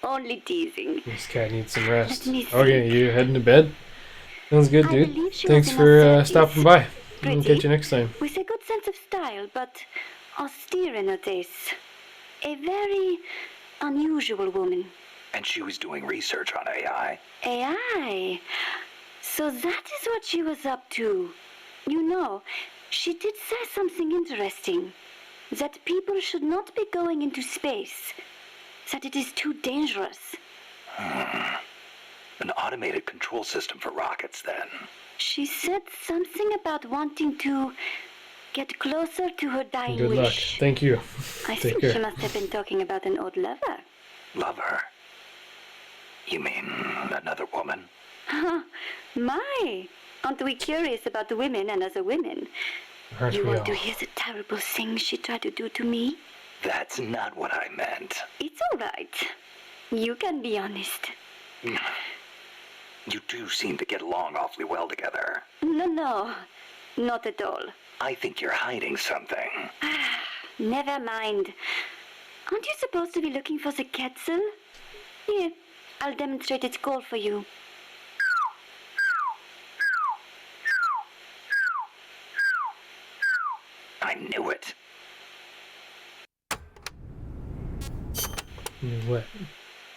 Only teasing. This cat needs some rest. Let me see. Okay, you heading to bed? Sounds good, I dude. believe she Thanks was in for her 30s. stopping by. We'll Pretty. catch you next time. With a good sense of style, but austere in her tastes. A very unusual woman. And she was doing research on AI. AI. So that is what she was up to. You know, she did say something interesting. That people should not be going into space. That it is too dangerous. An automated control system for rockets, then. She said something about wanting to get closer to her dying Good luck. wish. Thank you. I Take think care. she must have been talking about an old lover. Lover? You mean another woman? My! Aren't we curious about women and other women? Aren't You we want all? to hear the terrible things she tried to do to me? That's not what I meant. It's all right. You can be honest. You do seem to get along awfully well together. No, not at all. I think you're hiding something. Never mind. Aren't you supposed to be looking for the Quetzal? Here, I'll demonstrate its call for you. I knew it. What?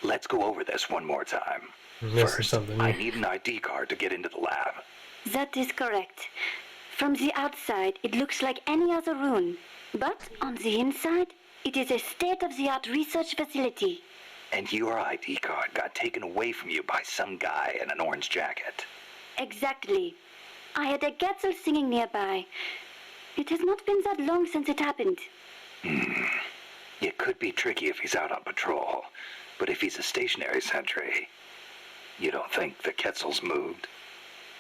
Let's go over this one more time. Missing First, something I here. need an ID card to get into the lab. That is correct. From the outside, it looks like any other room. But on the inside, it is a state-of-the-art research facility. And your ID card got taken away from you by some guy in an orange jacket. Exactly. I had a Quetzal singing nearby. It has not been that long since it happened. It could be tricky if he's out on patrol, but if he's a stationary sentry, you don't think the Quetzal's moved?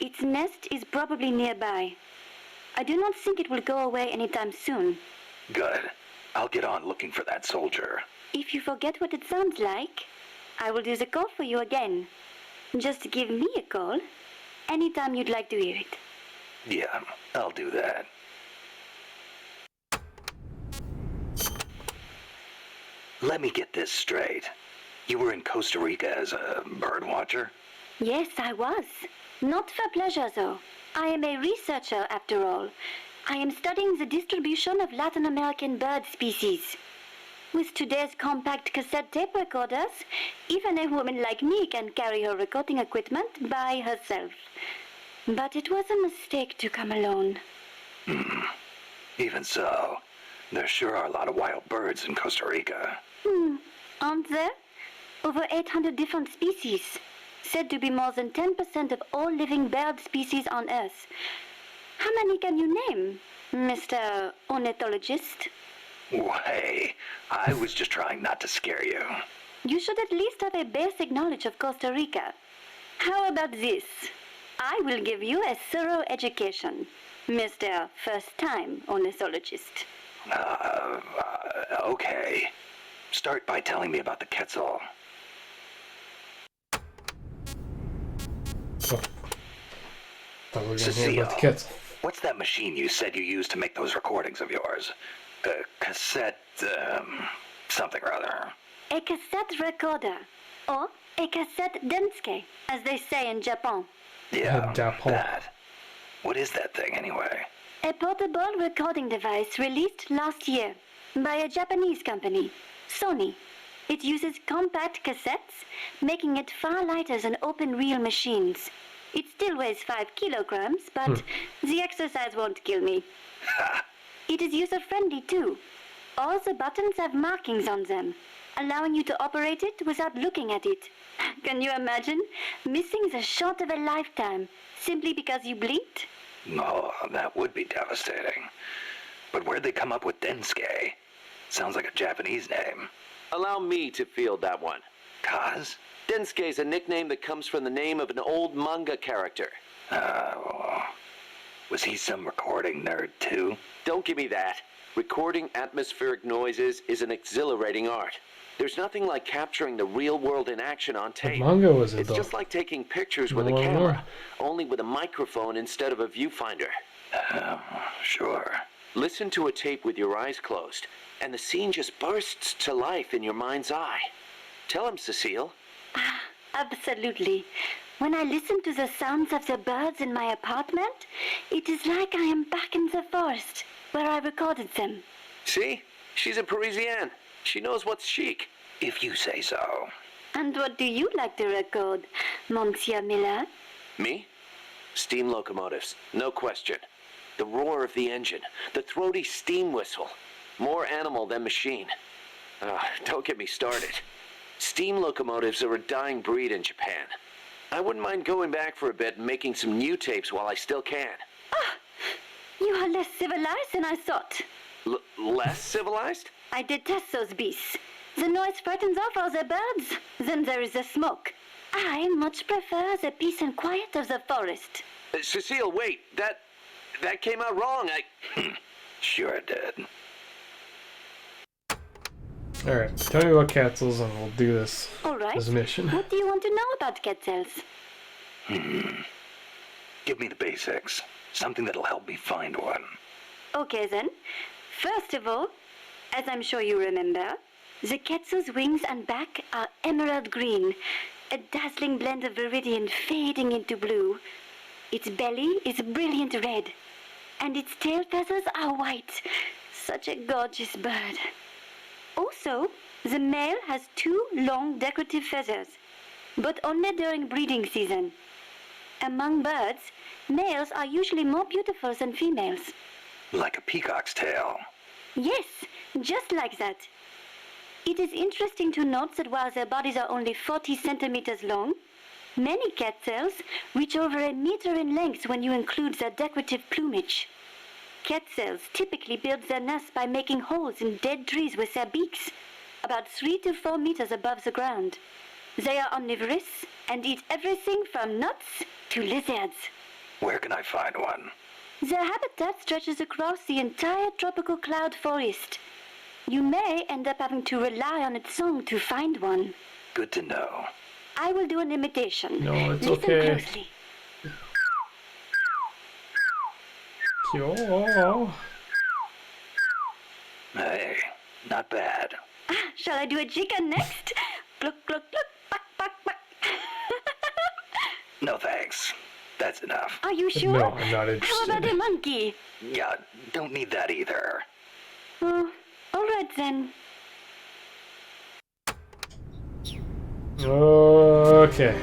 Its nest is probably nearby. I do not think it will go away anytime soon. Good. I'll get on looking for that soldier. If you forget what it sounds like, I will do the call for you again. Just give me a call anytime you'd like to hear it. Yeah, I'll do that. Let me get this straight. You were in Costa Rica as a bird watcher? Yes, I was. Not for pleasure, though. I am a researcher, after all. I am studying the distribution of Latin American bird species. With today's compact cassette tape recorders, even a woman like me can carry her recording equipment by herself. But it was a mistake to come alone. Even so, there sure are a lot of wild birds in Costa Rica. Aren't there? Over 800 different species. Said to be more than 10% of all living bird species on Earth. How many can you name, Mr. Ornithologist? Hey, I was just trying not to scare you. You should at least have a basic knowledge of Costa Rica. How about this? I will give you a thorough education. Mr. First-time ornithologist. Okay. Start by telling me about the Quetzal. Oh. Thought we were gonna hear Cecile, about the kids. what's that machine you said you used to make those recordings of yours? Cassette, something or other. A cassette recorder, or a cassette denske, as they say in Japan. Yeah, Japan. that. What is that thing, anyway? A portable recording device released last year by a Japanese company, Sony. It uses compact cassettes, making it far lighter than open-reel machines. It still weighs 5 kilograms, but the exercise won't kill me. It is user-friendly too. All the buttons have markings on them, allowing you to operate it without looking at it. Can you imagine missing the shot of a lifetime simply because you blinked? Oh, that would be devastating. But where'd they come up with Densuke? Sounds like a Japanese name. Allow me to field that one. Kaz? Densuke is a nickname that comes from the name of an old manga character. Was he some recording nerd too? Don't give me that. Recording atmospheric noises is an exhilarating art. There's nothing like capturing the real world in action on The tape. manga was It's though. just like taking pictures with a More and camera, only with a microphone instead of a viewfinder. Sure. Listen to a tape with your eyes closed, and the scene just bursts to life in your mind's eye. Tell him, Cecile. Absolutely. When I listen to the sounds of the birds in my apartment, it is like I am back in the forest where I recorded them. See? She's a Parisienne. She knows what's chic. If you say so. And what do you like to record, Monsieur Miller? Me? Steam locomotives, no question. The roar of the engine, the throaty steam whistle. More animal than machine. Don't get me started. Steam locomotives are a dying breed in Japan. I wouldn't mind going back for a bit and making some new tapes while I still can. You are less civilized than I thought. Less civilized? I detest those beasts. The noise frightens off all the birds. Then there is the smoke. I much prefer the peace and quiet of the forest. Cecile, wait. That came out wrong. Sure it did. Alright, tell me about Quetzals and we'll do this All right. as a mission. What do you want to know about Quetzals? Give me the basics. Something that'll help me find one. Okay then. First of all, as I'm sure you remember, the Quetzal's wings and back are emerald green, a dazzling blend of viridian fading into blue. Its belly is brilliant red, and its tail feathers are white. Such a gorgeous bird. Also, the male has 2 long decorative feathers, but only during breeding season. Among birds, males are usually more beautiful than females. Like a peacock's tail. Yes, just like that. It is interesting to note that while their bodies are only 40 centimeters long, many quetzals reach over a meter in length when you include their decorative plumage. Quetzals typically build their nests by making holes in dead trees with their beaks, about 3 to 4 meters above the ground. They are omnivorous and eat everything from nuts to lizards. Where can I find one? Their habitat stretches across the entire tropical cloud forest. You may end up having to rely on its song to find one. Good to know. I will do an imitation. No, it's Listen okay. closely. Yo. Hey, not bad. Shall I do a chicken next? Cluck, cluck, cluck, buck, buck, buck. No thanks. That's enough. Are you sure? No, I'm not How interested. about a monkey? Yeah, don't need that either. Oh, all right then. Okay.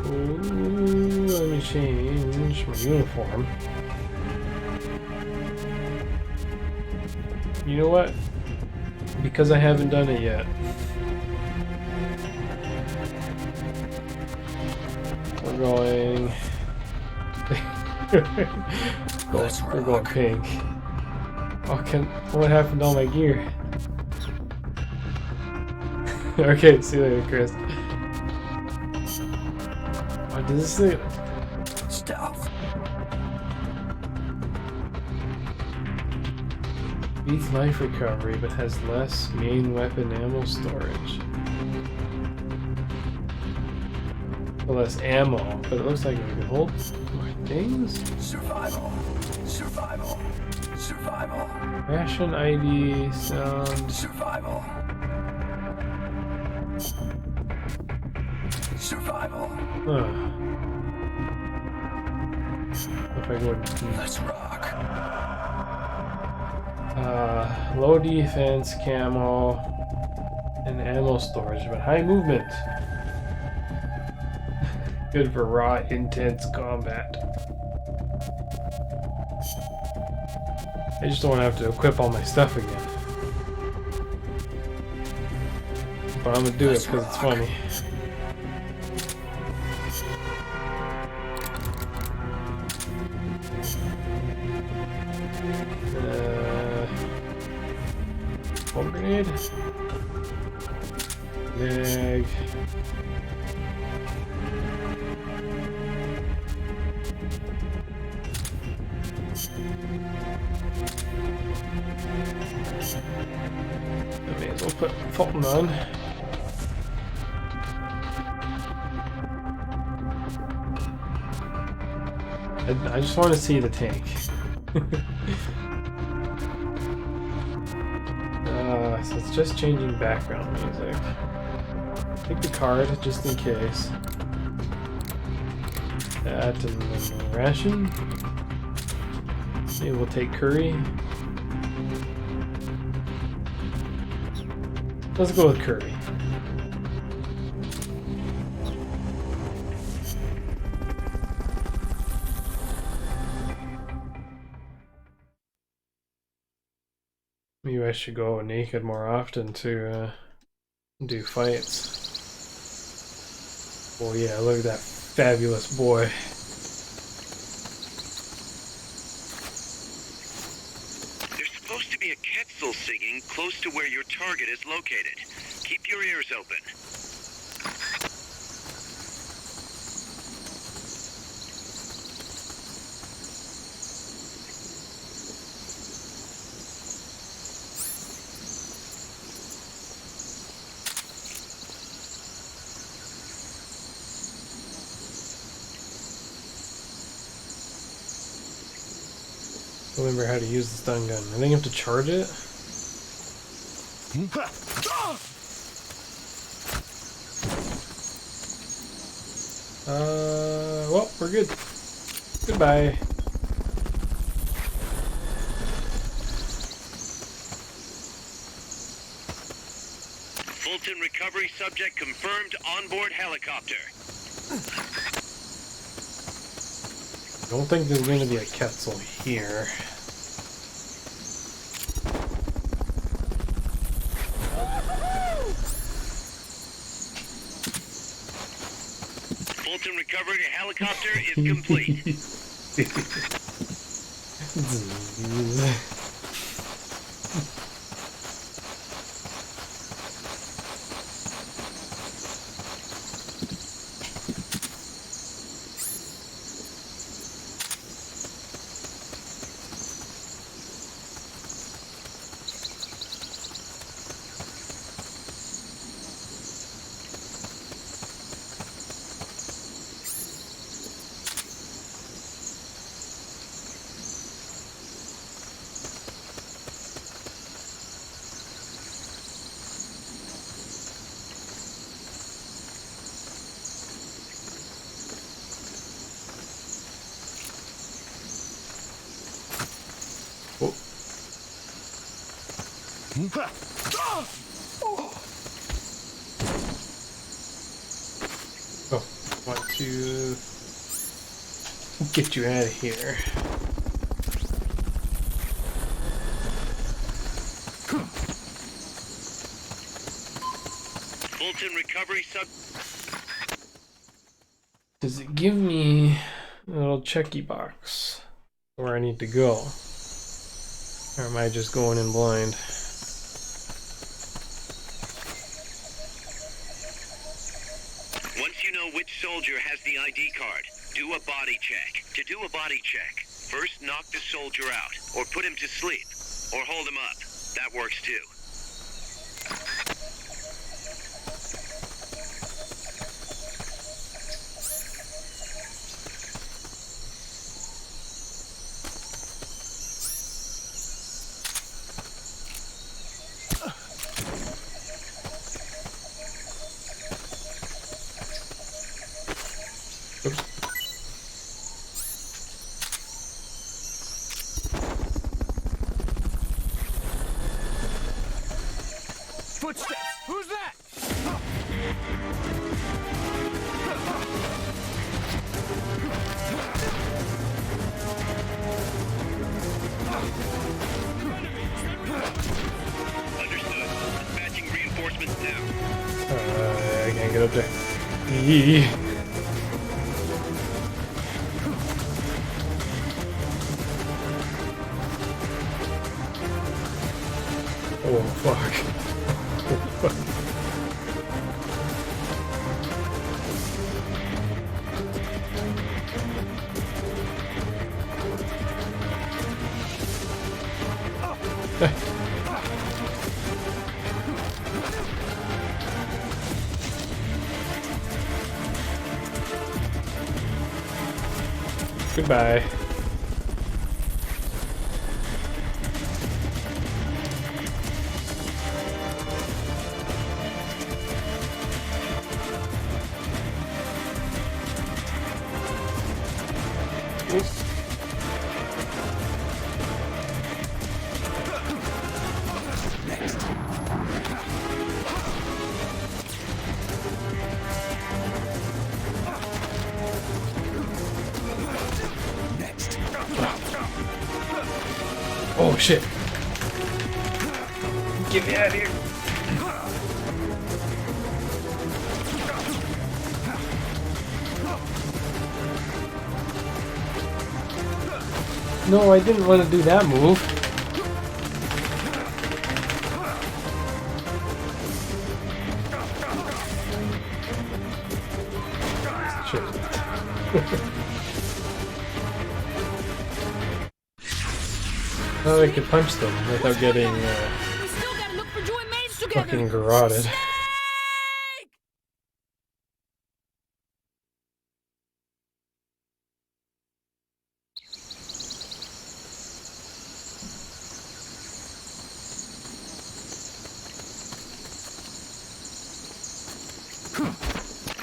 Ooh, let me change my uniform. You know what? Because I haven't done it yet. We're going... We're going pink. Oh, what happened to all my gear? Okay, see you later, Chris. Does this thing... Stealth. Beats life recovery, but has less main weapon ammo storage. Well, less ammo, but it looks like we can hold more things. Survival. Survival. Survival. Ration ID, sound. Survival. Survival. If I go Let's rock. low defense, camo, and ammo storage, but high movement. Good for raw, intense combat. I just don't want to have to equip all my stuff again. But I'm gonna do it because it's funny. Bomb grenade. Mag. I may as well put Fulton on. I just want to see the tank. So it's just changing background music. Take the card just in case. That and then ration. Maybe we'll take curry. Let's go with curry. Maybe I should go naked more often to do fights. Oh yeah, look at that fabulous boy. There's supposed to be a Quetzal singing close to where your target is located. Keep your ears open. Remember how to use the stun gun. I think I have to charge it. Well, we're good. Goodbye. Fulton recovery subject confirmed onboard helicopter. I don't think there's going to be a Quetzal here. Fulton recovery helicopter is complete. Oh, want to get you out of here. Fulton recovery sub. Does it give me a little checky box where I need to go? Or am I just going in blind? Once you know which soldier has the ID card, Do a body check. To do a body check, first knock the soldier out, or put him to sleep, or hold him up. That works too. Footsteps! Who's that? Understood. Dispatching reinforcements now. I can't get up there. Yee. Oh, fuck. Goodbye. Oh shit. Get me out of here. No, I didn't want to do that move. Shit. Oh, I could punch them without getting fucking garroted.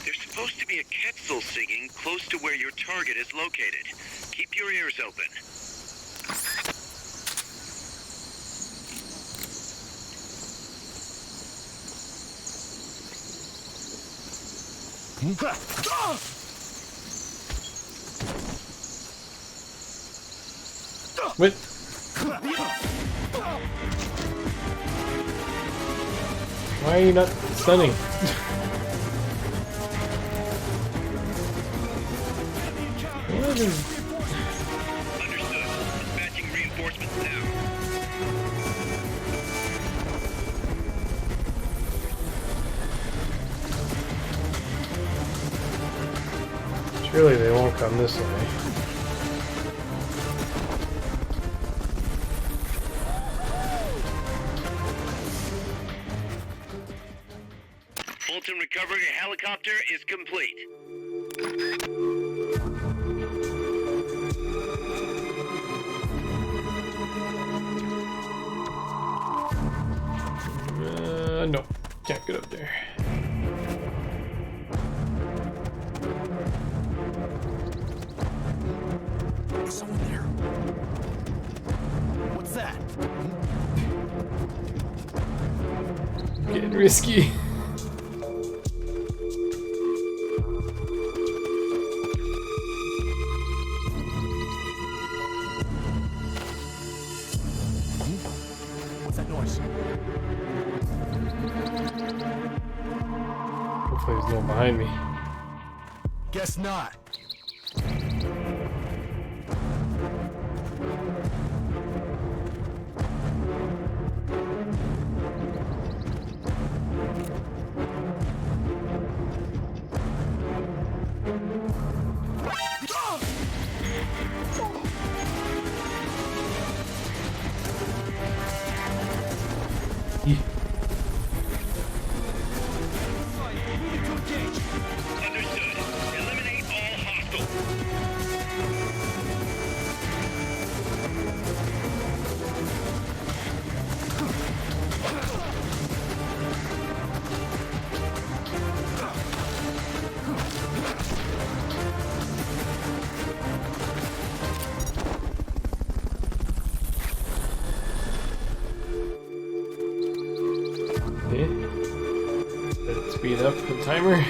There's supposed to be a Quetzal singing close to where your target is located. Keep your ears open. What? Why are you not stunning? What is... Understood. Dispatching reinforcements now. Surely they won't come this way. Fulton recovering a helicopter is complete. No. Can't get up there. There's someone there. What's that? Getting risky. What's that noise? Hopefully there's no one behind me. Guess not. up the timer.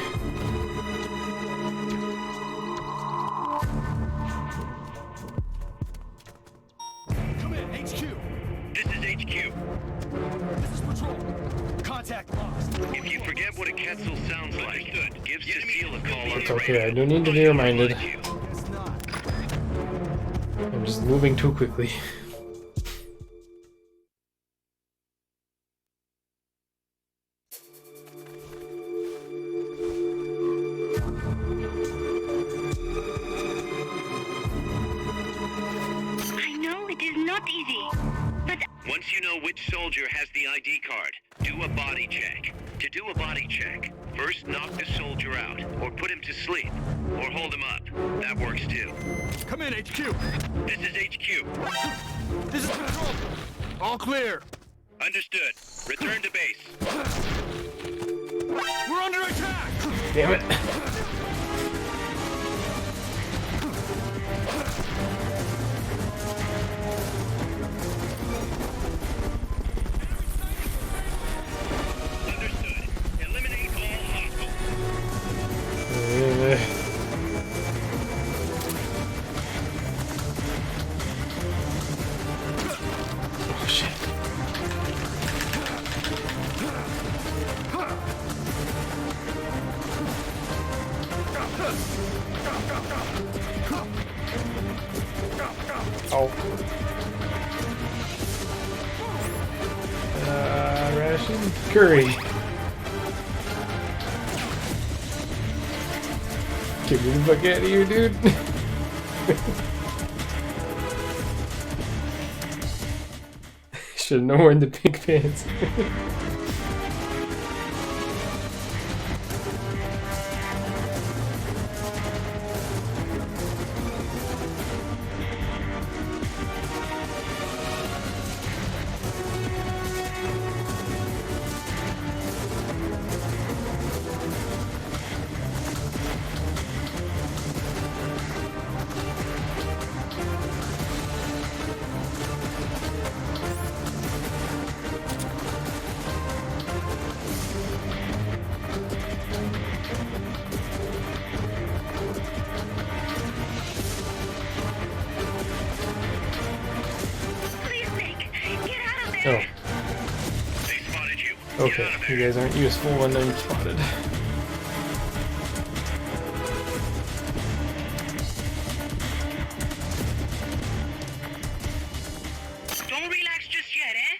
Come in, HQ. This is HQ. This is Patrol. Contact lost. If you forget what a Quetzal sounds like, give Cecile a call on It's the okay, radio. I don't need to be reminded. Guess not. I'm just moving too quickly. I know it is not easy, but Once you know which soldier has the ID card, do a body check. To do a body check, first knock the soldier out, or put him to sleep, or hold him up. That works too. Come in, HQ. This is HQ. This is Patrol. All clear. Understood. Return to base. We're under attack. Damn it. Understood. Eliminate all hostiles. Oh shit. Oh. Ration curry. Get me the fuck out of here, dude. Should have known worn the pink pants. please, Nick, get out of Oh, there. They spotted you. Get okay. out of You there. guys aren't useful when I'm spotted. Don't relax just yet, eh?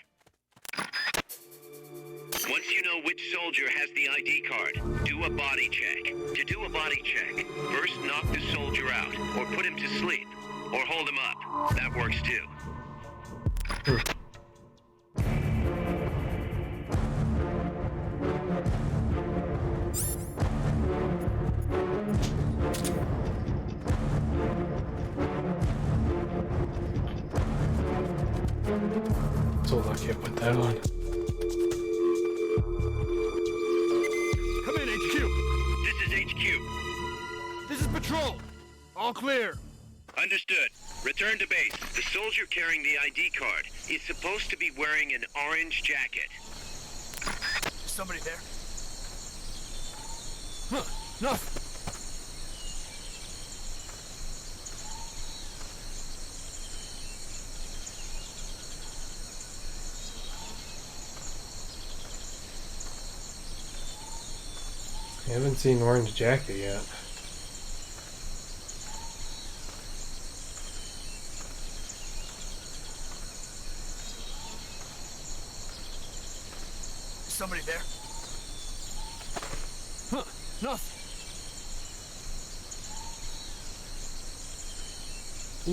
Once you know which soldier has the ID card, do a body check. To do a body check, first knock the soldier out, or put him to sleep, or hold him up. That works too. So lucky I put that on. Come in, HQ. This is HQ. This is Patrol. All clear. Understood. Return to base. The soldier carrying the ID card is supposed to be wearing an orange jacket. Is somebody there? Huh. Nothing. I haven't seen Orange Jacket yet. Is somebody there? Huh. Nothing.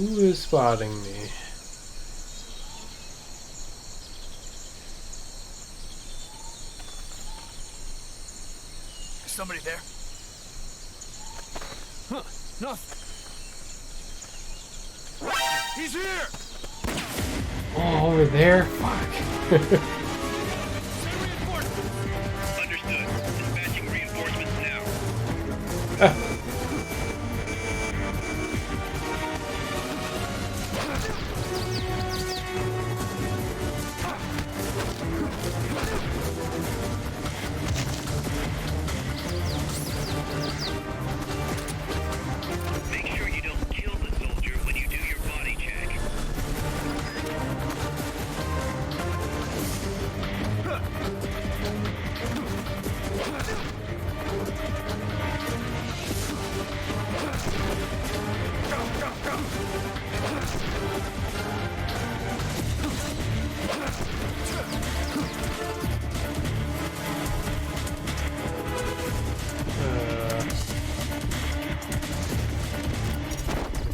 Who is spotting me? Is somebody there? Huh. Nothing. He's here! Oh, over there? Fuck. Understood. Dispatching reinforcements now.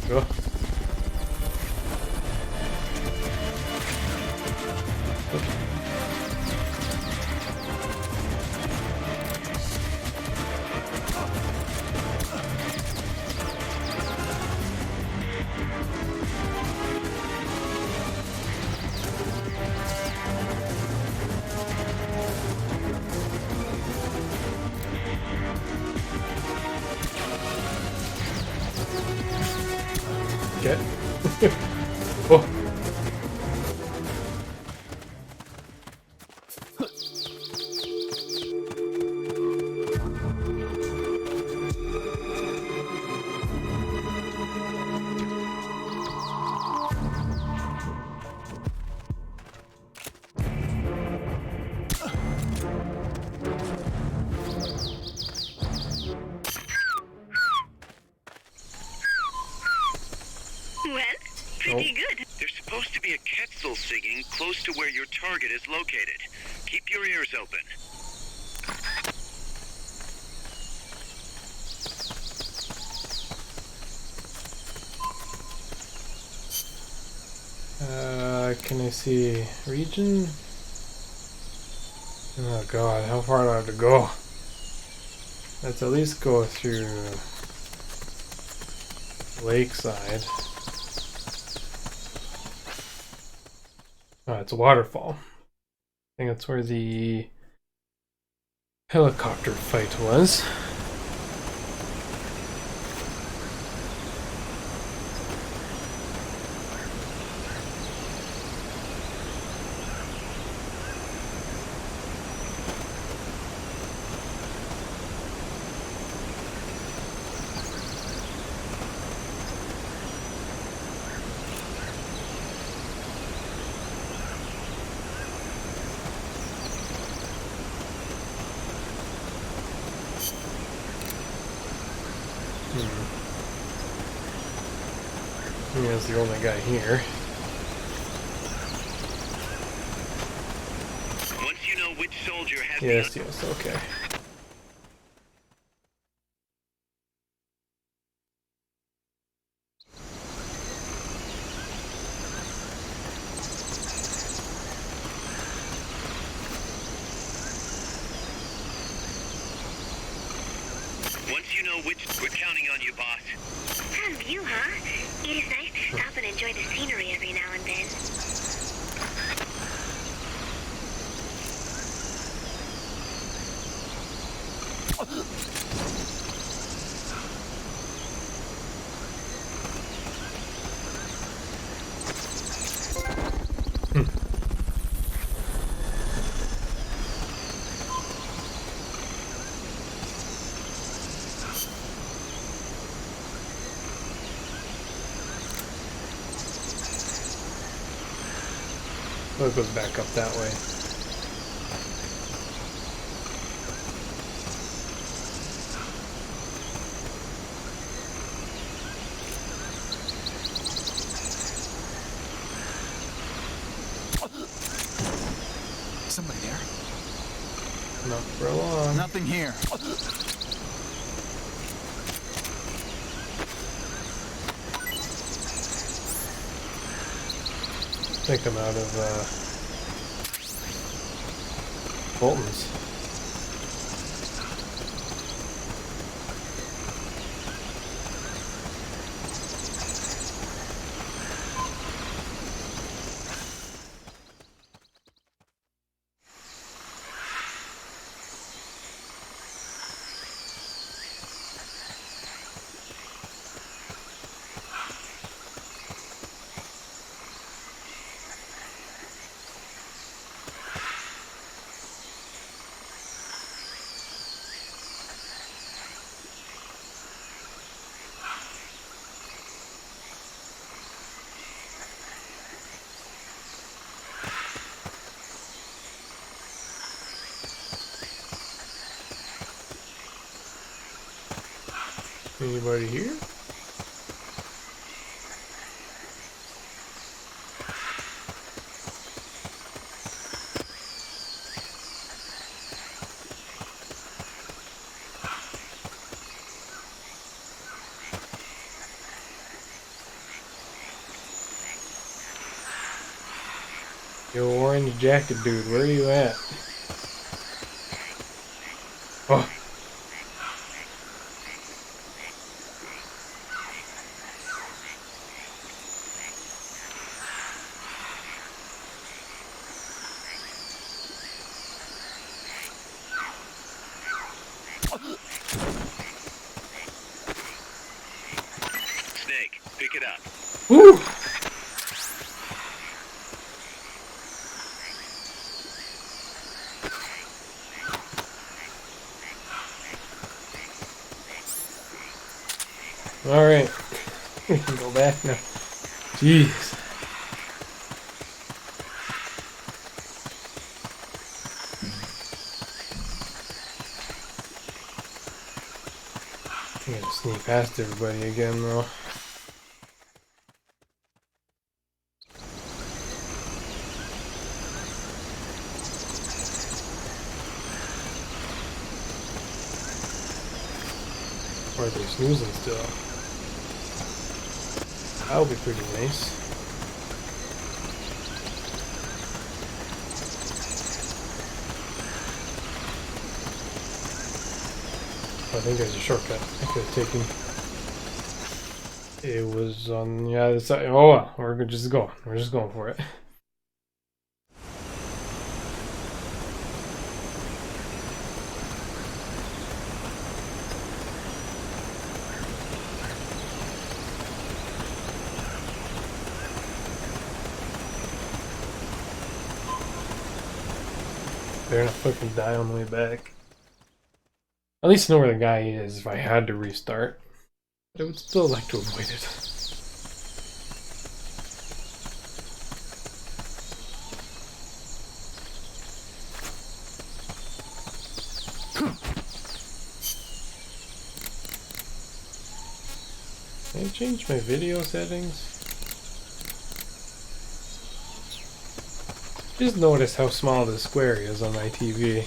Go. Okay. Oh. Well, pretty good. There's supposed to be a Quetzal singing close to where your target is located. Keep your ears open. Can I see region? Oh god, how far do I have to go? Let's at least go through Lakeside. Oh, it's a waterfall. I think that's where the helicopter fight was. He is the only guy here. Once you know which soldier has Yes, okay. Once you know which, we're counting on you, boss. Fun view, huh? It is nice to stop and enjoy the scenery every now and then. Oh, it goes back up that way. Somebody there? Not for long. Nothing here. I think I'm out of Boltons. Anybody here? Yo, orange jacket dude, where are you at? Oh. Snake, pick it up. Woo! Alright. We can go back now. Jeez. I'm gonna sneak past everybody again though. Or are they snoozing still? That'll be pretty nice. I think there's a shortcut I could have taken. It was on the other side. Oh well, we're just going. We're just going for it. Better not fucking die on the way back. At least know where the guy is if I had to restart. But I would still like to avoid it. Can I change my video settings? Just notice how small the square is on my TV.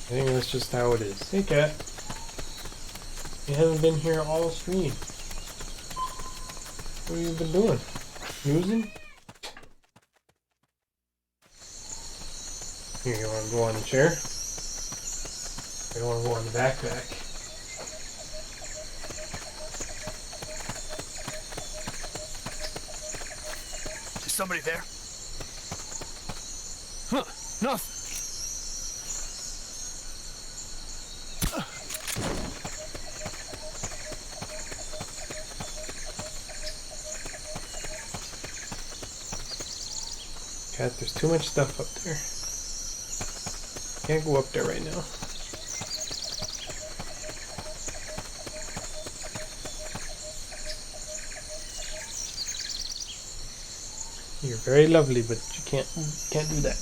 I think that's just how it is. Hey cat. You haven't been here all stream. What have you been doing? Snoozing? Here, you want to go on the chair? I don't want to go on the backpack. Is somebody there? Huh, nothing. Cat, there's too much stuff up there. Can't go up there right now. You're very lovely, but you can't do that.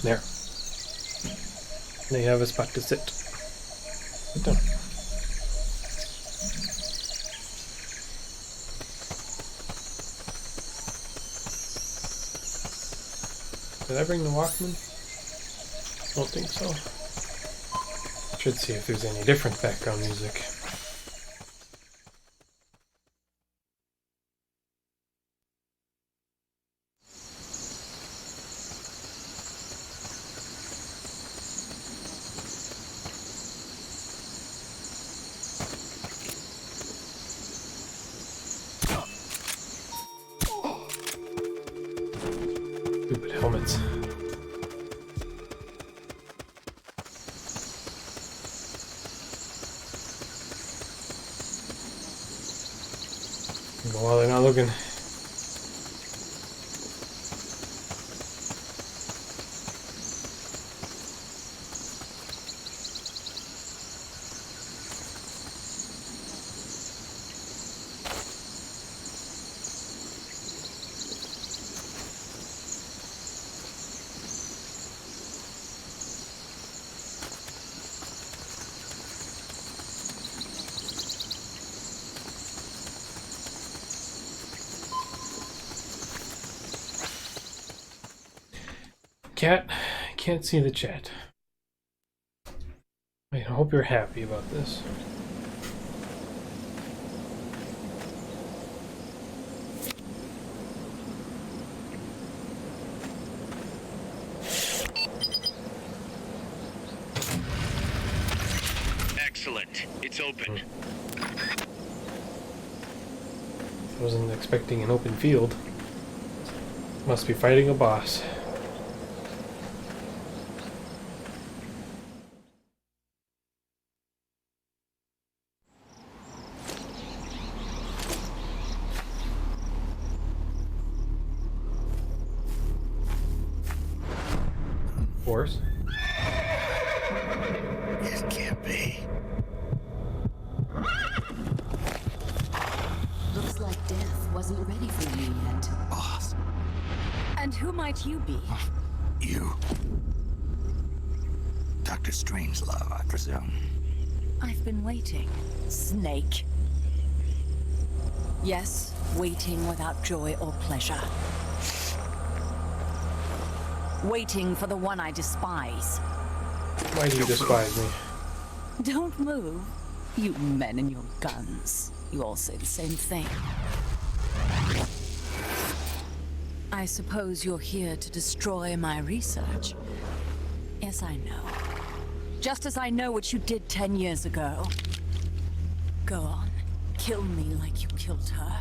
There. Now you have a spot to sit. Sit down. Did I bring the Walkman? Don't think so. Should see if there's any different background music. Stupid helmets. Go while they're not looking. Cat, I can't see the chat. I hope you're happy about this. Excellent. It's open. Wasn't expecting an open field. Must be fighting a boss. Of course. It can't be. Looks like death wasn't ready for you yet. Boss, And who might you be? you. Dr. Strangelove, I presume. I've been waiting, Snake. Yes, waiting without joy or pleasure. Waiting for the one I despise. Why do you despise me? Don't move. You men and your guns. You all say the same thing. I suppose you're here to destroy my research. Yes, I know. Just as I know what you did 10 years ago. Go on. Kill me like you killed her.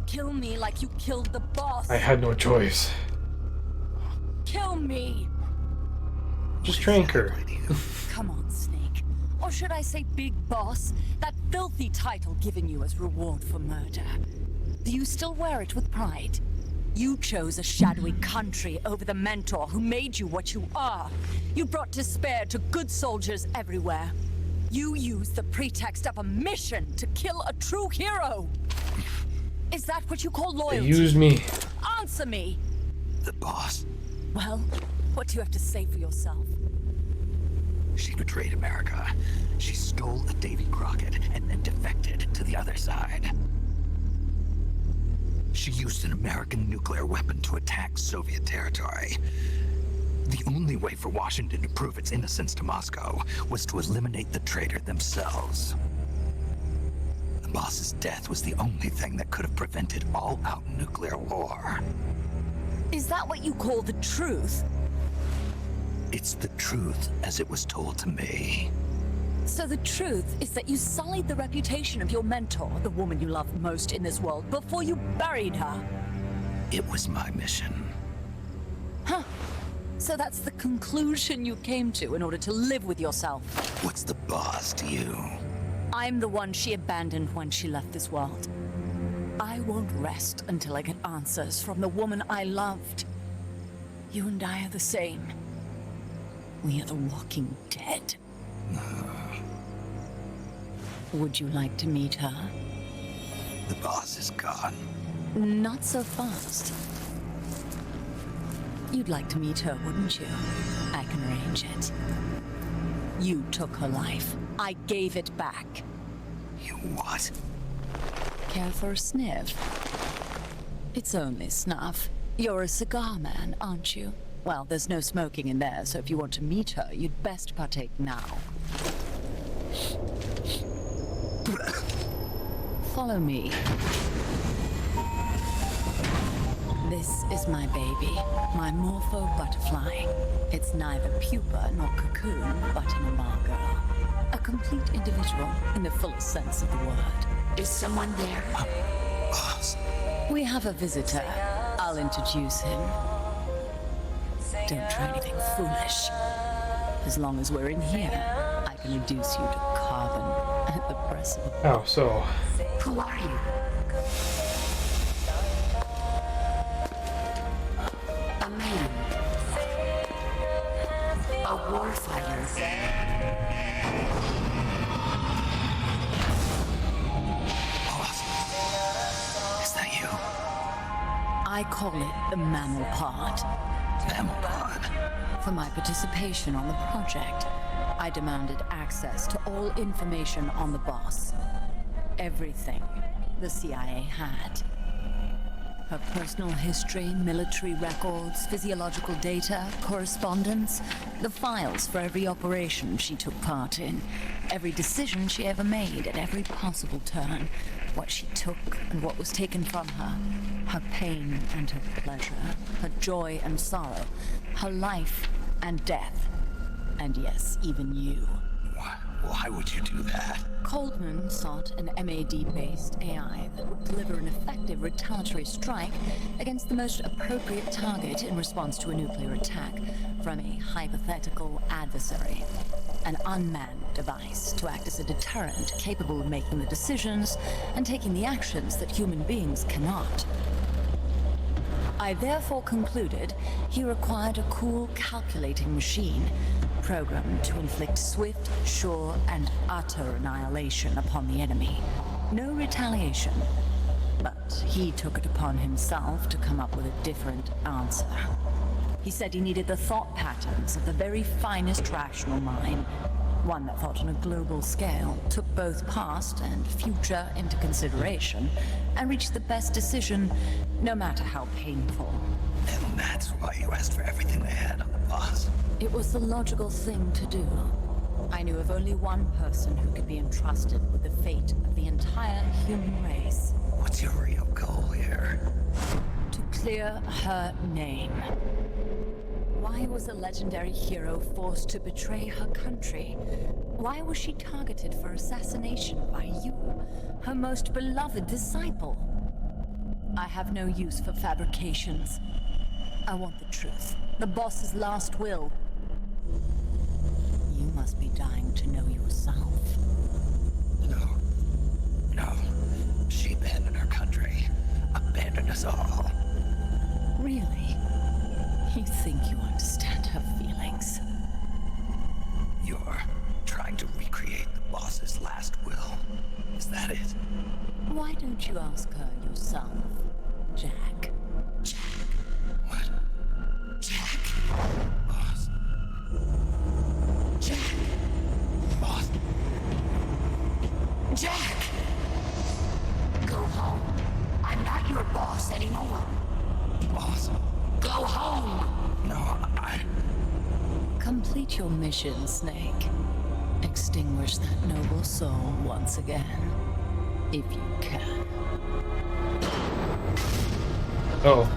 Kill me like you killed the boss. I had no choice. Kill me! Just drank her. Come on, Snake. Or should I say Big Boss? That filthy title given you as reward for murder. Do you still wear it with pride? You chose a shadowy country over the mentor who made you what you are. You brought despair to good soldiers everywhere. You used the pretext of a mission to kill a true hero. Is that what you call They loyalty? used me. Answer me! The boss. Well, what do you have to say for yourself? She betrayed America. She stole a Davy Crockett and then defected to the other side. She used an American nuclear weapon to attack Soviet territory. The only way for Washington to prove its innocence to Moscow was to eliminate the traitor themselves. The boss's death was the only thing that could have prevented all-out nuclear war. Is that what you call the truth? It's the truth as it was told to me. So the truth is that you sullied the reputation of your mentor, the woman you loved most in this world, before you buried her. It was my mission. Huh. So that's the conclusion you came to in order to live with yourself. What's the boss to you? I'm the one she abandoned when she left this world. I won't rest until I get answers from the woman I loved. You and I are the same. We are the walking dead. Would you like to meet her? The boss is gone. Not so fast. You'd like to meet her, wouldn't you? I can arrange it. You took her life. I gave it back. You what? Care for a sniff? It's only snuff. You're a cigar man, aren't you? Well, there's no smoking in there, so if you want to meet her, you'd best partake now. Follow me. This is my baby, my morpho butterfly. It's neither pupa nor cocoon, but an imago. A complete individual in the fullest sense of the word. Is someone there? Boss. We have a visitor. I'll introduce him. Don't try anything foolish. As long as we're in here, I can reduce you to carbon at the press of a button. Oh, so. Who are you? A man. A warfighter. Boss. Is that you? I call it the mammal pod. Mammal pod. For my participation on the project, I demanded access to all information on the boss. Everything the CIA had. Her personal history, military records, physiological data, correspondence, the files for every operation she took part in, every decision she ever made at every possible turn, what she took and what was taken from her, her pain and her pleasure, her joy and sorrow, her life and death, and yes, even you. Why would you do that? Coldman sought an MAD-based AI that would deliver an effective retaliatory strike against the most appropriate target in response to a nuclear attack from a hypothetical adversary. An unmanned device to act as a deterrent capable of making the decisions and taking the actions that human beings cannot. I therefore concluded he required a cool calculating machine programmed to inflict swift, sure, and utter annihilation upon the enemy. No retaliation, but he took it upon himself to come up with a different answer. He said he needed the thought patterns of the very finest rational mind, one that thought on a global scale, took both past and future into consideration, and reached the best decision, no matter how painful. And that's why you asked for everything they had on the boss. It was the logical thing to do. I knew of only one person who could be entrusted with the fate of the entire human race. What's your real goal here? To clear her name. Why was a legendary hero forced to betray her country? Why was she targeted for assassination by you, her most beloved disciple? I have no use for fabrications. I want the truth. The boss's last will. You must be dying to know yourself. No. She abandoned her country. Abandoned us all. Really? You think you understand her feelings? You're trying to recreate the boss's last will. Is that it? Why don't you ask her yourself, Jack? What? Jack? Boss. Jack. Boss. Jack! Go home. I'm not your boss anymore. Boss. Go home! No, Complete your mission, Snake. Extinguish that noble soul once again, if you can. Oh.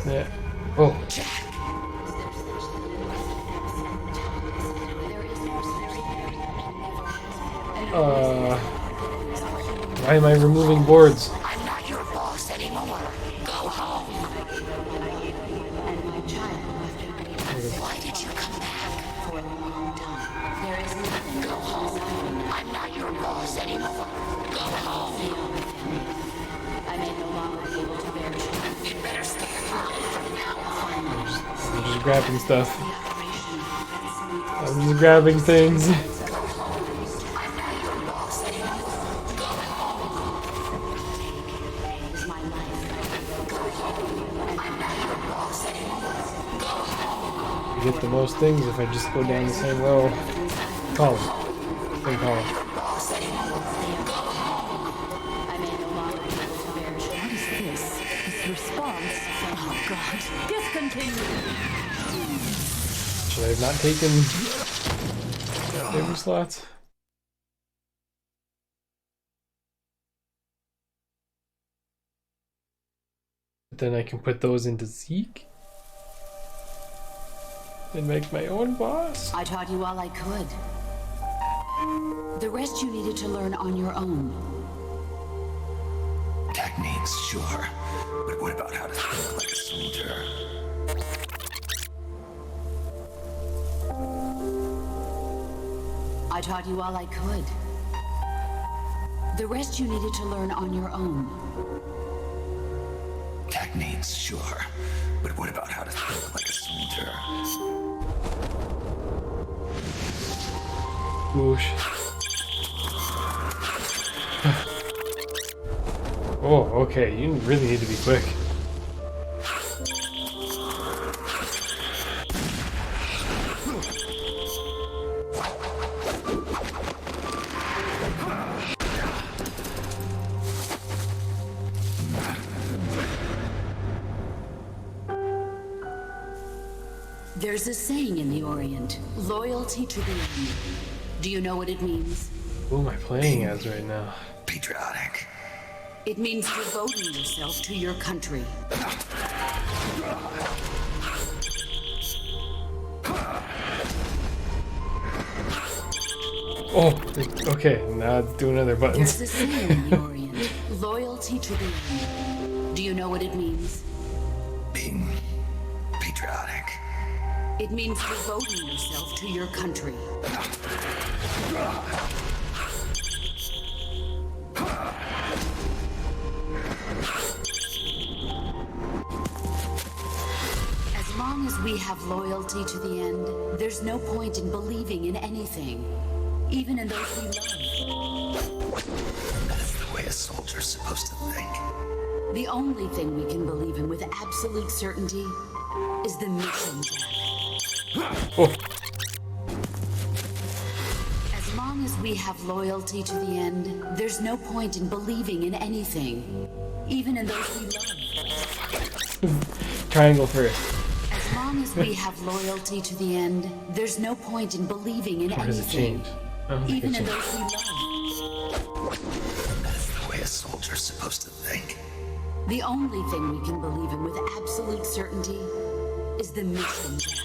Yeah. Oh. Why am I removing boards? I'm not your boss anymore. Go home. Why did you come back? For a long time. There is nothing. Go home. I'm not your boss anymore. Go home. I may no longer be able to bear you. You better stay alive from now on. I'm just grabbing stuff. I'm just grabbing things. Get the most things if I just go down the same row. Column. Same column. What is this? This response? Oh god. Discontinue! Should I have not taken favor slots? But then I can put those into Zeke and make my own boss. I taught you all I could. The rest you needed to learn on your own. Techniques, sure. But what about how to think like a soldier? I taught you all I could. The rest you needed to learn on your own. Techniques, sure. But what about how to think like a soldier? Whoosh. Oh, okay. You really need to be quick. There's a saying in the Orient, loyalty to the end. Do you know what it means? Who am I playing as right now? Patriotic. It means devoting yourself to your country. Oh, okay. Now doing other buttons. There's a saying in the Orient, loyalty to the end. Do you know what it means? Being patriotic. It means devoting yourself to your country. As long as we have loyalty to the end, there's no point in believing in anything, even in those we love. That's the way a soldier's supposed to think. The only thing we can believe in with absolute certainty is the mission, Jack. Oh. As long as we have loyalty to the end, there's no point in believing in anything, even in those we love. Triangle first. As long as we have loyalty to the end, there's no point in believing in Or does it anything, change? I don't think even it in changes. those we love. That's the way a soldier's supposed to think. The only thing we can believe in with absolute certainty is the mission, Jack.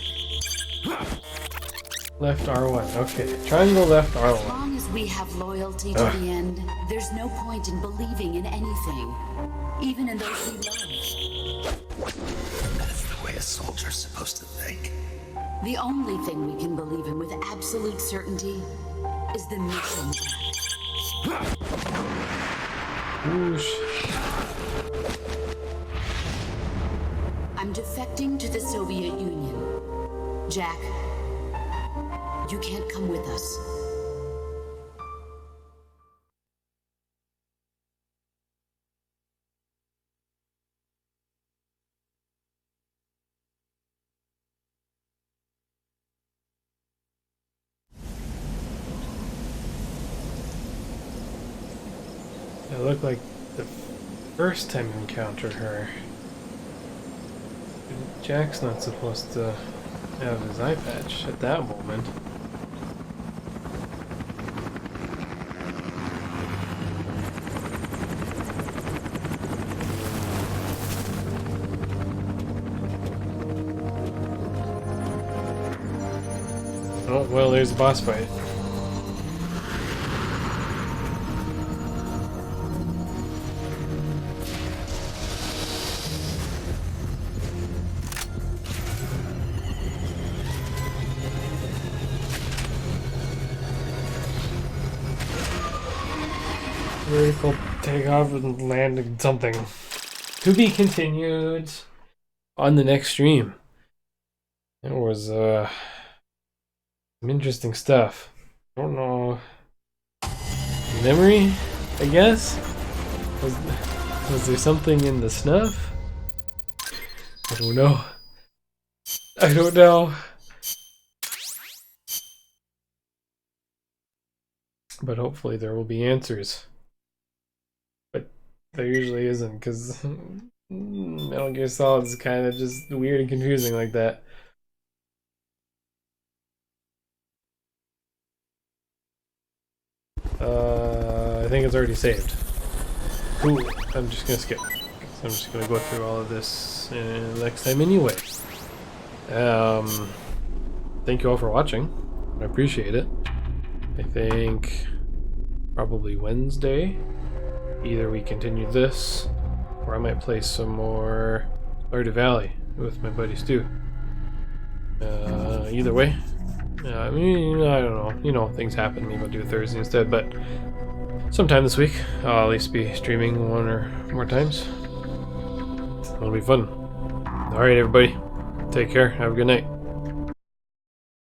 Left R1. Okay. Triangle left As R1. long as we have loyalty to the end, there's no point in believing in anything, even in those we love. That's the way a soldier's supposed to think. The only thing we can believe in with absolute certainty is the mission, Jack. Whoosh. I'm defecting to the Soviet Union. Jack, you can't come with us. It looked like the first time you encountered her. Jack's not supposed to have his eye patch at that moment. Oh, well, there's a boss fight. Vertical takeoff and landing something. To be continued on the next stream. It was some interesting stuff. I don't know. Memory, I guess? Was there something in the snuff? I don't know. I don't know. But hopefully there will be answers. But there usually isn't, because Metal Gear Solid is kind of just weird and confusing like that. I think it's already saved. Cool. I'm just gonna skip. I'm just gonna go through all of this next time anyway. Thank you all for watching. I appreciate it. I think probably Wednesday, either we continue this, or I might play some more Stardew Valley with my buddy Stu. Either way, I mean, I don't know. You know, things happen. Maybe I'll do Thursday instead, but sometime this week, I'll at least be streaming one or more times. It'll be fun. Alright, everybody. Take care. Have a good night.